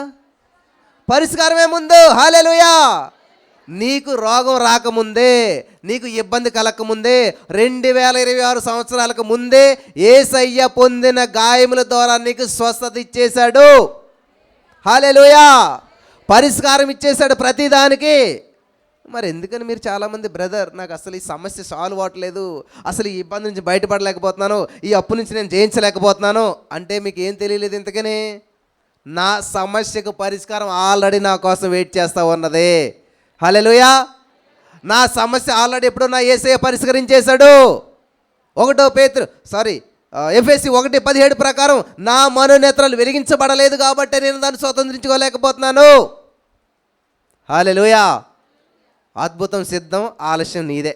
పరిష్కారమే ముందు. హల్లెలూయా. నీకు రోగం రాకముందే, నీకు ఇబ్బంది కలగకముందే, 2026 సంవత్సరాలకు ముందే యేసయ్య పొందిన గాయముల ద్వారా నీకు స్వస్థత ఇచ్చేశాడు. హల్లెలూయా. పరిష్కారం ఇచ్చేశాడు ప్రతిదానికి. మరి ఎందుకని మీరు చాలామంది, బ్రదర్ నాకు అసలు ఈ సమస్య సాల్వ్ అవ్వట్లేదు, అసలు ఈ ఇబ్బంది నుంచి బయటపడలేకపోతున్నాను, ఈ అప్పు నుంచి నేను జయించలేకపోతున్నాను అంటే మీకు ఏం తెలియలేదు ఇంతకని? నా సమస్యకు పరిష్కారం ఆల్రెడీ నా కోసం వెయిట్ చేస్తూ ఉన్నది. హల్లెలూయా. నా సమస్య ఆల్రెడీ ఎప్పుడో నా యేసయ్య పరిష్కరించేశాడు. ఎఫెసీ 1:17 ప్రకారం నా మనోనేత్రాలు వెలిగించబడలేదు కాబట్టి నేను దాన్ని స్వతంత్రించుకోలేకపోతున్నాను. హల్లెలూయా. అద్భుతం సిద్ధం, ఆలస్యం నీదే.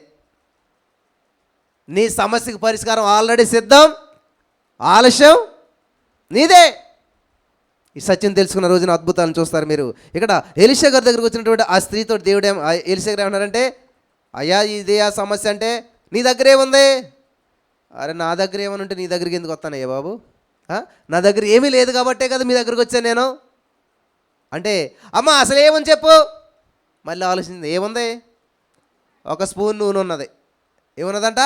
నీ సమస్యకు పరిష్కారం ఆల్రెడీ సిద్ధం, ఆలస్యం నీదే. ఈ సత్యం తెలుసుకున్న రోజున అద్భుతాలను చూస్తారు మీరు. ఇక్కడ ఎలీషా గారి దగ్గరకు వచ్చినటువంటి ఆ స్త్రీతో దేవుడు ఎలీషా గారు ఏమన్నారంటే, అయ్యా ఇదే ఆ సమస్య అంటే నీ దగ్గర ఏముంది? అరే నా దగ్గర ఏమని ఉంటే నీ దగ్గరికి ఎందుకు వస్తానయ్యా బాబు? నా దగ్గర ఏమీ లేదు కాబట్టే కదా మీ దగ్గరకు వచ్చాను నేను అంటే, అమ్మ అసలు ఏమని చెప్పు. మళ్ళీ ఆలోచించింది, ఏముంది? ఒక స్పూన్ నూనె ఉన్నది. ఏమున్నదంట?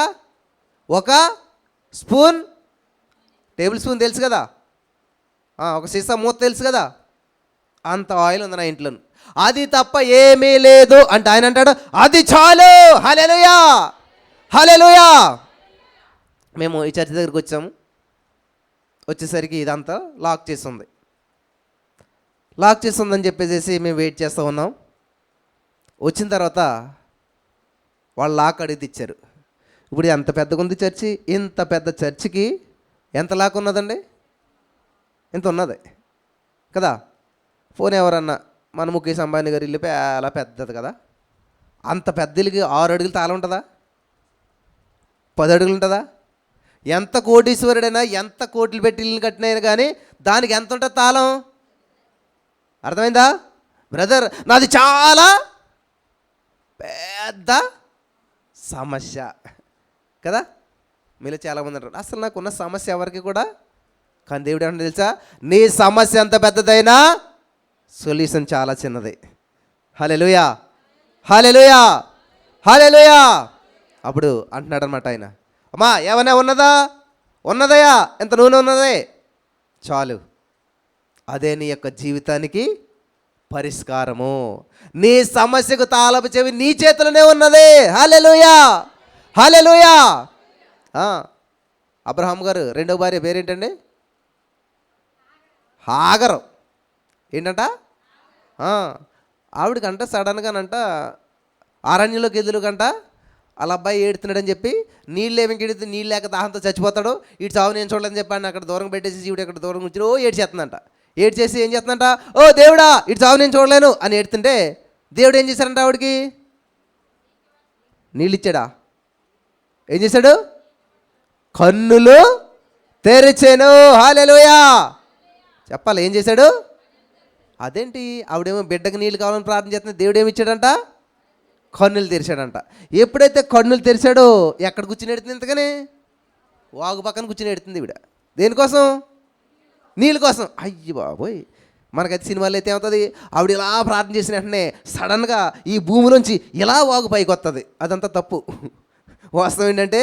ఒక స్పూన్, టేబుల్ స్పూన్ తెలుసు కదా, ఒక సీసా మూత తెలుసు కదా, అంత ఆయిల్ ఉంది నా ఇంట్లో, అది తప్ప ఏమీ లేదు అంటే ఆయన అంటాడు అది చాలు. హల్లెలూయా. హల్లెలూయా. మేము ఈ చర్చ్ దగ్గరికి వచ్చాము. వచ్చేసరికి ఇదంతా లాక్ చేసి ఉంది. లాక్ చేసి ఉందని చెప్పేసి మేము వెయిట్ చేస్తూ ఉన్నాం. వచ్చిన తర్వాత వాళ్ళు లాక్ అడిగి ఇచ్చారు. ఇప్పుడు ఎంత పెద్దగా ఉంది చర్చి, ఇంత పెద్ద చర్చికి ఎంత లాక్ ఉన్నదండి? ఇంత ఉన్నది కదా. ఫోన్ ఎవరన్నా మన ముఖేష్ అంబానీ గారు ఇల్లు చాలా పెద్దది కదా, అంత పెద్ద ఇల్లుకి 6 అడుగులు తాళం ఉంటుందా? 10 అడుగులు ఉంటుందా? ఎంత కోటీశ్వరుడైనా, ఎంత కోట్లు పెట్టి ఇల్లు కట్టినైనా కానీ దానికి ఎంత ఉంటుంది తాళం? అర్థమైందా బ్రదర్? నాది చాలా పెద్ద సమస్య కదా. మీలో చాలామంది అంటారు అసలు నాకున్న సమస్య ఎవరికి కూడా, కానీ దేవుడు ఏమన్నా తెలుసా, నీ సమస్య ఎంత పెద్దదైనా సొల్యూషన్ చాలా చిన్నది. హల్లెలూయా. హల్లెలూయా. హల్లెలూయా. అప్పుడు అంటున్నాడు అనమాట ఆయన, అమ్మా ఏమన్నా ఉన్నదా? ఉన్నదయ్యా. ఎంత నూనె ఉన్నదే? చాలు. అదే నీ యొక్క జీవితానికి పరిష్కారము. నీ సమస్యకు తాళపు చెవి నీ చేతిలోనే ఉన్నది. హల్లెలూయా. హల్లెలూయా. అబ్రహాం గారు రెండో భార్య పేరేంటండి? హాగరు. ఏంటంట? ఆవిడకంట సడన్గానంట అరణ్యంలోకి ఎదురుకంట వాళ్ళ అబ్బాయి ఏడుతున్నాడని చెప్పి నీళ్ళు ఏమికి నీళ్ళు లేక దాహంతో చచ్చిపోతాడు, ఇటు చావు నేను చూడలేదని చెప్పాను అక్కడ దూరం పెట్టేసి ఈవిడ అక్కడ దూరం నుంచి ఏడ్చేస్తుందంట. ఏడు చేసి ఏం చేస్తుందంట, ఓ దేవుడా ఇటు చావు నేను చూడలేను అని ఏడుతుంటే దేవుడు ఏం చేశారంట ఆవిడికి? నీళ్ళు ఇచ్చాడా? ఏం చేశాడు? కన్నులు తెరిచెను. హల్లెలూయా చెప్పాలి. ఏం చేశాడు? అదేంటి, ఆవిడేమో బిడ్డకి నీళ్ళు కావాలని ప్రార్థన చేస్తుంది, దేవుడు ఏమి ఇచ్చాడంట? కన్నులు తెరిచాడంట. ఎప్పుడైతే కన్నులు తెరిచాడో ఎక్కడ కూర్చుని ఎడుతుంది? ఇంతకని వాగు పక్కన కూర్చుని ఎడుతుంది ఈవిడ. దేనికోసం? నీళ్ళ కోసం. అయ్యి బాబోయ్, మనకైతే సినిమాలో అయితే ఏమవుతుంది, ఆవిడ ఇలా ప్రార్థన చేసిన వెంటనే సడన్గా ఈ భూమిలోంచి ఇలా వాగు పైకి వస్తుంది. అదంతా తప్పు. వాస్తవం ఏంటంటే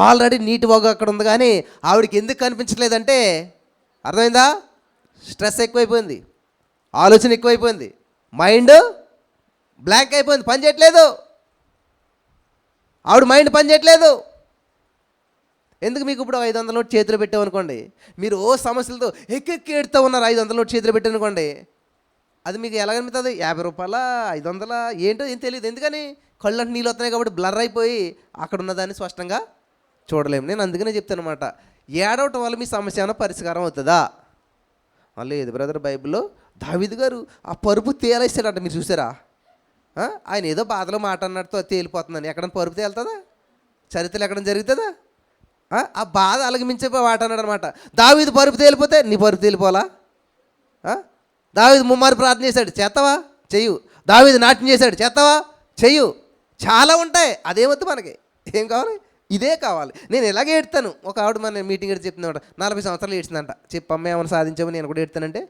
ఆల్రెడీ నీటి వాగు అక్కడ ఉంది, కానీ ఆవిడకి ఎందుకు కనిపించలేదంటే అర్థమైందా? స్ట్రెస్ ఎక్కువైపోయింది, ఆలోచన ఎక్కువైపోయింది, మైండ్ బ్లాంక్ అయిపోయింది, పని చేయట్లేదు. ఆవిడ మైండ్ పని చేయట్లేదు. ఎందుకు? మీకు ఇప్పుడు 500 నోట్ చేతిలో పెట్టామనుకోండి, మీరు ఓ సమస్యలతో ఎక్కెక్కి ఏడుతూ ఉన్నారు. 500 నోట్ చేతిలో పెట్టామనుకోండి, అది మీకు ఎలా కనిపిస్తుంది? 50 రూపాయల 500 ఏంటో ఏం తెలియదు. ఎందుకని? కళ్ళు అంటే నీళ్ళు వస్తున్నాయి కాబట్టి బ్లర్ అయిపోయి అక్కడ ఉన్నదాన్ని స్పష్టంగా చూడలేము. నేను అందుకనే చెప్తాను అనమాట, ఏడవటం వల్ల మీ సమస్య ఏమైనా పరిష్కారం అవుతుందా? లేదు బ్రదర్, బైబిల్లో దావీదు గారు ఆ పరుపు తేలేస్తాడంట. మీరు చూసారా? ఆయన ఏదో బాధలో మాట అన్నట్టు తేలిపోతుందని. ఎక్కడైనా పరుపు తేలుతుందా? చరిత్రలో ఎక్కడ జరుగుతుందా? ఆ బాధ అలగమించే మాట అన్నాడు అనమాట. దావీదు పరుపు తేలిపోతే నీ పరుపు తేలిపోలా? దావీదు ముమ్మారు ప్రార్థన చేశాడు, చేస్తావా? చెయ్యు. దావీదు నాట్యం చేశాడు, చేస్తావా? చెయ్యు. చాలా ఉంటాయి. అదేమొద్దు మనకి. ఏం కావాలి? ఇదే కావాలి. నేను ఎలాగే ఏడుతాను. ఒక ఆవిడ మన మీటింగ్ ఎడితే చెప్తుందన్నమాట, 40 సంవత్సరాలు ఏడ్చిందంట. చెప్పమ్మ ఏమైనా సాధించామని. నేను కూడా ఏడుతానంటే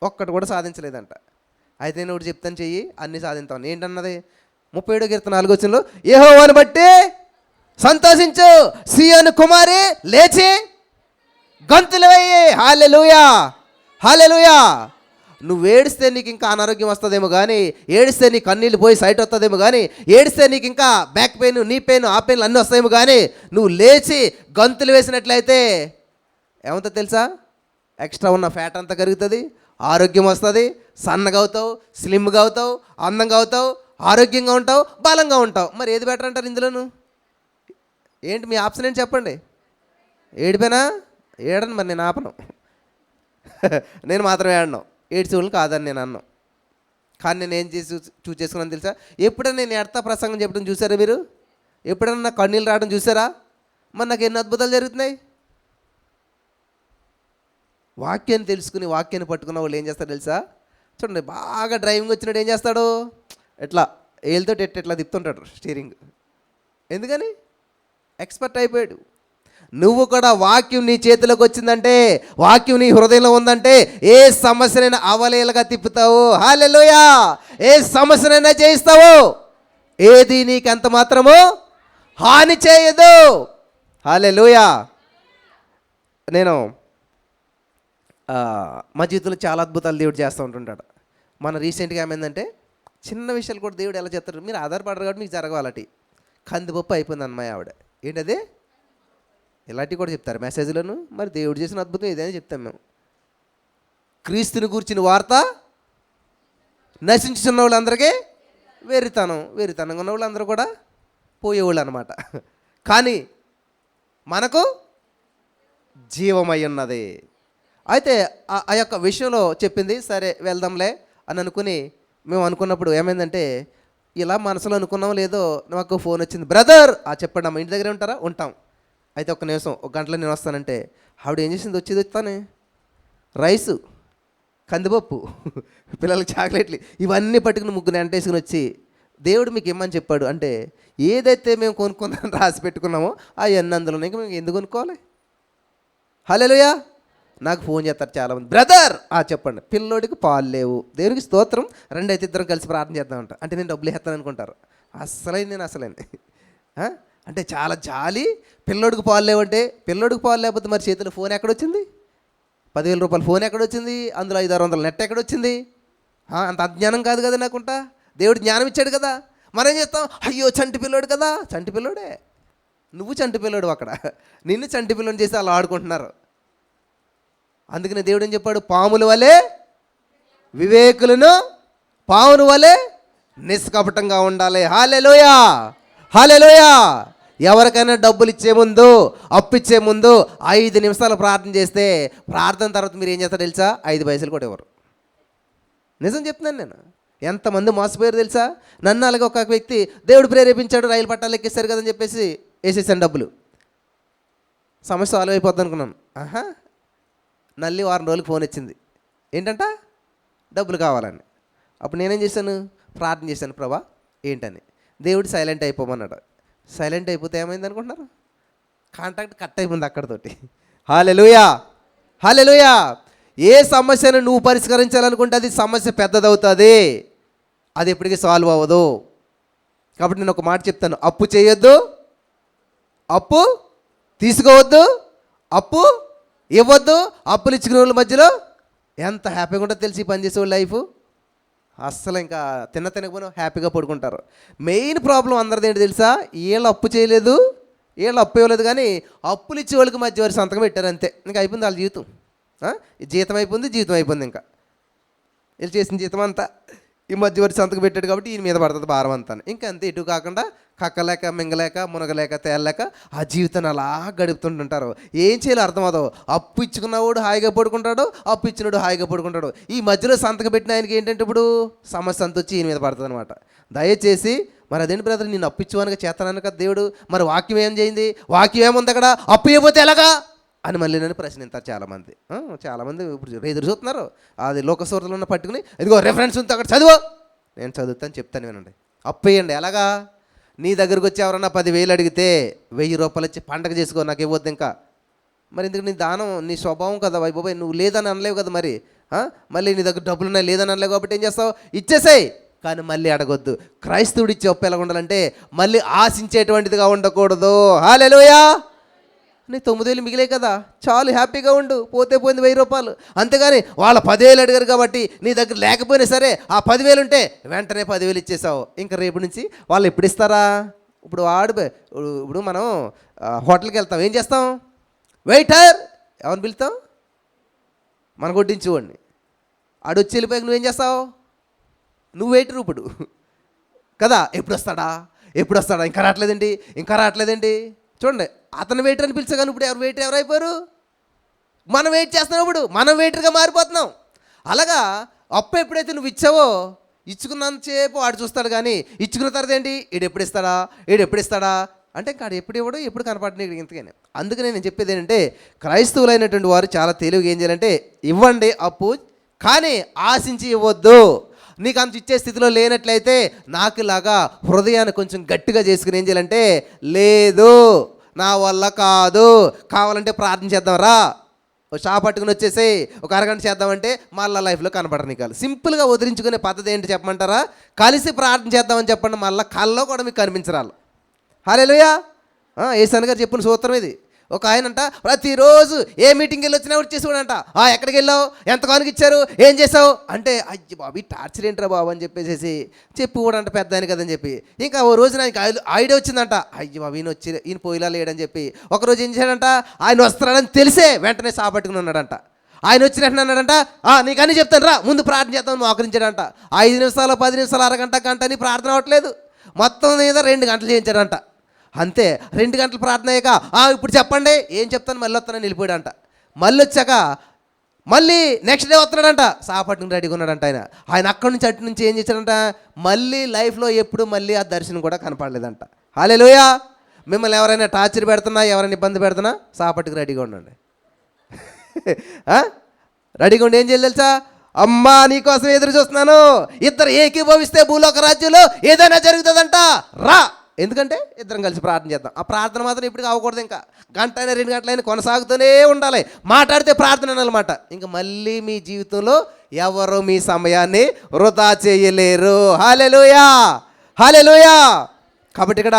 ఒక్కటి కూడా సాధించలేదంట. అయితే నేను ఒకటి చెప్తాను, చెయ్యి, అన్నీ సాధించాను. ఏంటన్నది? 37వ కీర్తన 4వ వచనంలో, యెహోవాను బట్టి సంతోషించు, సీయోను కుమారి లేచి గంతులు వేయి. హల్లెలూయా హల్లెలూయా. నువ్వు ఏడిస్తే నీకు ఇంకా అనారోగ్యం వస్తుందేమో కానీ, ఏడిస్తే నీ కన్నీళ్ళు పోయి సైట్ వస్తుందేమో కానీ, ఏడిస్తే నీకు ఇంకా బ్యాక్ పెయిన్, నీ పెయిన్, ఆ పెయిన్లు అన్నీ వస్తాయేమో కానీ, నువ్వు లేచి గంతులు వేసినట్లయితే ఏమంతా తెలుసా? ఎక్స్ట్రా ఉన్న ఫ్యాట్ అంతా కరుగుతుంది, ఆరోగ్యం వస్తుంది, సన్నగా అవుతావు, స్లిమ్గా అవుతావు, అందంగా అవుతావు, ఆరోగ్యంగా ఉంటావు, బలంగా ఉంటావు. మరి ఏది బెటర్ అంటారు ఇందులోను? ఏంటి మీ ఆప్షన్ ఏంటి చెప్పండి? ఏడిపోయినా ఏడను, మరి నేను ఆపను. నేను మాత్రం ఏడను, ఏడ్చి వాళ్ళని కాదని నేను అన్నాను. కానీ నేను ఏం చేసి చూస్ చేసుకున్నాను తెలుసా? ఎప్పుడైనా నేను ఎడతా ప్రసంగం చెప్పడం చూసారా మీరు? ఎప్పుడైనా నాకు కన్నీళ్ళు రావడం చూసారా? మరి నాకు ఎన్ని అద్భుతాలు జరుగుతున్నాయి. వాక్యాన్ని తెలుసుకుని వాక్యాన్ని పట్టుకున్న వాళ్ళు ఏం చేస్తారు తెలుసా? చూడండి, బాగా డ్రైవింగ్ వచ్చినట్టు ఏం చేస్తాడు? ఎట్లా ఏళ్ళతో ఎట్లా తిప్పుతుంటాడు స్టీరింగ్. ఎందుకని? ఎక్స్పర్ట్ అయిపోయాడు. నువ్వు కూడా వాక్యం నీ చేతిలోకి వచ్చిందంటే, వాక్యం నీ హృదయంలో ఉందంటే, ఏ సమస్యనైనా అవలీలగా తిప్పుతావు. హల్లెలూయా. ఏ సమస్యనైనా జయిస్తావు. ఏది నీకు ఎంత మాత్రము హాని చేయదు. హల్లెలూయా. నేను మా జీవితంలో చాలా అద్భుతాలు దేవుడు చేస్తూ ఉంటుంటాడు. మన రీసెంట్గా ఏమైందంటే, చిన్న విషయాలు కూడా దేవుడు ఎలా చేస్తారు? మీరు ఆధారపడరు కాబట్టి మీకు జరగాలటి. కందిపప్పు అయిపోయింది అమ్మాయి ఆవిడ. ఏంటది? ఇలాంటివి కూడా చెప్తారు మెసేజ్లను. మరి దేవుడు చేసిన అద్భుతం ఇదేని చెప్తాం మేము. క్రీస్తుని గూర్చిన వార్త నశించుతున్న వాళ్ళందరికీ వెర్రితనంగా ఉన్న వాళ్ళందరూ కూడా పోయేవాళ్ళు అనమాట. కానీ మనకు జీవమై ఉన్నది. అయితే ఆ యొక్క విషయంలో చెప్పింది. సరే వెళ్దాంలే అని అనుకుని మేము అనుకున్నప్పుడు ఏమైందంటే, ఇలా మనసులో అనుకున్నాం లేదో నాకు ఫోన్ వచ్చింది. బ్రదర్ చెప్పండి అమ్మ, ఇంటి దగ్గరే ఉంటారా? ఉంటాం. అయితే ఒక్క నిమిషం, 1 గంటలో నేను వస్తానంటే, ఆవిడ ఏం చేసింది? వస్తానే రైసు, కందిపప్పు, పిల్లలకి చాక్లెట్లు ఇవన్నీ పట్టుకుని ముగ్గురు ఎంటేసుకుని వచ్చి, దేవుడు మీకు ఇమ్మని చెప్పాడు అంటే, ఏదైతే మేము కొనుక్కుందామని రాసి పెట్టుకున్నామో అవన్నీ అందులో ఇంకా మేము ఎందుకు కొనుక్కోవాలి? హల్లెలూయా. నాకు ఫోన్ చేస్తారు చాలామంది, బ్రదర్ చెప్పండి, పిల్లోడికి పాలు లేవు, దేవునికి స్తోత్రం, 2 అయితే ఇద్దరం కలిసి ప్రార్థన చేద్దామంట. అంటే నేను డబ్బులు వేస్తాను అనుకుంటారు. అసలైంది అంటే చాలా జాలి. పిల్లోడికి పాలు లేవంటే, పిల్లోడికి పాలు లేకపోతే మరి చేతిలో ఫోన్ ఎక్కడొచ్చింది? 10,000 రూపాయల ఫోన్ ఎక్కడొచ్చింది? అందులో 500-600 నెట్ ఎక్కడొచ్చింది? అంత అజ్ఞానం కాదు కదా నాకుంటా. దేవుడు జ్ఞానం ఇచ్చాడు కదా. మనం ఏం చేస్తాం? అయ్యో చంటి పిల్లోడు కదా. చంటి పిల్లోడే, నువ్వు చంటి పిల్లోడు. అక్కడ నిన్ను చంటి పిల్లోని చేసి అలా ఆడుకుంటున్నారు. అందుకనే దేవుడు ఏం చెప్పాడు? పాముల వలె వివేకులను, పాముల వలె నిష్కపటంగా ఉండాలి. హల్లెలూయా హల్లెలూయా. ఎవరికైనా డబ్బులు ఇచ్చే ముందు, అప్పు ఇచ్చే ముందు 5 నిమిషాలు ప్రార్థన చేస్తే ప్రార్థన తర్వాత మీరు ఏం చేస్తారో తెలుసా? 5 పైసలు కూడా ఇవ్వరు. నిజం చెప్తున్నాను నేను. ఎంతమంది మోసపోయారు తెలుసా? నన్ను అలాగే ఒక వ్యక్తి దేవుడు ప్రేరేపించాడు, రైలు పట్టాలు ఎక్కేశారు కదని చెప్పేసి వేసేసాను డబ్బులు. సమస్య సాల్వ్ అయిపోద్ది అనుకున్నాను. నల్లి వారం రోజులకి ఫోన్ వచ్చింది. ఏంటంట? డబ్బులు కావాలని. అప్పుడు నేనేం చేశాను? ప్రార్థన చేశాను, ప్రభా ఏంటని. దేవుడు సైలెంట్ అయిపోమన్నాడు. సైలెంట్ అయిపోతే ఏమైంది అనుకుంటున్నారు? కాంటాక్ట్ కట్ అయిపోయింది అక్కడితోటి. హల్లెలూయా, హల్లెలూయా. ఏ సమస్యను నువ్వు పరిష్కరించాలనుకుంటే అది సమస్య పెద్దదవుతుంది, అది ఎప్పటికీ సాల్వ్ అవ్వదు. కాబట్టి నేను ఒక మాట చెప్తాను, అప్పు చేయొద్దు, అప్పు తీసుకోవద్దు, అప్పు ఇవ్వద్దు. అప్పులు ఇచ్చుకునే వాళ్ళ మధ్యలో ఎంత హ్యాపీగా ఉంటుందో తెలిసి పని చేసేవాళ్ళు లైఫ్ అస్సలు ఇంకా తినకపోయినా హ్యాపీగా పడుకుంటారు. మెయిన్ ప్రాబ్లం అందరిది ఏంటి తెలుసా? వీళ్ళు అప్పు చేయలేదు, వీళ్ళు అప్పు ఇవ్వలేదు, కానీ అప్పులు ఇచ్చే వాళ్ళకి మధ్య వారి సంతకం పెట్టారు అంతే. ఇంకా అయిపోయింది వాళ్ళ జీవితం. జీతం అయిపోయింది. ఇంకా వీళ్ళు చేసిన జీతం అంతా ఈ మధ్యవర్తి సంతకం పెట్టాడు కాబట్టి ఈయన మీద పడుతుంది భారం అంతా. ఇంకా అంతే. ఇటు కాకుండా కక్కలేక, మింగలేక, మునగలేక, తేలలేక ఆ జీవితాన్ని అలా గడుపుతుంటుంటారు. ఏం చేయాలో అర్థమవుతావు. అప్పు ఇచ్చుకున్నవాడు హాయిగా పడుకుంటాడు, అప్పు ఇచ్చినవాడు హాయిగా పడుకుంటాడు. ఈ మధ్యలో సంతకం పెట్టిన ఆయనకి ఏంటంటే ఇప్పుడు సమస్య అంత వచ్చి ఈయన మీద పడుతుంది అనమాట. దయచేసి మరి అదేంటి బ్రదర్, నేను అప్పు ఇచ్చేవానికి చేస్తాను కదా దేవుడు, మరి వాక్యం ఏం చేయింది? వాక్యం ఏముంది అక్కడ? అప్పు ఇవ్వకపోతే ఎలాగా అని మళ్ళీ నన్ను ప్రశ్నిస్తారు చాలామంది. ఇప్పుడు ఎదురు చూస్తున్నారు. అది లోకసూరతలు ఉన్న పట్టుకుని ఇదిగో రెఫరెన్స్ ఉంది అక్కడ చదువు. నేను చదువుతాను, చెప్తాను వినండి. అప్పు ఇవ్వండి. ఎలాగా? నీ దగ్గరకు వచ్చి ఎవరన్నా 10,000 అడిగితే 1,000 రూపాయలు ఇచ్చి పండగ చేసుకో, నాకు ఇవ్వద్దు ఇంకా. మరి ఎందుకు? నీ దానం నీ స్వభావం కదా బాబాయ్, నువ్వు లేదని అనలేవు కదా. మరి మళ్ళీ నీ దగ్గర డబ్బులు ఉన్నాయి లేదని అనలేవు కాబట్టి ఏం చేస్తావు? ఇచ్చేసాయి, కానీ మళ్ళీ అడగొద్దు. క్రైస్తవుడు ఇచ్చే అప్పు ఎలా ఉండాలంటే మళ్ళీ ఆశించేటువంటిదిగా ఉండకూడదు. హల్లెలూయా. నీ 9,000 మిగిలే కదా, చాలు, హ్యాపీగా ఉండు. పోతే పోయింది 1,000 రూపాయలు, అంతేగాని వాళ్ళ 10,000 అడిగారు కాబట్టి నీ దగ్గర లేకపోయినా సరే ఆ 10,000 ఉంటే వెంటనే 10,000 ఇచ్చేసావు. ఇంకా రేపు నుంచి వాళ్ళు ఎప్పుడు ఇస్తారా? ఇప్పుడు మనం హోటల్కి వెళ్తాం, ఏం చేస్తాం? వెయిటర్ ఎవరిని పిలుస్తాం? మన కొట్టించుకోండి. ఆడొచ్చి వెళ్ళిపోయాక నువ్వేం చేస్తావు? నువ్వు వెయిటర్ ఇప్పుడు కదా. ఎప్పుడు వస్తాడా, ఇంకా రావట్లేదండి. చూడండి, అతను వెయిటర్ అని పిలిచగాను ఇప్పుడు ఎవరు వెయిటర్ ఎవరైపోయారు? మనం వెయిట్ చేస్తున్నాం, ఇప్పుడు మనం వెయిటర్గా మారిపోతున్నాం. అలాగా అప్పు ఎప్పుడైతే నువ్వు ఇచ్చావో ఇచ్చుకున్నంతసేపు వాడు చూస్తాడు, కానీ ఇచ్చుకున్న తర్వాత ఏంటి? ఈడు ఎప్పుడు ఇస్తాడా అంటే ఇంకా ఎప్పుడు ఇవ్వడు, ఎప్పుడు కనపడని ఇంతకని. అందుకని నేను చెప్పేది ఏంటంటే క్రైస్తవులైనటువంటి వారు చాలా తెలివిగా ఏం చేయాలంటే ఇవ్వండి అప్పు, కానీ ఆశించి ఇవ్వద్దు. నీకు అంత ఇచ్చే స్థితిలో లేనట్లయితే నాకులాగా హృదయాన్ని కొంచెం గట్టిగా చేసుకుని ఏం చేయాలంటే లేదు, నా వల్ల కాదు, కావాలంటే ప్రార్థన చేద్దాం రా, షాప్ పట్టుకుని వచ్చేసి ఒక అరగంట చేద్దామంటే మళ్ళీ లైఫ్లో కనపడరు. నీకు సింపుల్గా వదిలించుకునే పద్ధతి ఏంటి చెప్పమంటారా? కలిసి ప్రార్థన చేద్దామని చెప్పండి, మళ్ళీ కల్లో కూడా మీకు కనిపించరాలు. హల్లెలూయా. యేసయ్య గారు చెప్పిన సూత్రం ఇది. ఒక ఆయనంట ప్రతిరోజు ఏ మీటింగ్కి వెళ్ళి వచ్చినా కూడా చేసేవాడంట. ఎక్కడికి వెళ్ళావు, ఎంత కానుక ఇచ్చారు, ఏం చేసావు అంటే, అయ్యి బాబు టార్చర్ ఏంట్రా బాబు అని చెప్పేసి చెప్పి కూడా అంట పెద్ద ఆయన కదని చెప్పి. ఇంకా ఓ రోజు నాకు ఐడియా వచ్చిందంట, అయ్యి బాబు ఈయన పోయిలా లేడని చెప్పి. ఒకరోజు ఏం చేశాడంట, ఆయన వస్తున్నాడని తెలిసే వెంటనే సాపట్టుకుని ఉన్నాడంట. ఆయన వచ్చినట్టు అన్నాడంట, నీకు అన్నీ చెప్తాను రా, ముందు ప్రార్థన చేద్దామని మోకరించాడంట. 5 నిమిషాలు, 10 నిమిషాలు, అరగంట, గంట అని ప్రార్థన అవ్వట్లేదు. మొత్తం మీద 2 గంటలు చేయించాడంట. అంతే, 2 గంటలు ప్రార్థన అయ్యాక ఇప్పుడు చెప్పండి, ఏం చెప్తాను, మళ్ళీ వస్తానని వెళ్ళిపోయాడంట. మళ్ళీ వచ్చాక మళ్ళీ నెక్స్ట్ డే వస్తున్నాడంట, సాపట్టుకుని రెడీగా ఉన్నాడంట. ఆయన అక్కడి నుంచి అటు నుంచి ఏం చేశాడంట, మళ్ళీ లైఫ్లో ఎప్పుడు మళ్ళీ ఆ దర్శనం కూడా కనపడలేదంట. హల్లెలూయా. మిమ్మల్ని ఎవరైనా టార్చర్ పెడుతున్నా, ఎవరైనా ఇబ్బంది పెడుతున్నా సాపట్టుకు రెడీగా ఉండండి. రెడీగా ఉండి ఏం చేయాలి తెలుసా? అమ్మా నీకోసం ఎదురు చూస్తున్నాను, ఇద్దరు ఏకీభవిస్తే భూలోక రాజ్యంలో ఏదైనా జరుగుతుందంట, రా. ఎందుకంటే ఇద్దరం కలిసి ప్రార్థన చేద్దాం. ఆ ప్రార్థన మాత్రం ఇప్పటికీ అవ్వకూడదు. ఇంకా గంట అయినా 2 గంటలైనా కొనసాగుతూనే ఉండాలి. మాట్లాడితే ప్రార్థన అన్నమాట. ఇంకా మళ్ళీ మీ జీవితంలో ఎవరు మీ సమయాన్ని వృధా చేయలేరు. హల్లెలూయా, హల్లెలూయా. కాబట్టి ఇక్కడ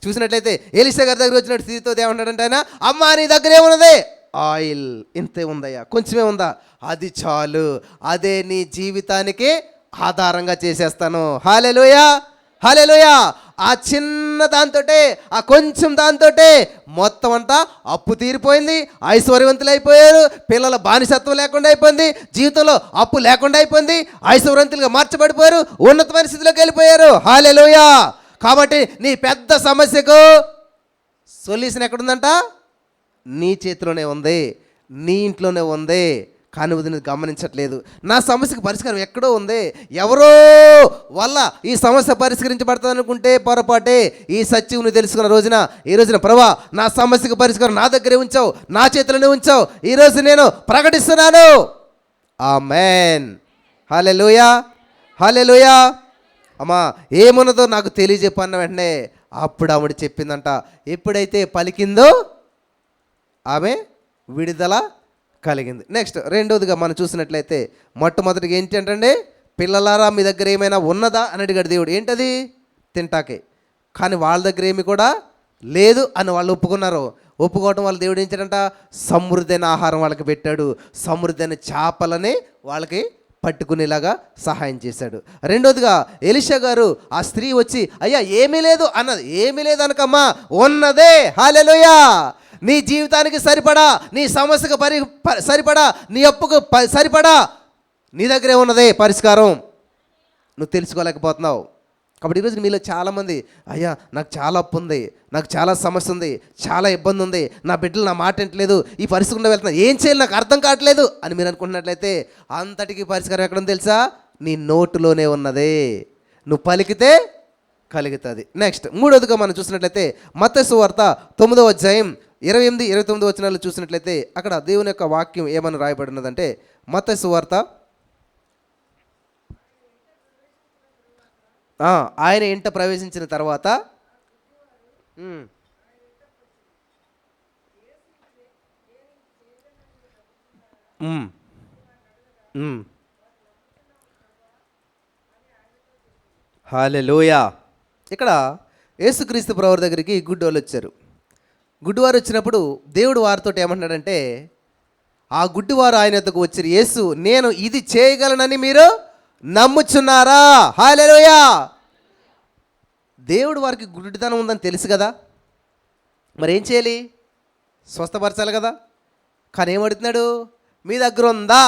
చూసినట్లయితే ఎలీషా గారి దగ్గర వచ్చినట్టు స్థితితో ఏమన్నాడంటే ఆయన, అమ్మా నీ దగ్గర ఏమున్నది? ఆయిల్ ఇంతే ఉందయ్యా, కొంచెమే ఉందా? అది చాలు, అదే నీ జీవితానికి ఆధారంగా చేసేస్తాను. హల్లెలూయా, హల్లెలూయా. ఆ చిన్న దాంతోటే, ఆ కొంచెం దాంతోటే మొత్తం అంతా అప్పు తీరిపోయింది, ఐశ్వర్యవంతులు అయిపోయారు, పిల్లల బానిసత్వం లేకుండా అయిపోయింది, జీవితంలో అప్పు లేకుండా అయిపోయింది, ఐశ్వర్యవంతులుగా మార్చబడిపోయారు, ఉన్నతమైన స్థితిలోకి వెళ్ళిపోయారు. హల్లెలూయా. కాబట్టి నీ పెద్ద సమస్యకు సొల్యూషన్ ఎక్కడుందంట? నీ చేతిలోనే ఉంది, నీ ఇంట్లోనే ఉంది. కానీ నువ్వు దీన్ని గమనించట్లేదు. నా సమస్యకు పరిష్కారం ఎక్కడో ఉంది, ఎవరో వల్ల ఈ సమస్య పరిష్కరించబడుతుంది అనుకుంటే పొరపాటే. ఈ సత్యం నువ్వు తెలుసుకున్న రోజున, ఈ రోజున ప్రభా నా సమస్యకు పరిష్కారం నా దగ్గరే ఉంచావు, నా చేతిలోనే ఉంచావు, ఈరోజు నేను ప్రకటిస్తున్నాను. ఆమేన్. హల్లెలూయా, హల్లెలూయా. అమ్మా ఏమున్నదో నాకు తెలియజెప్పన్న వెంటనే అప్పుడు ఆవిడ చెప్పిందంట, ఎప్పుడైతే పలికిందో ఆమె విడుదల కలిగింది. నెక్స్ట్ రెండోదిగా మనం చూసినట్లయితే మొట్టమొదటిగా ఏంటంటే, పిల్లలారా మీ దగ్గర ఏమైనా ఉన్నదా అని అడిగాడు దేవుడు. ఏంటది? తింటాకే. కానీ వాళ్ళ దగ్గర ఏమి కూడా లేదు అని వాళ్ళు ఒప్పుకున్నారు. ఒప్పుకోవటం వల్ల దేవుడు ఏం చేయాడంట? సమృద్ధైన ఆహారం వాళ్ళకి పెట్టాడు, సమృద్ధైన చేపలని వాళ్ళకి పట్టుకునేలాగా సహాయం చేశాడు. రెండోదిగా ఎలీషా గారు ఆ స్త్రీ వచ్చి అయ్యా ఏమీ లేదు అన్నది. ఏమీ లేదు అనకమ్మా, ఉన్నదే. హల్లెలూయా. నీ జీవితానికి సరిపడా, నీ సమస్యకు సరిపడా, నీ అప్పుకు సరిపడా నీ దగ్గరే ఉన్నదే పరిష్కారం. నువ్వు తెలుసుకోలేకపోతున్నావు. కాబట్టి ఈరోజు మీలో చాలామంది అయ్యా నాకు చాలా అప్పు ఉంది, నాకు చాలా సమస్య ఉంది, చాలా ఇబ్బంది ఉంది, నా బిడ్డలు నా మాట వింటలేదు, ఈ పరిస్థితి గుండా వెళ్తున్నా, ఏం చేయాలి నాకు అర్థం కావట్లేదు అని మీరు అనుకుంటున్నట్లయితే అంతటికీ పరిష్కారం ఎక్కడుంది తెలుసా? నీ నోటులోనే ఉన్నదే. నువ్వు పలికితే కలుగుతుంది. నెక్స్ట్ మూడోదిగా మనం చూసినట్లయితే మత్తయి సువార్త 9వ అధ్యాయం 28, 29 వచనాలు చూసినట్లయితే అక్కడ దేవుని యొక్క వాక్యం ఏమని రాయబడినదంటే, మత్తయి సువార్త ఆయన ఇంట ప్రవేశించిన తర్వాత హల్లెలూయా. ఇక్కడ యేసుక్రీస్తు ప్రభువు దగ్గరికి గుడ్డోళ్ళు వచ్చారు. గుడ్డివారు వచ్చినప్పుడు దేవుడు వారితో ఏమంటున్నాడంటే, ఆ గుడ్డివారు ఆయన వద్దకు వచ్చారు. యేసు నేను ఇది చేయగలనని మీరు నమ్ముచున్నారా? హల్లెలూయా. దేవుడు వారికి గుడ్డితనం ఉందని తెలుసు కదా, మరి ఏం చేయాలి? స్వస్థపరచాలి కదా. కానీ ఏమడుగుతున్నాడు? మీ దగ్గర ఉందా?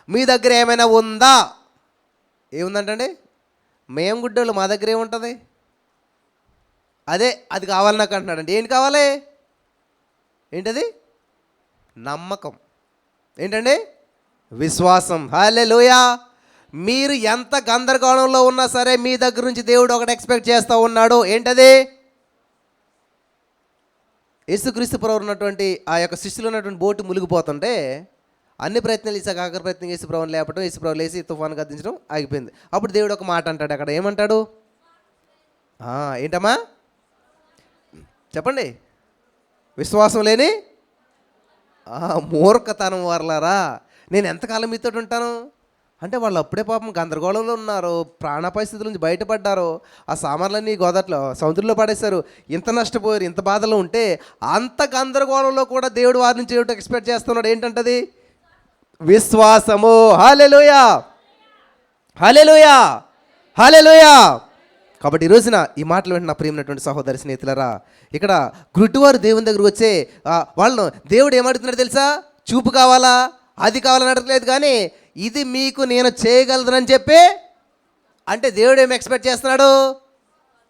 మీ దగ్గర ఏమైనా ఉందా? ఏముందంటండి? మేము గుడ్డోళ్ళు, మా దగ్గర ఏముంటుంది? అదే అది కావాలి నాకు అంటున్నాడండి. ఏంటి కావాలి? ఏంటది? నమ్మకం. ఏంటండి? విశ్వాసం. హల్లెలూయా. మీరు ఎంత గందరగోళంలో ఉన్నా సరే మీ దగ్గర నుంచి దేవుడు ఒకటి ఎక్స్పెక్ట్ చేస్తూ ఉన్నాడు. ఏంటది? యేసుక్రీస్తు ప్రభువు ఉన్నటువంటి ఆ యొక్క శిష్యులు ఉన్నటువంటి బోటు మునిగిపోతుంటే అన్ని ప్రయత్నాలు చేశాక ఆఖరి ప్రయత్నం యేసు ప్రభువుని లేపటం, యేసు ప్రభువు లేచి తుఫాను గద్దించడం ఆగిపోయింది. అప్పుడు దేవుడు ఒక మాట అంటాడు. అక్కడ ఏమంటాడు? ఏంటమ్మా చెప్పండి? విశ్వాసం లేని మూర్ఖతనం వారలారా, నేను ఎంతకాలం మీతో ఉంటాను అంటే వాళ్ళు అప్పుడే పాపం గందరగోళంలో ఉన్నారు, ప్రాణ పరిస్థితుల నుంచి బయటపడ్డారు, ఆ సామాన్లన్నీ గోదాట్లో సముద్రంలో పడేశారు, ఇంత నష్టపోయారు, ఇంత బాధలో ఉంటే అంత గందరగోళంలో కూడా దేవుడు వారి నుంచి ఏమిటో ఎక్స్పెక్ట్ చేస్తున్నాడు. ఏంటంటది? విశ్వాసము. హల్లెలూయా, హల్లెలూయా, హల్లెలూయా. కాబట్టి ఈ రోజున ఈ మాటలు వెంటనే నా ప్రియమైనటువంటి సహోదరి స్నేహితులరా, ఇక్కడ గుడ్డివారు దేవుని దగ్గరకు వచ్చే వాళ్ళను దేవుడు ఏమడుగుతున్నాడు తెలుసా? చూపు కావాలా, అది కావాలని అడగలేదు, కానీ ఇది మీకు నేను చేయగలదని చెప్పి అంటే దేవుడు ఏమి ఎక్స్పెక్ట్ చేస్తున్నాడు?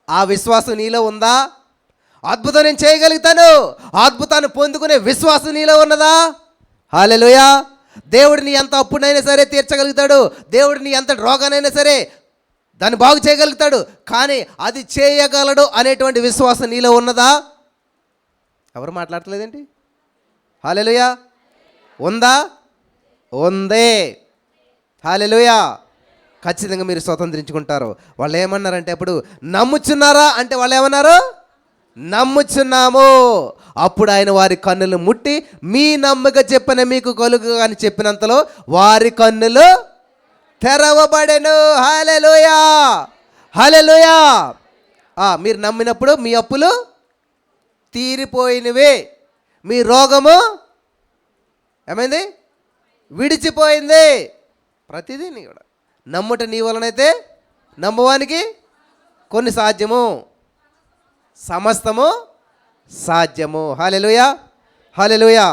ఆ విశ్వాసం నీలో ఉందా? అద్భుతం నేను చేయగలుగుతాను, అద్భుతాన్ని పొందుకునే విశ్వాసం నీలో ఉన్నదా? హల్లెలూయా. దేవుడిని ఎంత అప్పుడైనా సరే తీర్చగలుగుతాడు, దేవుడిని ఎంత రోగానైనా సరే దాన్ని బాగు చేయగలుగుతాడు, కానీ అది చేయగలడు అనేటువంటి విశ్వాసం నీలో ఉన్నదా? ఎవరు మాట్లాడట్లేదేంటి? హల్లెలూయా. ఉందా? ఉందే. హల్లెలూయా. ఖచ్చితంగా మీరు స్వతంత్రించుకుంటారు. వాళ్ళు ఏమన్నారంటే అప్పుడు నమ్ముచున్నారా అంటే వాళ్ళు ఏమన్నారు? నమ్ముచున్నాము. అప్పుడు ఆయన వారి కన్నులు ముట్టి మీ నమ్మక చెప్పిన మీకు కలుగు అని చెప్పినంతలో వారి కన్నులు తెరవబడెను. హల్లెలూయా, హల్లెలూయా. మీరు నమ్మినప్పుడు మీ అప్పులు తీరిపోయినవి, మీ రోగము ఏమైంది? విడిచిపోయింది. ప్రతిదీ నీ కూడా నమ్ముట నీ వలనైతే నమ్మవానికి కొన్ని సాధ్యము, సమస్తము సాధ్యము. హల్లెలూయా, హల్లెలూయా.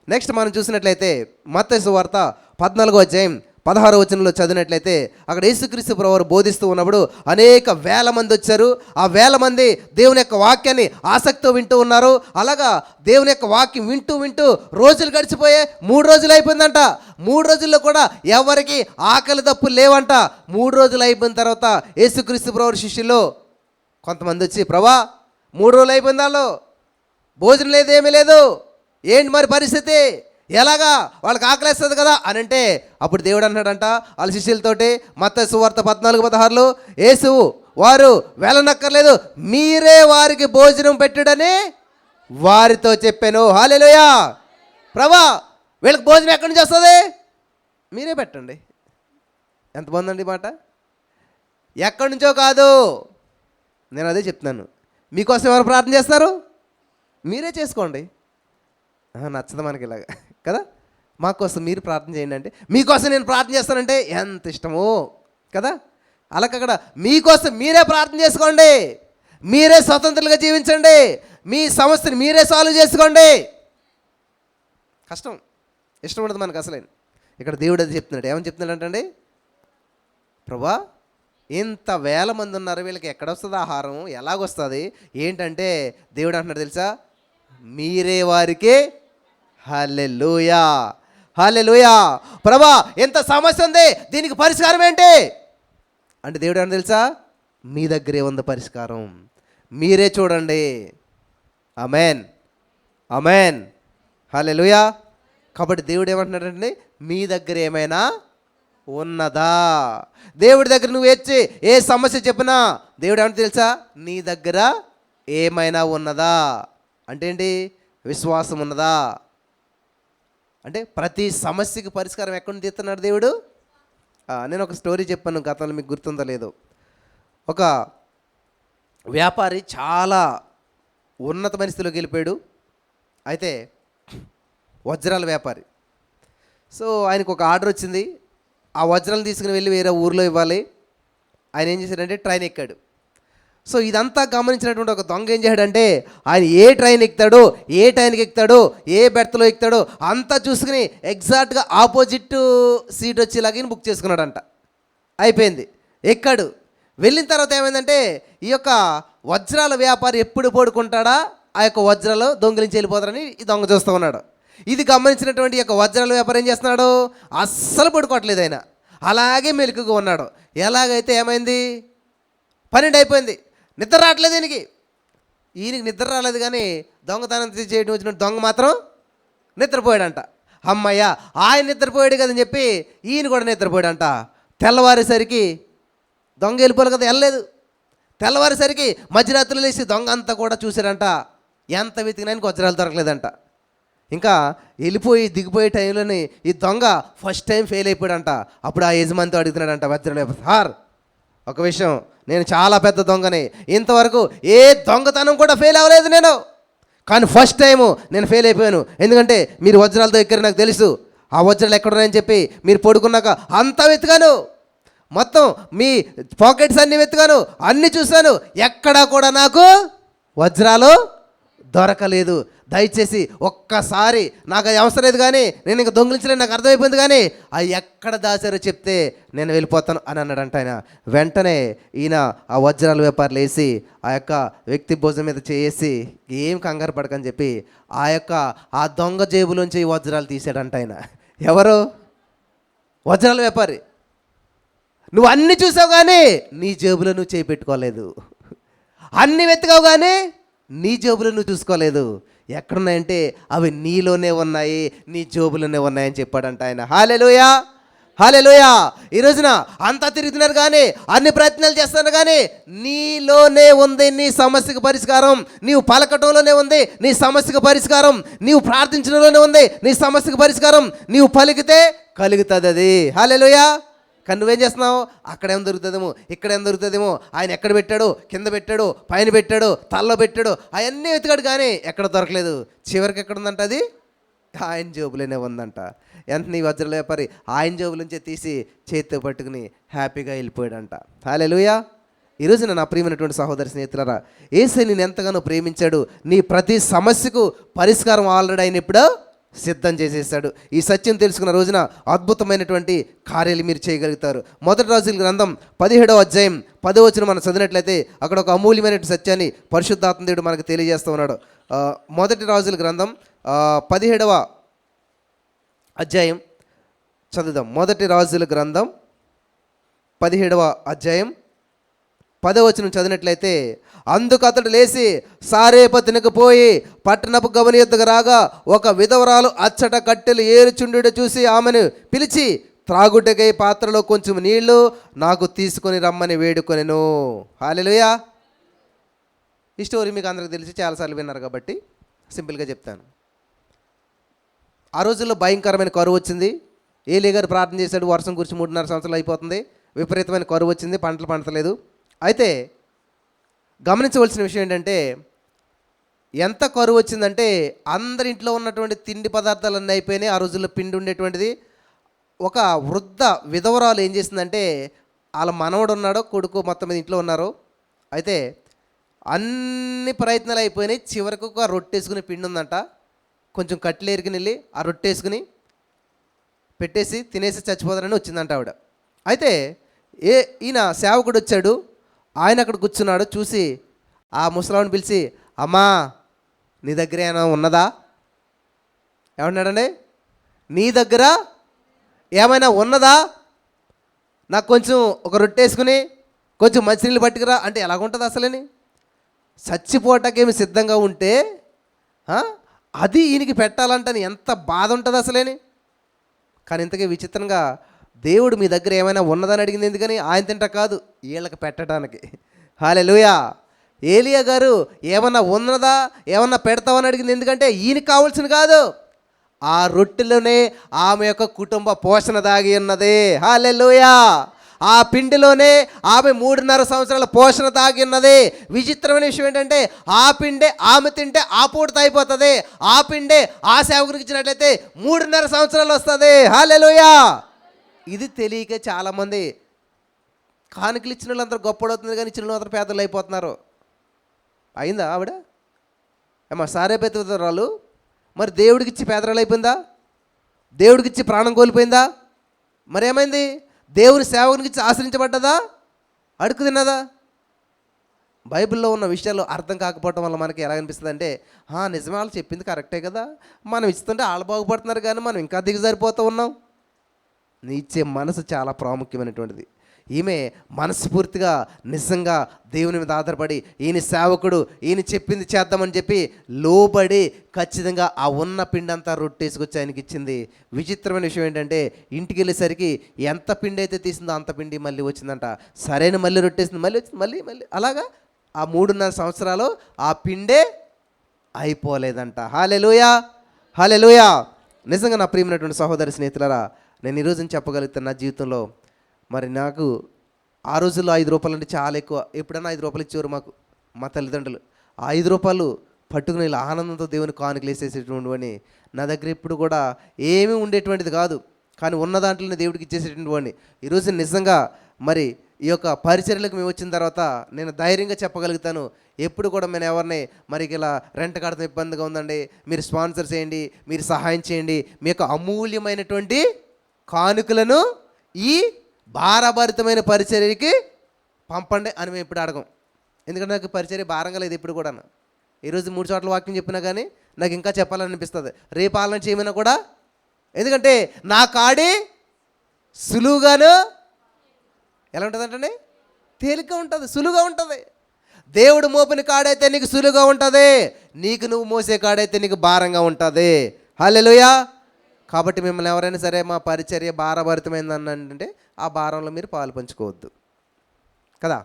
నెక్స్ట్ మనం చూసినట్లయితే మత్తయి సువార్త 14వ అధ్యాయం 16వ వచనంలో చదివినట్లయితే అక్కడ యేసుక్రీస్తు ప్రభువారు బోధిస్తూ ఉన్నప్పుడు అనేక వేల మంది వచ్చారు. ఆ వేల మంది దేవుని యొక్క వాక్యాన్ని ఆసక్తితో వింటూ ఉన్నారు. అలాగా దేవుని యొక్క వాక్యం వింటూ వింటూ రోజులు గడిచిపోయే 3 రోజులు అయిపోయిందంట. 3 రోజుల్లో కూడా ఎవరికి ఆకలి దప్పులు లేవంట. 3 రోజులు అయిపోయిన తర్వాత యేసుక్రీస్తు ప్రభువారి శిష్యులు కొంతమంది వచ్చి, ప్రభా 3 రోజులు అయిపోయింది, వాళ్ళు భోజనం లేదు, ఏమీ లేదు, ఏంటి మరి పరిస్థితి, ఎలాగా, వాళ్ళకి ఆకలేస్తుంది కదా అని అంటే, అప్పుడు దేవుడు అన్నాడంట వాళ్ళ శిష్యులతోటి, మత్తయి సువార్త 14:16లో, యేసు వారు వెళ్ళనక్కర్లేదు, మీరే వారికి భోజనం పెట్టుడని వారితో చెప్పాను. హల్లెలూయా. ప్రభా వీళ్ళకి భోజనం ఎక్కడి నుంచి వస్తుంది, మీరే పెట్టండి. ఎంత బాగుందండి మాట. ఎక్కడి నుంచో కాదు, నేను అదే చెప్తున్నాను. మీకోసం ఎవరు ప్రార్థన చేస్తారు, మీరే చేసుకోండి. నచ్చదు మనకి ఇలాగా కదా, మాకోసం మీరు ప్రార్థన చేయండి అంటే, మీకోసం నేను ప్రార్థన చేస్తానంటే ఎంత ఇష్టమో కదా. అలాగ అక్కడ మీకోసం మీరే ప్రార్థన చేసుకోండి, మీరే స్వతంత్రులుగా జీవించండి, మీ సమస్యని మీరే సాల్వ్ చేసుకోండి. కష్టం, ఇష్టం ఉండదు మనకు అసలే. ఇక్కడ దేవుడు అది చెప్తున్నాడు. ఏమని చెప్తున్నాడు అంటే, ప్రభా ఇంత వేల మంది ఉన్నారు, వీళ్ళకి ఎక్కడొస్తుంది ఆహారం, ఎలాగొస్తుంది ఏంటంటే, దేవుడు అంటున్నాడు తెలుసా, మీరే వారికి. హల్లెలూయా, హల్లెలూయా. ప్రభా ఎంత సమస్య ఉంది, దీనికి పరిష్కారం ఏంటి అంటే, దేవుడు అంటే తెలుసా, మీ దగ్గరే ఉంది పరిష్కారం, మీరే చూడండి. ఆమేన్, ఆమేన్, హల్లెలూయా. కాబట్టి దేవుడు ఏమంటున్నాడంటే, మీ దగ్గర ఏమైనా ఉన్నదా. దేవుడి దగ్గర నువ్వు ఏ సమస్య చెప్పినా దేవుడు ఏమంటే తెలుసా, నీ దగ్గర ఏమైనా ఉన్నదా అంటే ఏంటి, విశ్వాసం ఉన్నదా అంటే, ప్రతి సమస్యకి పరిష్కారం ఎక్కడి నుంచి తీస్తున్నాడు దేవుడు. నేను ఒక స్టోరీ చెప్పాను గతంలో, మీకు గుర్తుందో లేదో. ఒక వ్యాపారి చాలా ఉన్నతమైన స్థితిలోకి వెళ్ళిపోయాడు. అయితే వజ్రాల వ్యాపారి. సో ఆయనకు ఒక ఆర్డర్ వచ్చింది, ఆ వజ్రాలను తీసుకుని వెళ్ళి వేరే ఊర్లో ఇవ్వాలి. ఆయన ఏం చేశాడంటే ట్రైన్ ఎక్కాడు. సో ఇదంతా గమనించినటువంటి ఒక దొంగ ఏం చేశాడంటే, ఆయన ఏ ట్రైన్ ఎక్కుతాడో, ఏ ట్రైన్కి ఎక్కుతాడో, ఏ బెర్త్లో ఎక్కుతాడో అంతా చూసుకుని ఎగ్జాక్ట్గా ఆపోజిట్ సీట్ వచ్చేలాగా బుక్ చేసుకున్నాడంట. అయిపోయింది, ఎక్కాడు. వెళ్ళిన తర్వాత ఏమైందంటే, ఈ యొక్క వజ్రాల వ్యాపారి ఎప్పుడు పడుకుంటాడా ఆ యొక్క వజ్రాలు దొంగిలించి వెళ్ళిపోతారని ఈ దొంగ చూస్తూ ఉన్నాడు. ఇది గమనించినటువంటి ఈ యొక్క వజ్రాల వ్యాపారి ఏం చేస్తున్నాడు, అస్సలు పడుకోవట్లేదు. ఆయన అలాగే మెలకుగా ఉన్నాడు. ఎలాగైతే ఏమైంది, 12 అయిపోయింది, నిద్ర రావట్లేదు ఈయనకి నిద్ర రాలేదు, కానీ దొంగతనం చేయడం వచ్చిన దొంగ మాత్రం నిద్రపోయాడంట. అమ్మయ్య, ఆయన నిద్రపోయాడు కదని చెప్పి ఈయన కూడా నిద్రపోయాడంట. తెల్లవారేసరికి దొంగ వెళ్ళిపోలేదు కదా, వెళ్ళలేదు. తెల్లవారేసరికి మధ్యరాత్రులు లేచి దొంగ అంతా కూడా చూశాడంట. ఎంత వెతికినానికి వజ్రాలు దొరకలేదంట. ఇంకా వెళ్ళిపోయి దిగిపోయే టైంలోని ఈ దొంగ ఫస్ట్ టైం ఫెయిల్ అయిపోయాడంట. అప్పుడు ఆ యజమానితో అడుగుతున్నాడంట వజ్రాలు, సార్ ఒక విషయం, నేను చాలా పెద్ద దొంగని, ఇంతవరకు ఏ దొంగతనం కూడా ఫెయిల్ అవ్వలేదు నేను, కానీ ఫస్ట్ టైము నేను ఫెయిల్ అయిపోయాను. ఎందుకంటే మీరు వజ్రాలతో ఎక్కరు నాకు తెలుసు, ఆ వజ్రాలు ఎక్కడున్నాయని చెప్పి మీరు పడుకున్నాక అంతా వెతికాను, మొత్తం మీ పాకెట్స్ అన్నీ వెతికాను, అన్నీ చూశాను, ఎక్కడా కూడా నాకు వజ్రాలు దొరకలేదు. దయచేసి ఒక్కసారి, నాకు అది అవసరం లేదు, కానీ నేను ఇంకా దొంగిలించలేదు, నాకు అర్థమైపోయింది, కానీ అది ఎక్కడ దాచారో చెప్తే నేను వెళ్ళిపోతాను అని అన్నాడంట ఆయన. వెంటనే ఈయన ఆ వజ్రాల వ్యాపారులు వేసి ఆ యొక్క వ్యక్తి భుజం మీద చేసి, ఏం కంగారు పడకని చెప్పి ఆ దొంగ జేబులోంచి ఈ వజ్రాలు తీసాడంట ఆయన. ఎవరు, వజ్రాల వ్యాపారి. నువ్వు అన్నీ చూసావు కానీ నీ జేబులో నువ్వు చేయి పెట్టుకోలేదు, అన్నీ వెతికావు కానీ నీ జేబులో నువ్వు చూసుకోలేదు. ఎక్కడున్నాయంటే అవి నీలోనే ఉన్నాయి, నీ జేబులోనే ఉన్నాయని చెప్పాడంట ఆయన. హల్లెలూయా, హల్లెలూయా. ఈ రోజున అంతా తిరుగుతున్నారు కానీ, అన్ని ప్రయత్నాలు చేస్తున్నారు కానీ, నీలోనే ఉంది నీ సమస్యకు పరిష్కారం. నీవు పలకటంలోనే ఉంది నీ సమస్యకు పరిష్కారం, నీవు ప్రార్థించడంలోనే ఉంది నీ సమస్యకు పరిష్కారం. నీవు పలికితే కలుగుతుంది అది. హల్లెలూయా. కానీ నువ్వేం చేస్తున్నావు, అక్కడేం దొరుకుతుందేమో, ఇక్కడేం దొరుకుతుందేమో, ఆయన ఎక్కడ పెట్టాడు, కింద పెట్టాడు, పైన పెట్టాడు, తలలో పెట్టాడు, అవన్నీ వెతికాడు కానీ ఎక్కడ దొరకలేదు. చివరికి ఎక్కడ ఉందంట, అది ఆయన జేబులోనే ఉందంట. ఎంత నీ వజ్రాల వ్యాపారి ఆయన జేబులోంచి తీసి చేతితో పట్టుకుని హ్యాపీగా వెళ్ళిపోయాడంట. హల్లెలూయా. ఈరోజు నా ప్రియమైనటువంటి సహోదరి స్నేహితులారా, యేసు నేను ఎంతగానో ప్రేమించాడు. నీ ప్రతి సమస్యకు పరిష్కారం ఆల్రెడీ అయినప్పుడు సిద్ధం చేసేసాడు. ఈ సత్యం తెలుసుకున్న రోజున అద్భుతమైనటువంటి కార్యాలు మీరు చేయగలుగుతారు. మొదటి రాజుల గ్రంథం 17వ అధ్యాయం 10వ వచనం మనం చదివినట్లయితే అక్కడ ఒక అమూల్యమైన సత్యాన్ని పరిశుద్ధాత్మ దేవుడు మనకు తెలియజేస్తూ ఉన్నాడు. మొదటి రాజుల గ్రంథం 17వ అధ్యాయం చదువుదాం. మొదటి రాజుల గ్రంథం 17వ అధ్యాయం 10వ వచనం చదివినట్లయితే, అందుకు అతడు లేచి సారేపతినికి పోయి పట్టణపు గవని యొద్దకు రాగా ఒక విధవరాలు అచ్చట కట్టెలు ఏరుచుండుట చూసి ఆమెను పిలిచి త్రాగుటకై పాత్రలో కొంచెం నీళ్లు నాకు తీసుకొని రమ్మని వేడుకొనెను. హల్లెలూయా. ఈ స్టోరీ మీకు అందరికీ తెలిసి చాలాసార్లు విన్నారు కాబట్టి సింపుల్గా చెప్తాను. ఆ రోజుల్లో భయంకరమైన కరువు వచ్చింది. ఏలీ గారు ప్రార్థన చేశాడు, వర్షం కురిసి 3.5 సంవత్సరాలు అయిపోతుంది, విపరీతమైన కరువు వచ్చింది, పంటలు పండలేదు. అయితే గమనించవలసిన విషయం ఏంటంటే, ఎంత కరువు వచ్చిందంటే అందరి ఇంట్లో ఉన్నటువంటి తిండి పదార్థాలన్నీ అయిపోయినాయి. ఆ రోజుల్లో పిండి ఉండేటువంటిది. ఒక వృద్ధ విధవరాలు ఏం చేసిందంటే, వాళ్ళ మనవడు ఉన్నాడో కొడుకు మొత్తం మీద ఇంట్లో ఉన్నారు. అయితే అన్ని ప్రయత్నాలు అయిపోయినాయి. చివరికి ఒక రొట్టేసుకుని పిండి ఉందంట. కొంచెం కట్లేరికి వెళ్ళి ఆ రొట్టేసుకుని పెట్టేసి తినేసి చచ్చిపోతారని వచ్చిందంట ఆవిడ. అయితే ఈయన సేవకుడు వచ్చాడు. ఆయన అక్కడ కూర్చున్నాడు. చూసి ఆ ముసలావిని పిలిచి, అమ్మా నీ దగ్గర ఏమైనా ఉన్నదా? ఏమన్నాడండి? నీ దగ్గర ఏమైనా ఉన్నదా? నాకు కొంచెం ఒక రొట్టేసుకుని కొంచెం మంచినీళ్ళు పట్టుకురా అంటే ఎలాగుంటుంది అసలని? చచ్చిపోవటాకేమి సిద్ధంగా ఉంటే అది ఈయనకి పెట్టాలంటని ఎంత బాధ ఉంటుంది అసలేని. కానీ ఇంతకీ విచిత్రంగా దేవుడు మీ దగ్గర ఏమైనా ఉన్నదని అడిగింది ఎందుకని? ఆయన తింటా కాదు, వీళ్ళకి పెట్టడానికి. హల్లెలూయా. ఏలియా గారు ఏమన్నా ఉన్నదా, ఏమన్నా పెడతావని అడిగింది ఎందుకంటే ఈయనకి కావాల్సింది కాదు, ఆ రొట్టెలోనే ఆమె యొక్క కుటుంబ పోషణ దాగి ఉన్నది. హల్లెలూయా. ఆ పిండిలోనే ఆమె 3.5 సంవత్సరాల పోషణ దాగి ఉన్నది. విచిత్రమైన విషయం ఏంటంటే, ఆ పిండే ఆమె తింటే ఆ పూట అయిపోతుంది, ఆ పిండే ఆ సేవకునికి ఇచ్చినట్లయితే 3.5 సంవత్సరాలు వస్తుంది. హల్లెలూయా. ఇది తెలియక చాలామంది కానుకలు ఇచ్చిన వాళ్ళందరూ గొప్పడవుతుంది కానీ ఇచ్చిన వాళ్ళందరూ పేదలు అయిపోతున్నారు. అయిందా ఆవిడ? ఏమా సారేపేదరాలు మరి దేవుడికి ఇచ్చి పేదరాలు అయిపోయిందా? దేవుడికి ఇచ్చి ప్రాణం కోల్పోయిందా? మరేమైంది? దేవుని సేవకునికి ఇచ్చి ఆశ్రయించబడ్డదా? అడుగు తిన్నదా? బైబిల్లో ఉన్న విషయాలు అర్థం కాకపోవటం వల్ల మనకి ఎలా అనిపిస్తుంది అంటే, నిజమే వాళ్ళు చెప్పింది కరెక్టే కదా, మనం ఇస్తుంటే వాళ్ళు బాగుపడుతున్నారు కానీ మనం ఇంకా దిగజారిపోతూ ఉన్నాం. నీ ఇచ్చే మనసు చాలా ప్రాముఖ్యమైనటువంటిది. ఈమె మనస్ఫూర్తిగా నిజంగా దేవుని మీద ఆధారపడి ఈయన సేవకుడు ఈయన చెప్పింది చేద్దామని చెప్పి లోబడి ఖచ్చితంగా ఆ ఉన్న పిండి అంతా రొట్టేసుకొచ్చి ఆయనకి ఇచ్చింది. విచిత్రమైన విషయం ఏంటంటే, ఇంటికి వెళ్ళేసరికి ఎంత పిండి అయితే తీసిందో అంత పిండి మళ్ళీ వచ్చిందంట. సరైన మళ్ళీ రొట్టేసింది, మళ్ళీ వచ్చింది, మళ్ళీ మళ్ళీ అలాగా ఆ 3.5 సంవత్సరాలు ఆ పిండే అయిపోలేదంట. హల్లెలూయా. హల్లెలూయా. నిజంగా నా ప్రియమైనటువంటి సహోదరి స్నేహితులారా, నేను ఈరోజు చెప్పగలుగుతాను నా జీవితంలో, మరి నాకు ఆ రోజుల్లో 5 రూపాయలు అంటే చాలా ఎక్కువ. ఎప్పుడైనా 5 రూపాయలు ఇచ్చేవారు మాకు మా తల్లిదండ్రులు. ఆ 5 రూపాయలు పట్టుకుని ఇలా ఆనందంతో దేవుని కానుకలు వేసేసేటువంటి నా దగ్గర ఎప్పుడు కూడా ఏమీ ఉండేటువంటిది కాదు, కానీ ఉన్న దాంట్లోనే దేవుడికి ఇచ్చేసేటువంటి వాడిని. ఈరోజు నిజంగా మరి ఈ యొక్క పరిచర్యలకు మేము వచ్చిన తర్వాత నేను ధైర్యంగా చెప్పగలుగుతాను, ఎప్పుడు కూడా మేము ఎవరిని మరి ఇలా రెంట్ కడతాం ఇబ్బందిగా ఉందండి, మీరు స్పాన్సర్ చేయండి, మీరు సహాయం చేయండి, మీ యొక్క అమూల్యమైనటువంటి కానుకలను ఈ భారభరితమైన పరిచర్యకి పంపండి అని మేము ఇప్పుడు అడగం. ఎందుకంటే నాకు పరిచర్య భారంగా లేదు ఇప్పుడు కూడా. ఈరోజు 3 చోట్ల వాక్యం చెప్పినా కానీ నాకు ఇంకా చెప్పాలనిపిస్తుంది, రేపు ఆలన చేయమైనా కూడా. ఎందుకంటే నా కాడి సులువుగాను ఎలా ఉంటుంది అంటే తేలిక ఉంటుంది, సులువుగా ఉంటుంది. దేవుడు మోపిన కాడైతే నీకు సులువుగా ఉంటుంది, నీకు నువ్వు మోసే కాడైతే నీకు భారంగా ఉంటుంది. హల్లెలూయా. కాబట్టి మిమ్మల్ని ఎవరైనా సరే మా పరిచర్య భారభరితమైందని అంటే ఆ భారంలో మీరు పాలు పంచుకోవద్దు కదా.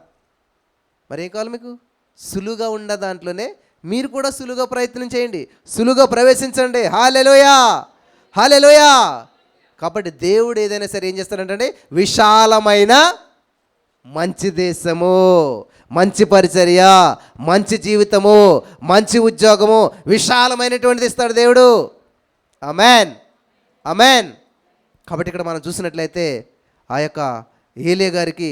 మరి ఏం కావాలి మీకు? సులువుగా ఉన్న దాంట్లోనే మీరు కూడా సులువుగా ప్రయత్నం చేయండి, సులువుగా ప్రవేశించండి. హల్లెలూయా. హల్లెలూయా. కాబట్టి దేవుడు ఏదైనా సరే ఏం చేస్తాడంటే, విశాలమైన మంచి దేశము, మంచి పరిచర్య, మంచి జీవితము, మంచి ఉద్యోగము, విశాలమైనటువంటిది ఇస్తాడు దేవుడు. ఆమేన్. ఆమేన్. కాబట్టి ఇక్కడ మనం చూసినట్లయితే ఆ యొక్క ఏలియా గారికి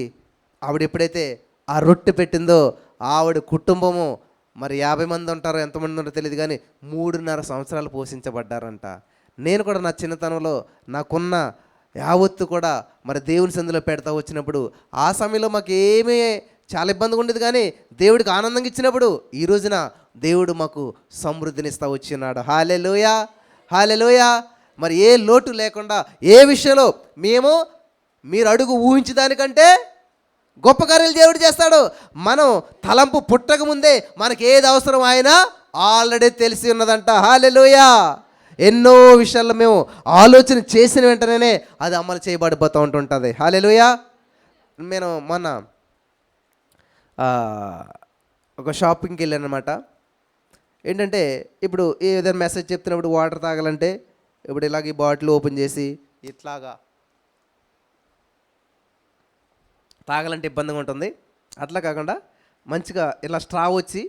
ఆవిడ ఎప్పుడైతే ఆ రొట్టె పెట్టిందో ఆవిడ కుటుంబము మరి 50 మంది ఉంటారో ఎంతమంది ఉంటారో తెలియదు కానీ 3.5 సంవత్సరాలు పోషించబడ్డారంట. నేను కూడా నా చిన్నతనంలో నాకున్న యావత్తు కూడా మరి దేవుని సందులో పెడతా వచ్చినప్పుడు ఆ సమయంలో మాకు ఏమీ చాలా ఇబ్బందిగా ఉండేది, కానీ దేవుడికి ఆనందంగా ఇచ్చినప్పుడు ఈ రోజున దేవుడు మాకు సమృద్ధినిస్తా వచ్చినాడు. హల్లెలూయా, హల్లెలూయా. మరి ఏ లోటు లేకుండా ఏ విషయంలో మీరు అడుగు ఊహించడానికంటే గొప్ప కార్యాలు దేవుడు చేస్తాడు. మనం తలంపు పుట్టక ముందే మనకి ఏది అవసరం ఆయన ఆల్రెడీ తెలిసి ఉన్నదంట. హల్లెలూయా. ఎన్నో విషయాల్లో మేము ఆలోచన చేసిన వెంటనే అది అమలు చేయబడిపోతూ ఉంటుంటుంది. హల్లెలూయా. నేను మొన్న ఒక షాపింగ్కి వెళ్ళాను అనమాట. ఏంటంటే ఇప్పుడు ఏదైనా మెసేజ్ చెప్తున్నప్పుడు వాటర్ తాగాలంటే ఇప్పుడు ఇలాగ ఈ బాటిల్ ఓపెన్ చేసి ఇట్లాగా తాగాలంటే ఇబ్బందిగా ఉంటుంది. అట్లా కాకుండా మంచిగా ఇలా స్ట్రా వచ్చి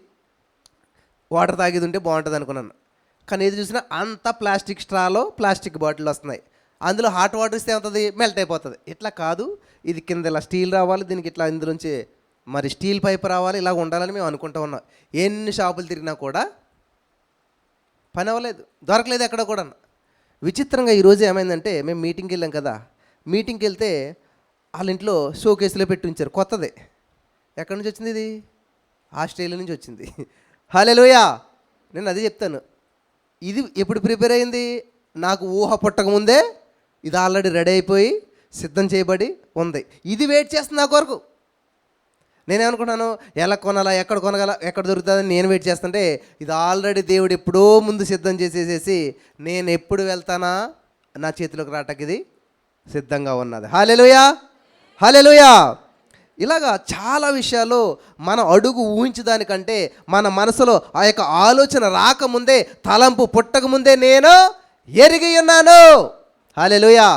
వాటర్ తాగేది ఉంటే బాగుంటుంది అనుకున్నాను. కానీ ఏది చూసినా అంతా ప్లాస్టిక్ స్ట్రాలో ప్లాస్టిక్ బాటిల్ వస్తున్నాయి. అందులో హాట్ వాటర్ ఇస్తే ఏమవుతుంది, మెల్ట్ అయిపోతుంది. ఇట్లా కాదు, ఇది కింద ఇలా స్టీల్ రావాలి, దీనికి ఇట్లా ఇందులోంచి మరి స్టీల్ పైప్ రావాలి, ఇలా ఉండాలని మేము అనుకుంటూ ఉన్నాం. ఎన్ని షాపులు తిరిగినా కూడా పని అవ్వలేదు, దొరకలేదు ఎక్కడ కూడా. విచిత్రంగా ఈరోజు ఏమైందంటే మేము మీటింగ్కి వెళ్ళాం కదా, మీటింగ్కి వెళ్తే వాళ్ళ ఇంట్లో షోకేసులో పెట్టి ఉంచారు కొత్తది. ఎక్కడి నుంచి వచ్చింది ఇది? ఆస్ట్రేలియా నుంచి వచ్చింది. హల్లెలూయా. నేను అదే చెప్తాను, ఇది ఎప్పుడు ప్రిపేర్ అయింది? నాకు ఊహ పుట్టకముందే ఇది ఆల్రెడీ రెడీ అయిపోయి సిద్ధం చేయబడి ఉంది. ఇది వెయిట్ చేస్తుంది నా కొరకు. నేనేమనుకున్నాను, ఎలా కొనాలా, ఎక్కడ కొనగల, ఎక్కడ దొరుకుతుందని నేను వెయిట్ చేస్తుంటే ఇది ఆల్రెడీ దేవుడు ఎప్పుడో ముందు సిద్ధం చేసేసేసి నేను ఎప్పుడు వెళ్తానా నా చేతిలోకి రావటానికి ఇది సిద్ధంగా ఉన్నది. హల్లెలూయా, హల్లెలూయా. ఇలాగా చాలా విషయాలు మనం అడుగు ఊహించడానికంటే మన మనసులో ఆ యొక్క ఆలోచన రాకముందే, తలంపు పుట్టకముందే నేను ఎరిగి ఉన్నాను. హల్లెలూయా,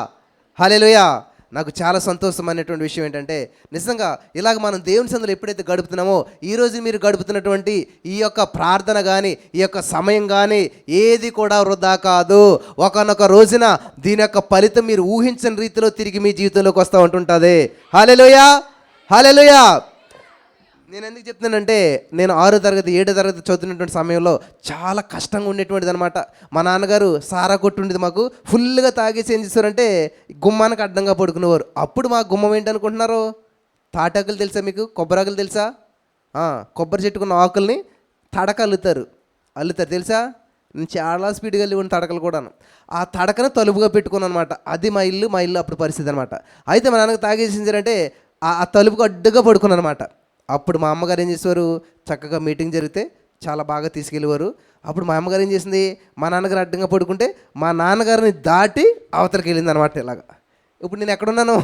హల్లెలూయా. నాకు చాలా సంతోషమైనటువంటి విషయం ఏంటంటే నిజంగా ఇలాగ మనం దేవుని సందులో ఎప్పుడైతే గడుపుతున్నామో ఈరోజు మీరు గడుపుతున్నటువంటి ఈ యొక్క ప్రార్థన కానీ ఈ యొక్క సమయం కానీ ఏది కూడా వృధా కాదు. ఒకనొక రోజున దీని యొక్క ఫలితం మీరు ఊహించని రీతిలో తిరిగి మీ జీవితంలోకి వస్తూ ఉంటుంటుంది. హల్లెలూయా, హల్లెలూయా. నేను ఎందుకు చెప్తున్నానంటే నేను 6వ తరగతి 7వ తరగతి చదువుతున్నటువంటి సమయంలో చాలా కష్టంగా ఉండేటువంటిది అనమాట. మా నాన్నగారు సారా కొట్టు ఉండేది, మాకు ఫుల్గా తాగేసి ఏం చేస్తారంటే గుమ్మానికి అడ్డంగా పడుకునేవారు. అప్పుడు మా గుమ్మం ఏంటనుకుంటున్నారు? తాటాకులు తెలుసా మీకు? కొబ్బరాకులు తెలుసా? కొబ్బరి చెట్టుకున్న ఆకుల్ని తడక అల్లుతారు తెలుసా? నేను చాలా స్పీడ్గా వెళ్ళి తడకలు కూడాను. ఆ తడకను తలుపుగా పెట్టుకున్నాను అనమాట. అది మా ఇల్లు అప్పుడు పరిస్థితి అనమాట. అయితే మా నాన్నకు తాగేసించారంటే ఆ తలుపుకు అడ్డుగా పడుకున్నాను అనమాట. అప్పుడు మా అమ్మగారు ఏం చేసేవారు, చక్కగా మీటింగ్ జరిగితే చాలా బాగా తీసుకెళ్ళేవారు. అప్పుడు మా అమ్మగారు ఏం చేసింది, మా నాన్నగారు అడ్డంగా పడుకుంటే మా నాన్నగారిని దాటి అవతలకి వెళ్ళింది అనమాట. ఇలాగా ఇప్పుడు నేను ఎక్కడున్నాను?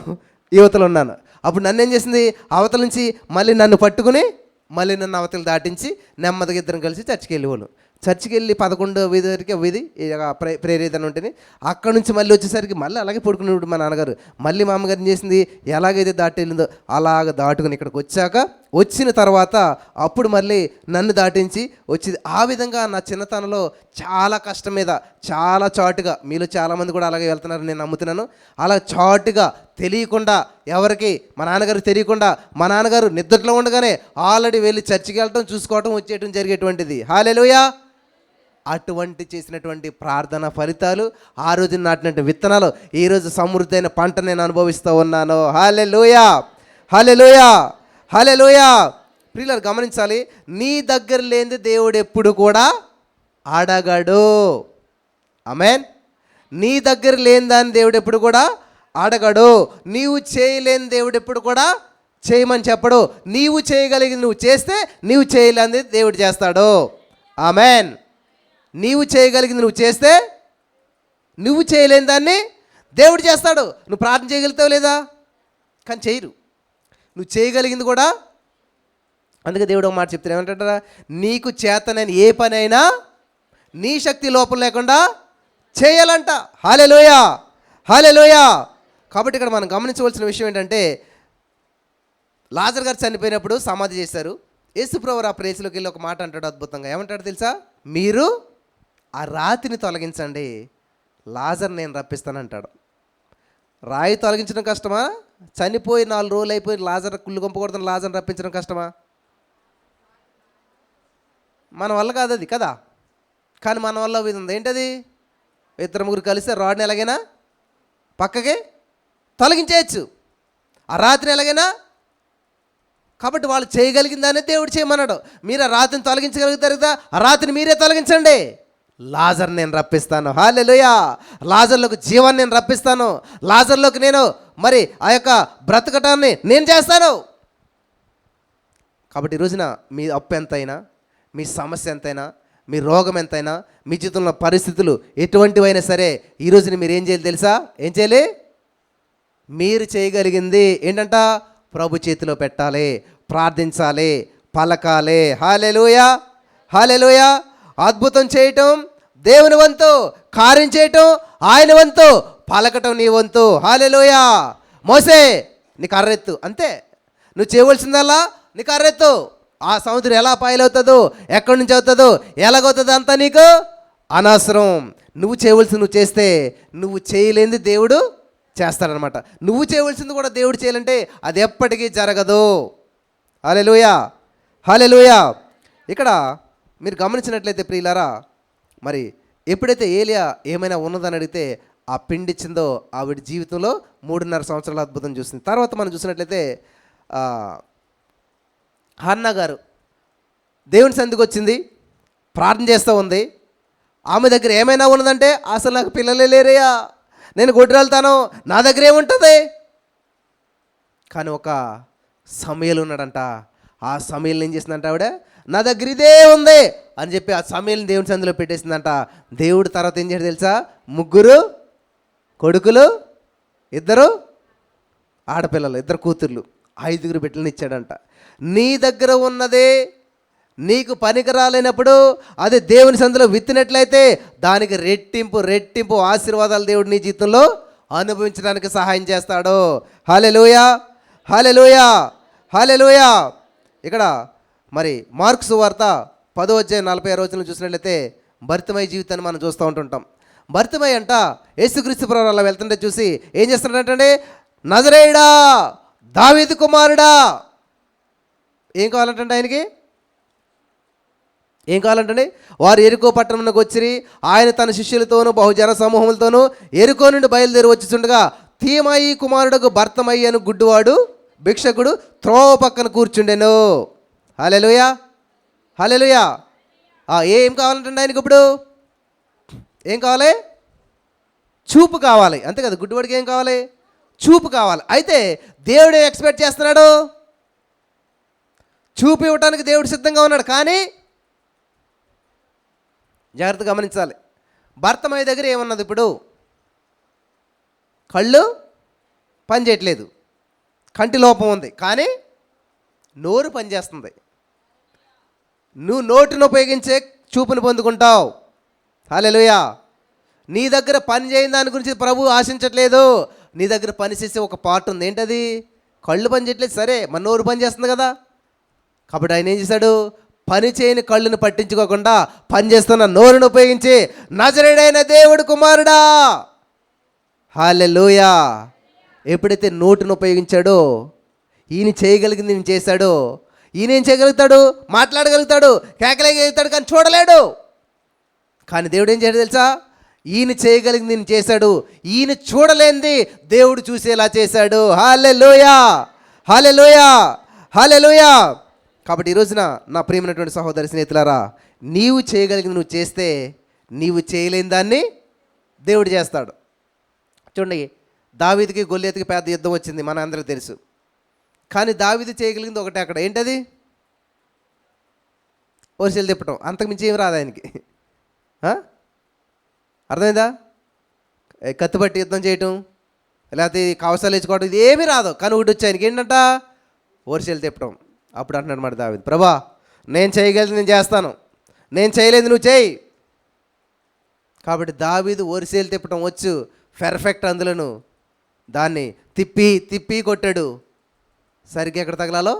యువతలో ఉన్నాను. అప్పుడు నన్ను ఏం చేసింది, అవతల నుంచి మళ్ళీ నన్ను పట్టుకుని మళ్ళీ నన్ను అవతలు దాటించి నెమ్మదిగా ఇద్దరం కలిసి చర్చికి వెళ్ళేవాళ్ళు. చర్చికి వెళ్ళి 11వ వీధి వరకు వీధి ప్రేయర్ ఏదైనా ఉంటేనే అక్కడ నుంచి మళ్ళీ వచ్చేసరికి మళ్ళీ అలాగే పడుకునేవాడు మా నాన్నగారు. మళ్ళీ మా అమ్మగారు ఏం చేసింది, ఎలాగైతే దాటి వెళ్ళిందో అలాగ దాటుకుని ఇక్కడికి వచ్చిన తర్వాత అప్పుడు మళ్ళీ నన్ను దాటించి వచ్చింది. ఆ విధంగా నా చిన్నతనంలో చాలా కష్టం మీద చాలా చాటుగా, మీలో చాలామంది కూడా అలాగే వెళ్తున్నారని నేను నమ్ముతున్నాను. అలా చాటుగా తెలియకుండా, ఎవరికి మా నాన్నగారు తెలియకుండా, మా నాన్నగారు నిద్రలో ఉండగానే ఆల్రెడీ వెళ్ళి చర్చికి వెళ్ళటం, చూసుకోవటం, వచ్చేయటం జరిగేటువంటిది. హల్లెలూయా. అటువంటి చేసినటువంటి ప్రార్థన ఫలితాలు, ఆ రోజు నాటినటువంటి విత్తనాలు ఈరోజు సమృద్ధైన పంట నేను అనుభవిస్తూ ఉన్నాను. హల్లెలూయా, హల్లెలూయా, హల్లెలూయా. ప్రియులారు గమనించాలి, నీ దగ్గర లేనిది దేవుడు ఎప్పుడు కూడా అడగడు. ఆమేన్. నీ దగ్గర లేని దాన్ని దేవుడు ఎప్పుడు కూడా అడగడు. నీవు చేయలేని దేవుడు ఎప్పుడు కూడా చేయమని చెప్పడు. నీవు చేయగలిగింది నువ్వు చేస్తే, నీవు చేయలేనిది దేవుడు చేస్తాడు. ఆమేన్. నీవు చేయగలిగింది నువ్వు చేస్తే, నువ్వు చేయలేని దాన్ని దేవుడు చేస్తాడు. నువ్వు ప్రార్థన చేయగలుగుతావు లేదా? కానీ చేయరు. నువ్వు చేయగలిగింది కూడా. అందుకే దేవుడు ఒక మాట చెప్తాడు, ఏమంటారా, నీకు చేతనైన ఏ పని అయినా నీ శక్తి లోపం లేకుండా చేయాలంట. హల్లెలూయా, హల్లెలూయా. కాబట్టి ఇక్కడ మనం గమనించవలసిన విషయం ఏంటంటే, లాజర్ గారు చనిపోయినప్పుడు సమాధి చేశారు. యేసుప్రభువు ఆ ప్లేస్లోకి వెళ్ళి ఒక మాట అంటాడు అద్భుతంగా. ఏమంటాడు తెలుసా? మీరు ఆ రాతిని తొలగించండి, లాజర్ నేను రప్పిస్తానంటాడు. రాయి తొలగించడం కష్టమా? చనిపోయి 4 రోజులు అయిపోయి లాజర్ కుళ్ళు కొంపకూడదని లాజర్ని రప్పించడం కష్టమా? మన వల్ల కాదు అది కదా. కానీ మన వల్ల ఇది ఉంది. ఏంటది? ఇద్దరు ముగ్గురు కలిసి రాడ్ని ఎలాగైనా పక్కకి తొలగించేయచ్చు, ఆ రాత్రి ఎలాగైనా. కాబట్టి వాళ్ళు చేయగలిగిందానే దేవుడు చేయమన్నాడు. మీరు ఆ రాత్రిని తొలగించగలుగుతారు కదా, ఆ రాత్రిని మీరే తొలగించండి. లాజర్ నేను రప్పిస్తాను, హల్లెలూయా. లాజర్లోకి జీవాన్ని నేను రప్పిస్తాను, లాజర్లోకి నేను మరి ఆ యొక్క బ్రతకటాన్ని నేను చేస్తాను. కాబట్టి ఈ రోజున మీ అప్పు ఎంతైనా, మీ సమస్య ఎంతైనా, మీ రోగం ఎంతైనా, మీ జీవితంలో పరిస్థితులు ఎటువంటివైనా సరే, ఈ రోజున మీరు ఏం చేయాలి తెలుసా? ఏం చేయాలి? మీరు చేయగలిగింది ఏంటంట? ప్రభు చేతిలో పెట్టాలి, ప్రార్థించాలి, పలకాలి. హల్లెలూయా, హల్లెలూయా. అద్భుతం చేయటం దేవుని వంతు, కార్యం చేయటం ఆయన వంతు, పలకటం నీ వంతు. హల్లెలూయా. మోసే నీ కర్రెత్తు, అంతే. నువ్వు చేయవలసిందల్లా నీ కర్రెత్తు. ఆ సముద్రం ఎలా పాయలవుతుందో, ఎక్కడి నుంచి అవుతుందో, ఎలాగవుతుందో అంతా నీకు అనవసరం. నువ్వు చేయవలసింది నువ్వు చేస్తే, నువ్వు చేయలేనిది దేవుడు చేస్తాడనమాట. నువ్వు చేయవలసింది కూడా దేవుడు చేయాలంటే అది ఎప్పటికీ జరగదు. హల్లెలూయా, హల్లెలూయా. ఇక్కడ మీరు గమనించినట్లయితే ప్రియులారా, మరి ఎప్పుడైతే ఏలియా ఏమైనా ఉన్నదని అడిగితే ఆ పిండిచ్చిందో ఆవిడ జీవితంలో 3.5 సంవత్సరాల అద్భుతం చూసింది. తర్వాత మనం చూసినట్లయితే హన్నా గారు దేవుని సంధికి వచ్చింది, ప్రార్థన చేస్తూ ఉంది. ఆమె దగ్గర ఏమైనా ఉన్నదంటే, అసలు నాకు పిల్లలే లేరయ్యా, నేను గొడ్రాలుతాను, నా దగ్గర ఏముంటుంది. కానీ ఒక సమయలు ఉన్నాడంట. ఆ సమయలు ఏం చేసిందంట ఆవిడ? నా దగ్గర ఇదే ఉంది అని చెప్పి ఆ సమయల్ని దేవుని సంధిలో పెట్టేసిందంట. దేవుడు తర్వాత ఏం చేయాడు తెలుసా? 3 కొడుకులు, 2 ఆడపిల్లలు, 2 కూతుర్లు, 5 బిడ్డలను ఇచ్చాడంట. నీ దగ్గర ఉన్నదే నీకు పనికి రాలేనప్పుడు అది దేవుని సంధిలో విత్తినట్లయితే దానికి రెట్టింపు రెట్టింపు ఆశీర్వాదాలు దేవుడు నీ జీవితంలో అనుభవించడానికి సహాయం చేస్తాడు. హల్లెలూయా, హల్లెలూయా, హల్లెలూయా. ఇక్కడ మరి మార్కు సువార్త 10:46 చూసినట్లయితే భర్తమై జీవితాన్ని మనం చూస్తూ ఉంటుంటాం. భర్తమై అంట యేసుక్రీస్తు ప్రభువు అలా వెళ్తుంటే చూసి ఏం చేస్తున్నాడంటే, నజరేయుడా, దావీదు కుమారుడా. ఏం కావాలంటే ఆయనకి? ఏం కావాలంటే, వారు ఎరుకో పట్టణంలోకి వచ్చిరి. ఆయన తన శిష్యులతోనూ బహుజన సమూహములతోనూ ఎరుకో నుండి బయలుదేరి వచ్చుచుండగా తీమాయి కుమారుడుకు భర్తమయ్యి అను గుడ్డివాడు భిక్షకుడు త్రోవ పక్కన కూర్చుండెను. హల్లెలూయా, హల్లెలూయా. ఏం కావాలంటే ఆయనకి ఇప్పుడు ఏం కావాలి? చూపు కావాలి, అంతే కదా. గుడ్డివాడికి ఏం కావాలి? చూపు కావాలి. అయితే దేవుడు ఎక్స్పెక్ట్ చేస్తున్నాడు, చూపు ఇవ్వటానికి దేవుడు సిద్ధంగా ఉన్నాడు. కానీ జాగ్రత్తగా గమనించాలి. భర్తమయ్య దగ్గర ఏమన్నది? ఇప్పుడు కళ్ళు పని చేయట్లేదు, కంటి లోపం ఉంది, కానీ నోరు పనిచేస్తుంది. నువ్వు నోటిని ఉపయోగించే చూపుని పొందుకుంటావు. హల్లెలూయా. నీ దగ్గర పని చేయని దాని గురించి ప్రభు ఆశించట్లేదు. నీ దగ్గర పని చేసే ఒక పార్ట్ ఉంది. ఏంటది? కళ్ళు పని చేయట్లేదు, సరే, మన నోరు పని చేస్తుంది కదా. కాబట్టి ఆయన ఏం చేశాడు? పని చేయని కళ్ళును పట్టించుకోకుండా పనిచేస్తున్న నోరును ఉపయోగించి నజరేయుడైన దేవుడు కుమారుడా. హల్లెలూయా. ఎప్పుడైతే నోటును ఉపయోగించాడో, ఈయన చేయగలిగింది నేను చేశాడో, ఈయన ఏం చేయగలుగుతాడు? మాట్లాడగలుగుతాడు, కేకలేయగలుగుతాడు, కానీ చూడలేడు. కానీ దేవుడు ఏం చేయడు తెలుసా? ఈయన చేయగలిగింది నేను చేశాడు, ఈయన చూడలేనిది దేవుడు చూసేలా చేశాడు. హల్లెలూయా, హల్లెలూయా, హల్లెలూయా. కాబట్టి ఈ రోజున నా ప్రియమైనటువంటి సహోదరి స్నేహితులారా, నీవు చేయగలిగింది నువ్వు చేస్తే నీవు చేయలేని దాన్ని దేవుడు చేస్తాడు. చూడండి, దావీదుకి గొల్లియతుకి పెద్ద యుద్ధం వచ్చింది, మన అందరికీ తెలుసు. కానీ దావీదు చేయగలిగింది ఒకటే అక్కడ. ఏంటది? వరిసెలు తిప్పటం. అంతకుమించి ఏమి రాదు ఆయనకి. అర్థమైందా? కత్తిపట్టి యుద్ధం చేయటం, లేకపోతే కవసాలు వేసుకోవడం, ఇది ఏమీ రాదు. కానీ ఒకటి వచ్చి ఆయనకి ఏంటంట? వరిసెలు తిప్పటం. అప్పుడు అంటున్నాడు మాట దావీదు, ప్రభా, నేను చేయగలిగింది నేను చేస్తాను, నేను చేయలేదు నువ్వు చేయి. కాబట్టి దావీదు వరిసెలు తిప్పటం వచ్చు, పెర్ఫెక్ట్. అందులోను దాన్ని తిప్పి తిప్పి కొట్టాడు. సరిగ్గా ఎక్కడ తగలాలో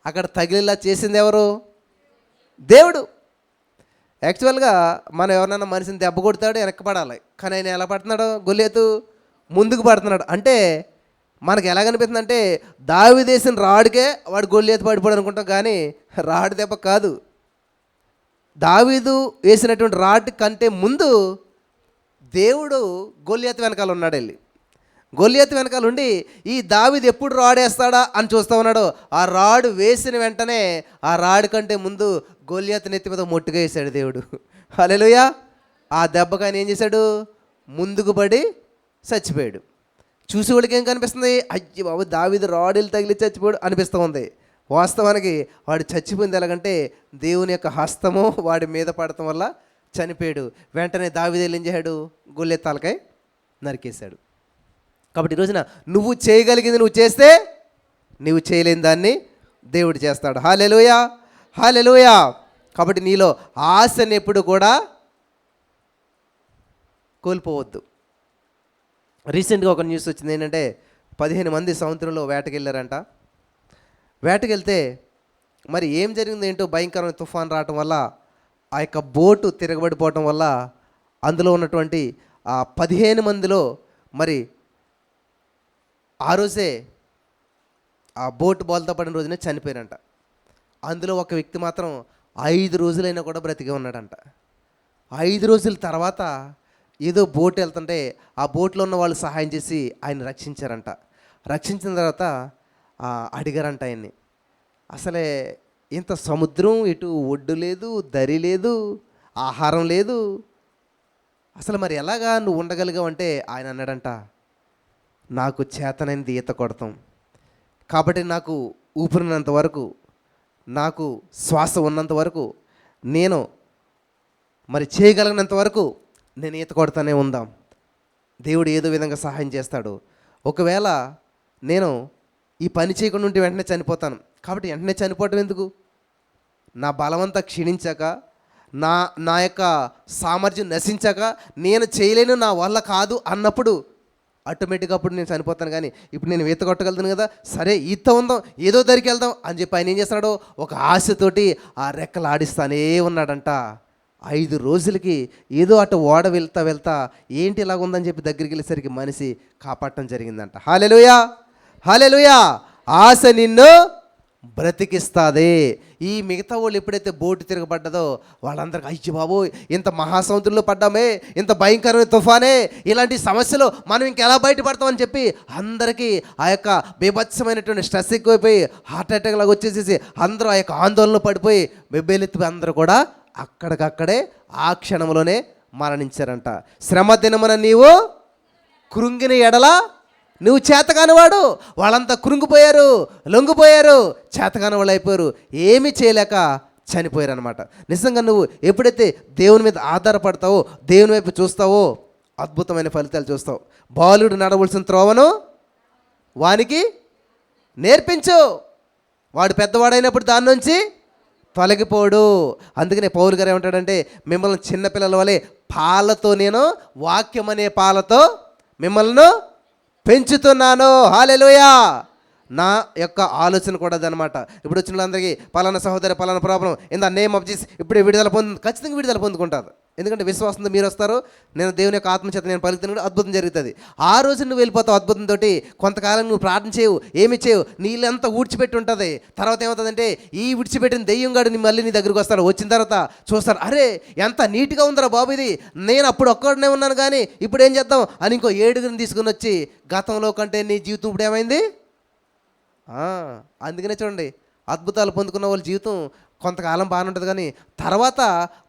అక్కడ తగిలేలా చేసింది ఎవరు? దేవుడు. యాక్చువల్గా మనం ఎవరినైనా మనిషిని దెబ్బ కొడతాడు, వెనక్కి పడాలి. కానీ ఆయన ఎలా పడుతున్నాడు? గొల్లియతు ముందుకు పడుతున్నాడు. అంటే మనకు ఎలాగనిపిస్తుంది అంటే, దావీదు వేసిన రాడుకే వాడు గొల్లియతు పడిపోయాడు అనుకుంటాం, కానీ రాడు దెబ్బ కాదు. దావీదు వేసినటువంటి రాడ్ కంటే ముందు దేవుడు గొల్లియతు వెనకాల ఉన్నాడు. వెళ్ళి గొల్లియతు వెనకాల ఉండి ఈ దావీదు ఎప్పుడు రాడేస్తాడా అని చూస్తూ ఉన్నాడు. ఆ రాడు వేసిన వెంటనే ఆ రాడు కంటే ముందు గొల్లియతు నెత్తి మీద మొట్టుగా వేశాడు దేవుడు. హల్లెలూయా. ఆ దెబ్బకు ఆయన ఏం చేశాడు? ముందుకు పడి చచ్చిపోయాడు. చూసి వాళ్ళకి ఏం కనిపిస్తుంది? అయ్యి బాబు, దావీదు రాడులు తగిలి చచ్చిపోయాడు అనిపిస్తూ ఉంది. వాస్తవానికి వాడు చచ్చిపోయింది ఎలాగంటే దేవుని యొక్క హస్తము వాడి మీద పడటం వల్ల చనిపోయాడు. వెంటనే దావీదు ఏం చేశాడు? గొల్లియతు తలకాయ నరికేశాడు. కాబట్టి ఈరోజున నువ్వు చేయగలిగింది నువ్వు చేస్తే నువ్వు చేయలేని దాన్ని దేవుడు చేస్తాడు. హల్లెలూయా, హల్లెలూయా. కాబట్టి నీలో ఆశని ఎప్పుడు కూడా కోల్పోవద్దు. రీసెంట్గా ఒక న్యూస్ వచ్చింది. ఏంటంటే 15 మంది సముద్రంలో వేటకెళ్ళారంట. వేటకెళ్తే మరి ఏం జరిగింది ఏంటో, భయంకరమైన తుఫాన్ రావటం వల్ల ఆ యొక్క బోటు తిరగబడిపోవటం వల్ల అందులో ఉన్నటువంటి ఆ 15 మందిలో మరి ఆ రోజే ఆ బోటు బోల్తా పడిన రోజునే చనిపోయారంట. అందులో ఒక వ్యక్తి మాత్రం 5 రోజులైనా కూడా బ్రతికే ఉన్నాడంట. 5 రోజుల తర్వాత ఏదో బోట్ వెళ్తుంటే ఆ బోట్లో ఉన్న వాళ్ళు సహాయం చేసి ఆయన రక్షించారంట. రక్షించిన తర్వాత అడిగారంట ఆయన్ని, అసలే ఇంత సముద్రం, ఇటు ఒడ్డు లేదు, దరి లేదు, ఆహారం లేదు, అసలు మరి ఎలాగా నువ్వు ఉండగలిగావు అంటే ఆయన అన్నాడంట, నాకు చేతనైనది ఈత కొడతాం, కాబట్టి నాకు ఊపిరినంత వరకు, నాకు శ్వాస ఉన్నంత వరకు, నేను మరి చేయగలిగినంత వరకు నేను ఈత కొడతానే ఉందాం. దేవుడు ఏదో విధంగా సహాయం చేస్తాడు. ఒకవేళ నేను ఈ పని చేయకుండా ఉంటే వెంటనే చనిపోతాను. కాబట్టి వెంటనే చనిపోవటం ఎందుకు? నా బలమంతా క్షీణించాక, నా యొక్క సామర్థ్యం నశించాక, నేను చేయలేను, నా వల్ల కాదు అన్నప్పుడు ఆటోమేటిక్గా అప్పుడు నేను చనిపోతాను. కానీ ఇప్పుడు నేను ఈత కొట్టగలుగుతాను కదా, సరే ఈత ఉందాం, ఏదో దగ్గరికి వెళ్దాం అని చెప్పి ఆయన ఏం చేస్తున్నాడు? ఒక ఆశతోటి ఆ రెక్కలు ఆడిస్తానే ఉన్నాడంట. 5 రోజులకి ఏదో అటు ఓడ వెళ్తా ఏంటి ఇలాగ ఉందని చెప్పి దగ్గరికి వెళ్ళేసరికి మనిషి కాపాడటం జరిగిందంట. హల్లెలూయా, హల్లెలూయా. ఆశ నిన్ను బ్రతికిస్తుంది. ఈ మిగతా వాళ్ళు ఎప్పుడైతే బోటు తిరగబడ్డదో వాళ్ళందరికీ అయ్యి బాబు, ఇంత మహాసముద్రంలో పడ్డామే, ఇంత భయంకరమైన తుఫానే, ఇలాంటి సమస్యలు మనం ఇంకెలా బయటపడతామని చెప్పి అందరికీ ఆ యొక్క బీభత్సమైనటువంటి స్ట్రెస్ ఎక్కువైపోయి హార్ట్ అటాక్ లాగా వచ్చేసేసి అందరూ ఆ యొక్క ఆందోళనలో పడిపోయి బెబ్బేలెత్తిపోయి అందరూ కూడా అక్కడికక్కడే ఆ క్షణంలోనే మరణించారంట. శ్రమ దినమున నీవు కృంగిన ఎడల నువ్వు చేతకానివాడు. వాళ్ళంతా కృంగిపోయారు, లొంగిపోయారు, చేతకాని వాళ్ళు అయిపోయారు, ఏమీ చేయలేక చనిపోయారు అనమాట. నిజంగా నువ్వు ఎప్పుడైతే దేవుని మీద ఆధారపడతావో, దేవుని వైపు చూస్తావో అద్భుతమైన ఫలితాలు చూస్తావు. బాలుడు నడవలసిన త్రోవను వానికి నేర్పించు, వాడు పెద్దవాడైనప్పుడు దాని నుంచి తొలగిపోడు. అందుకనే పౌలు గారు ఏమంటాడంటే, మిమ్మల్ని చిన్నపిల్లల వలె పాలతో, నేను వాక్యం అనే పాలతో మిమ్మల్ని పెంచుతున్నాను. హల్లెలూయా. నా యొక్క ఆలోచన కూడా అదనమాట. ఇప్పుడు వచ్చిన వాళ్ళందరికీ పలానా సహోదరి పలానా problem in the name of Jesus ఇప్పుడే విడుదల ఖచ్చితంగా విడుదల పొందుకుంటారు. ఎందుకంటే విశ్వాసంతో మీరు వస్తారు, నేను దేవుని యొక్క ఆత్మచేత నేను పలుకుతున్నాను, అద్భుతం జరుగుతుంది. ఆ రోజు నువ్వు వెళ్ళిపోతావు అద్భుతంతో. కొంతకాలం నువ్వు ప్రార్థన చేయవు, ఏమి చేయవు, నీళ్ళంతా ఊడ్చిపెట్టి ఉంటుంది. తర్వాత ఏమవుతుందంటే ఈ విడిచిపెట్టిన దెయ్యంగాడు మళ్ళీ నీ దగ్గరికి వస్తాడు. వచ్చిన తర్వాత చూస్తారు, అరే ఎంత నీట్గా ఉందిరా బాబు ఇది, నేను అప్పుడు ఒక్కడనే ఉన్నాను కానీ ఇప్పుడు ఏం చేద్దాం అని ఇంకో 7గురిని తీసుకుని వచ్చి గతంలో కంటే నీ జీవితం ఇప్పుడు ఏమైంది. అందుకనే చూడండి, అద్భుతాలు పొందుకున్న వాళ్ళ జీవితం కొంతకాలం బాగానే ఉంటుంది కానీ తర్వాత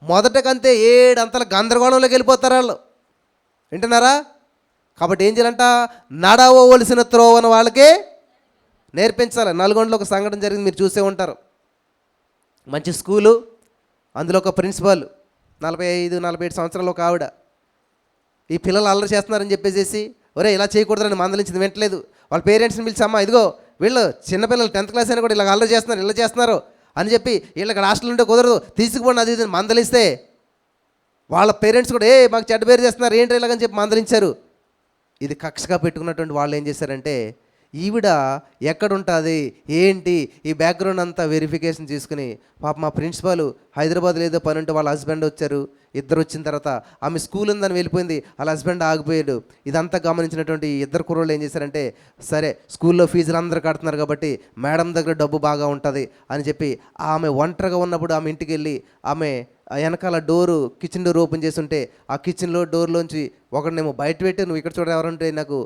మొదటకంతే 7 అంతల గందరగోళంలోకి వెళ్ళిపోతారు వాళ్ళు. వింటున్నారా? కాబట్టి ఏం చేయాలంట? నడవవలసిన త్రోవను వాళ్ళకి నేర్పించాలి. నల్గొండలో ఒక సంఘటన జరిగింది, మీరు చూసే ఉంటారు. మంచి స్కూలు, అందులో ఒక ప్రిన్సిపాల్ 45-47 సంవత్సరాలు ఒక ఆవిడ ఈ పిల్లలు అల్లరి చేస్తున్నారని చెప్పేసి, ఒరే ఇలా చేయకూడదని మందలించింది, వింటలేదు. వాళ్ళ పేరెంట్స్ని పిలిచి, అమ్మ ఇదిగో వీళ్ళు చిన్నపిల్లలు 10th క్లాస్ అయినా కూడా ఇలా అల్లరి చేస్తున్నారు, ఇలా చేస్తున్నారు అని చెప్పి, వీళ్ళకి హాస్టల్ ఉంటే కుదరదు, తీసుకుపోండి అది ఇది మందలిస్తే వాళ్ళ పేరెంట్స్ కూడా మాకు చెడ్డ పేరు చేస్తున్నారు ఏంటి ఇలాగని చెప్పి మందలించారు. ఇది కక్షగా పెట్టుకున్నటువంటి వాళ్ళు ఏం చేశారంటే ఈవిడ ఎక్కడుంటుంది ఏంటి ఈ బ్యాక్గ్రౌండ్ అంతా వెరిఫికేషన్ చేసుకుని పాప మా ప్రిన్సిపాల్ హైదరాబాద్లో ఏదో పని ఉంటే వాళ్ళ హస్బెండ్ వచ్చారు, ఇద్దరు వచ్చిన తర్వాత ఆమె స్కూల్ ఉందని వెళ్ళిపోయింది, వాళ్ళ హస్బెండ్ ఆగిపోయాడు. ఇదంతా గమనించినటువంటి ఇద్దరు కుర్రోళ్ళు ఏం చేశారంటే, సరే స్కూల్లో ఫీజులు అందరూ కడుతున్నారు కాబట్టి మేడం దగ్గర డబ్బు బాగా ఉంటుంది అని చెప్పి ఆమె ఒంటరిగా ఉన్నప్పుడు ఆమె ఇంటికి వెళ్ళి ఆమె వెనకాల డోరు కిచెన్ డోర్ ఓపెన్ చేసి ఉంటే ఆ కిచెన్లో డోర్లోంచి ఒకడినేమో బయట పెట్టి నువ్వు ఇక్కడ చూడ ఎవరంటే నాకు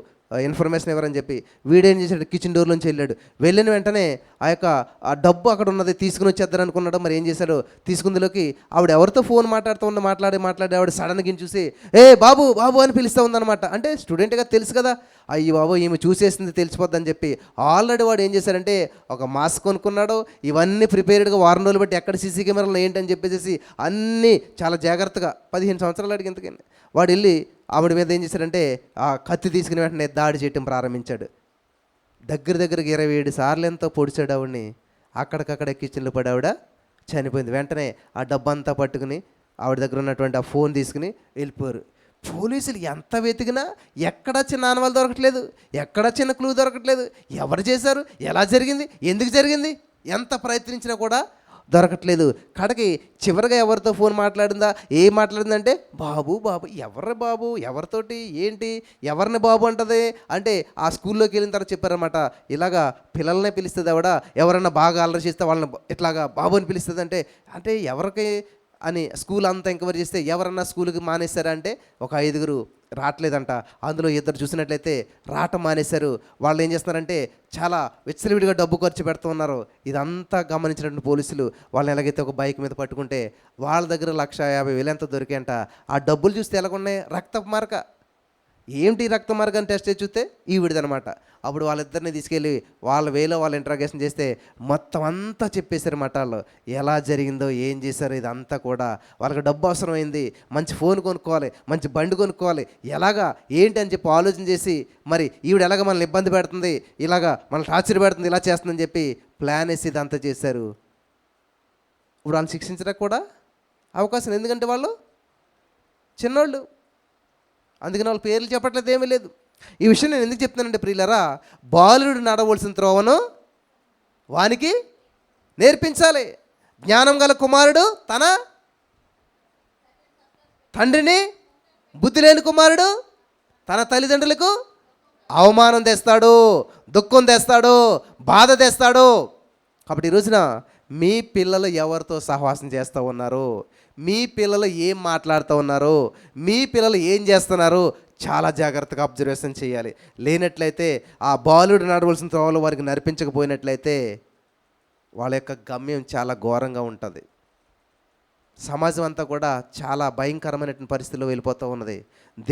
ఇన్ఫర్మేషన్ ఎవరని చెప్పి వీడేం చేశాడు, కిచెన్ డోర్లోంచి వెళ్ళాడు. వెళ్ళిన వెంటనే ఆ డబ్బు అక్కడ ఉన్నది తీసుకుని వచ్చేద్దారు అనుకున్నాడు. మరి ఏం చేశాడు, తీసుకుందిలోకి ఆవిడ ఎవరితో ఫోన్ మాట్లాడి ఆవిడ సడన్గా చూసి ఏ బాబు బాబు అని పిలుస్తూ ఉందన్నమాట. అంటే స్టూడెంట్గా తెలుసు కదా, అయ్యి బాబు ఈమె చూసేసింది తెలిసిపోద్దని చెప్పి ఆల్రెడీ వాడు ఏం చేశారంటే ఒక మాస్క్ కొనుక్కున్నాడు. ఇవన్నీ ప్రిపేర్డ్గా వారం రోజులు బట్టి ఎక్కడ సీసీ కెమెరాలు ఏంటని చెప్పేసి అన్నీ చాలా జాగ్రత్తగా 15 సంవత్సరాలు అడిగి ఎంతకని వాడు వెళ్ళి ఆవిడ మీద ఏం చేశాడంటే ఆ కత్తి తీసుకుని వెంటనే దాడి చేయటం ప్రారంభించాడు. దగ్గరికి 27 సార్లు ఎంతో పొడిచాడు ఆవిడని. అక్కడికక్కడే కిచెన్లో పడి ఆవిడ చనిపోయింది. వెంటనే ఆ డబ్బంతా పట్టుకుని ఆవిడ దగ్గర ఉన్నటువంటి ఆ ఫోన్ తీసుకుని వెళ్ళిపోయారు. పోలీసులు ఎంత వెతికినా ఎక్కడా చిన్న ఆనవాళ్ళు దొరకట్లేదు, ఎక్కడా చిన్న క్లూ దొరకట్లేదు. ఎవరు చేశారు, ఎలా జరిగింది, ఎందుకు జరిగింది, ఎంత ప్రయత్నించినా కూడా దొరకట్లేదు. కడకి చివరిగా ఎవరితో ఫోన్ మాట్లాడిందా, ఏం మాట్లాడిందంటే బాబు బాబు ఎవరి బాబు ఎవరితోటి ఏంటి ఎవరిని బాబు అంటది అంటే ఆ స్కూల్లోకి వెళ్ళిన తర్వాత చెప్పారన్నమాట, ఇలాగా పిల్లల్నే పిలుస్తుంది ఆవిడ, ఎవరన్నా బాగా అల్లరి చేస్తే వాళ్ళని ఇట్లాగా బాబు అని పిలుస్తుంది అంటే ఎవరికి అని స్కూల్ అంతా ఎంక్వైరీ చేస్తే ఎవరన్నా స్కూల్కి మానేశారా అంటే ఒక 5 రావట్లేదంట. అందులో 2 చూసినట్లయితే రావటం మానేశారు. వాళ్ళు ఏం చేస్తున్నారంటే చాలా విచ్చలవిడిగా డబ్బు ఖర్చు పెడుతూ ఉన్నారు. ఇదంతా గమనించినటువంటి పోలీసులు వాళ్ళని ఎలాగైతే ఒక బైక్ మీద పట్టుకుంటే వాళ్ళ దగ్గర 1,50,000 ఎంత దొరికాయంట. ఆ డబ్బులు చూస్తే ఎలాగున్నాయి, రక్తపు మార్క. ఏంటి రక్త మార్గం టెస్ట్ చేసి చూస్తే ఈవిడిదనమాట. అప్పుడు వాళ్ళిద్దరిని తీసుకెళ్ళి వాళ్ళ వేలో వాళ్ళు ఇంట్రాగేషన్ చేస్తే మొత్తం అంతా చెప్పేశారు మాట. వాళ్ళు ఎలా జరిగిందో ఏం చేశారో ఇదంతా కూడా. వాళ్ళకి డబ్బు అవసరమైంది, మంచి ఫోన్ కొనుక్కోవాలి, మంచి బండి కొనుక్కోవాలి, ఎలాగా ఏంటి అని చెప్పి ఆలోచన చేసి మరి ఈవిడ ఎలాగ మనల్ని ఇబ్బంది పెడుతుంది, ఇలాగా మనల్ని టార్చర్ పెడుతుంది, ఇలా చేస్తుందని చెప్పి ప్లాన్ వేసి ఇదంతా చేశారు. ఇప్పుడు వాళ్ళని శిక్షించడానికి కూడా అవకాశం, ఎందుకంటే వాళ్ళు చిన్నోళ్ళు, అందుకని వాళ్ళ పేర్లు చెప్పట్లేదు, ఏమీ లేదు. ఈ విషయం నేను ఎందుకు చెప్తున్నానంటే ప్రియులారా, బాలుడు నడవలసిన త్రోవను వానికి నేర్పించాలి. జ్ఞానం గల కుమారుడు తన తండ్రిని, బుద్ధి లేని కుమారుడు తన తల్లిదండ్రులకు అవమానం తెస్తాడు, దుఃఖం తెస్తాడు, బాధ తెస్తాడు. కాబట్టి ఈ రోజున మీ పిల్లలు ఎవరితో సహవాసం చేస్తూ ఉన్నారు, మీ పిల్లలు ఏం మాట్లాడుతూ ఉన్నారు, మీ పిల్లలు ఏం చేస్తున్నారు, చాలా జాగ్రత్తగా అబ్జర్వేషన్ చేయాలి. లేనట్లయితే ఆ బాలుడు నడవలసిన త్రోవలో వారికి నడిపించకపోయినట్లయితే వాళ్ళ యొక్క గమ్యం చాలా ఘోరంగా ఉంటుంది. సమాజం అంతా కూడా చాలా భయంకరమైనటువంటి పరిస్థితిలో వెళ్ళిపోతూ ఉన్నది.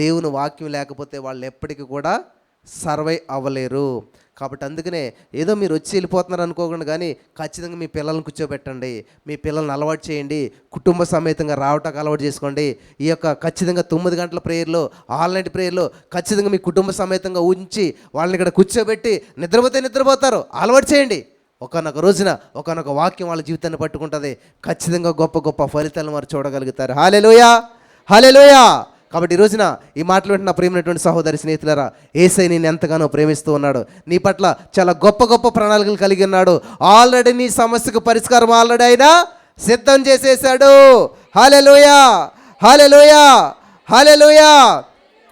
దేవుని వాక్యం లేకపోతే వాళ్ళు ఎప్పటికీ కూడా సర్వై అవ్వలేరు. కాబట్టి అందుకనే ఏదో మీరు వచ్చి వెళ్ళిపోతున్నారు అనుకోకుండా కానీ ఖచ్చితంగా మీ పిల్లల్ని కూర్చోబెట్టండి, మీ పిల్లల్ని అలవాటు చేయండి, కుటుంబ సమేతంగా రావటానికి అలవాటు చేసుకోండి. ఈ యొక్క ఖచ్చితంగా 9 గంటల ప్రేయర్లో, ఆన్లైన్ ప్రేయర్లో ఖచ్చితంగా మీ కుటుంబ సమేతంగా ఉంచి వాళ్ళని ఇక్కడ కూర్చోబెట్టి నిద్రపోతారు, అలవాటు చేయండి. ఒకనొక రోజున ఒకనొక వాక్యం వాళ్ళ జీవితాన్ని పట్టుకుంటుంది. ఖచ్చితంగా గొప్ప గొప్ప ఫలితాలను వారు చూడగలుగుతారు. హల్లెలూయా, హల్లెలూయా. కాబట్టి ఈ రోజున ఈ మాటలు వింటున్న ప్రేమైనటువంటి సహోదరి స్నేహితులారా, యేసయ్య నిన్ను ఎంతగానో ప్రేమిస్తూ ఉన్నాడు. నీ పట్ల చాలా గొప్ప గొప్ప ప్రణాళికలు కలిగి ఉన్నాడు. ఆల్రెడీ నీ సమస్యకు పరిష్కారం ఆల్రెడీ ఆయన సిద్ధం చేసేసాడు. హల్లెలూయా, హల్లెలూయా, హల్లెలూయా.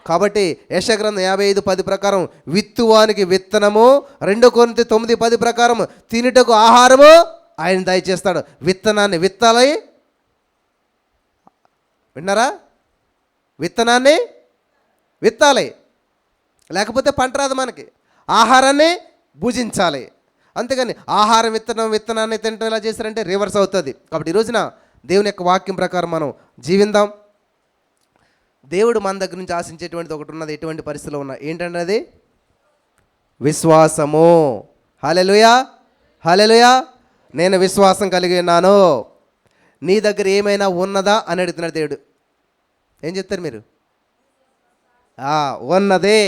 కాబట్టి యెషయా గ్రంథం 55:10 ప్రకారం విత్తువానికి విత్తనము, 2 కొరింథీ 9:10 ప్రకారం తినుటకు ఆహారము ఆయన దయచేస్తాడు. విత్తనాన్ని విత్తాలి, విన్నారా, విత్తనాన్ని విత్తాలి, లేకపోతే పంట రాదు మనకి. ఆహారాన్ని భుజించాలి, అంతేగాని ఆహారం విత్తనాన్ని తినడం ఎలా చేశారంటే రివర్స్ అవుతుంది. కాబట్టి ఈ రోజున దేవుని యొక్క వాక్యం ప్రకారం మనం జీవిందాం. దేవుడు మన దగ్గర నుంచి ఆశించేటువంటిది ఒకటి ఉన్నది. ఎటువంటి పరిస్థితుల్లో ఉన్నా ఏంటంటే అది విశ్వాసము. హల్లెలూయా, హల్లెలూయా. నేను విశ్వాసం కలిగి ఉన్నాను. నీ దగ్గర ఏమైనా ఉన్నదా అని అడుగుతున్నాడు దేవుడు. ఏం చెప్తారు మీరు? ఉన్నదే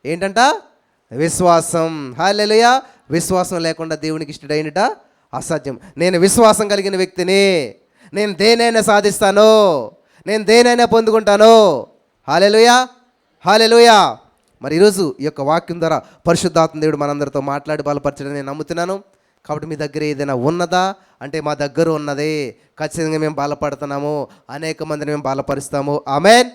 ఏంటంట? విశ్వాసం. హల్లెలూయా. విశ్వాసం లేకుండా దేవునికి ఇష్టడైనట అసాధ్యం. నేను విశ్వాసం కలిగిన వ్యక్తిని, నేను దేనైనా సాధిస్తాను, నేను దేనైనా పొందుకుంటాను. హల్లెలూయా, హల్లెలూయా. మరి ఈరోజు ఈ యొక్క వాక్యం ద్వారా పరిశుద్ధాత్మ దేవుడు మనందరితో మాట్లాడి బలపరచడని నేను నమ్ముతున్నాను. కాబట్టి మీ దగ్గర ఏదైనా ఉన్నదా అంటే మా దగ్గర ఉన్నదే, ఖచ్చితంగా మేము బలపడుతున్నాము, అనేక మందిని మేము బలపరుస్తాము. ఆమెన్.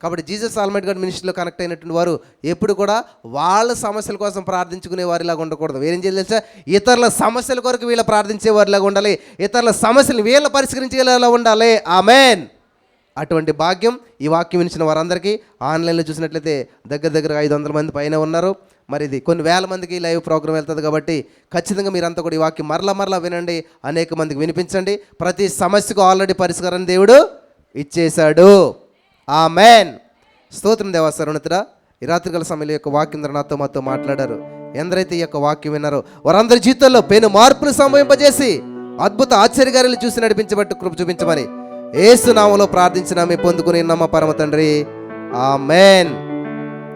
కాబట్టి జీసస్ ఆల్మైటీ గాడ్ మినిస్ట్రీలో కనెక్ట్ అయినటువంటి వారు ఎప్పుడు కూడా వాళ్ళ సమస్యల కోసం ప్రార్థించుకునే వారిలాగా ఉండకూడదు. వేరేం చేయాలి తెలుసా? ఇతరుల సమస్యల కొరకు వీళ్ళ ప్రార్థించే వారిలాగా ఉండాలి, ఇతరుల సమస్యలు వీళ్ళ పరిష్కరించేలా ఉండాలి. ఆమెన్. అటువంటి భాగ్యం ఈ వాక్యం వినిచిన వారందరికీ ఆన్లైన్లో చూసినట్లయితే దగ్గర 500 మంది పైన ఉన్నారు. మరి ఇది కొన్ని వేల మందికి లైవ్ ప్రోగ్రామ్ వెళ్తుంది కాబట్టి ఖచ్చితంగా మీరంతా కూడా ఈ వాక్యం మరలా వినండి, అనేక మందికి వినిపించండి. ప్రతి సమస్యకు ఆల్రెడీ పరిష్కారం దేవుడు ఇచ్చేశాడు. ఆమెన్. స్తోత్రం దేవా. సర్వోన్నతుడా, ఈ రాత్రికాల సమయంలో యొక్క వాక్యం ద్వారా మాతో మాట్లాడారు. ఎందరైతే ఈ యొక్క వాక్యం విన్నారో వారందరి జీవితంలో పెను మార్పులు సంభవింపజేసి అద్భుత ఆశ్చర్యకార్యాలు చూసి నడిపించబట్టు కృప చూపించమని యేసు నామములో ప్రార్థించినామే పొందుకుని నమ్మ పరమ తండ్రి. ఆమెన్.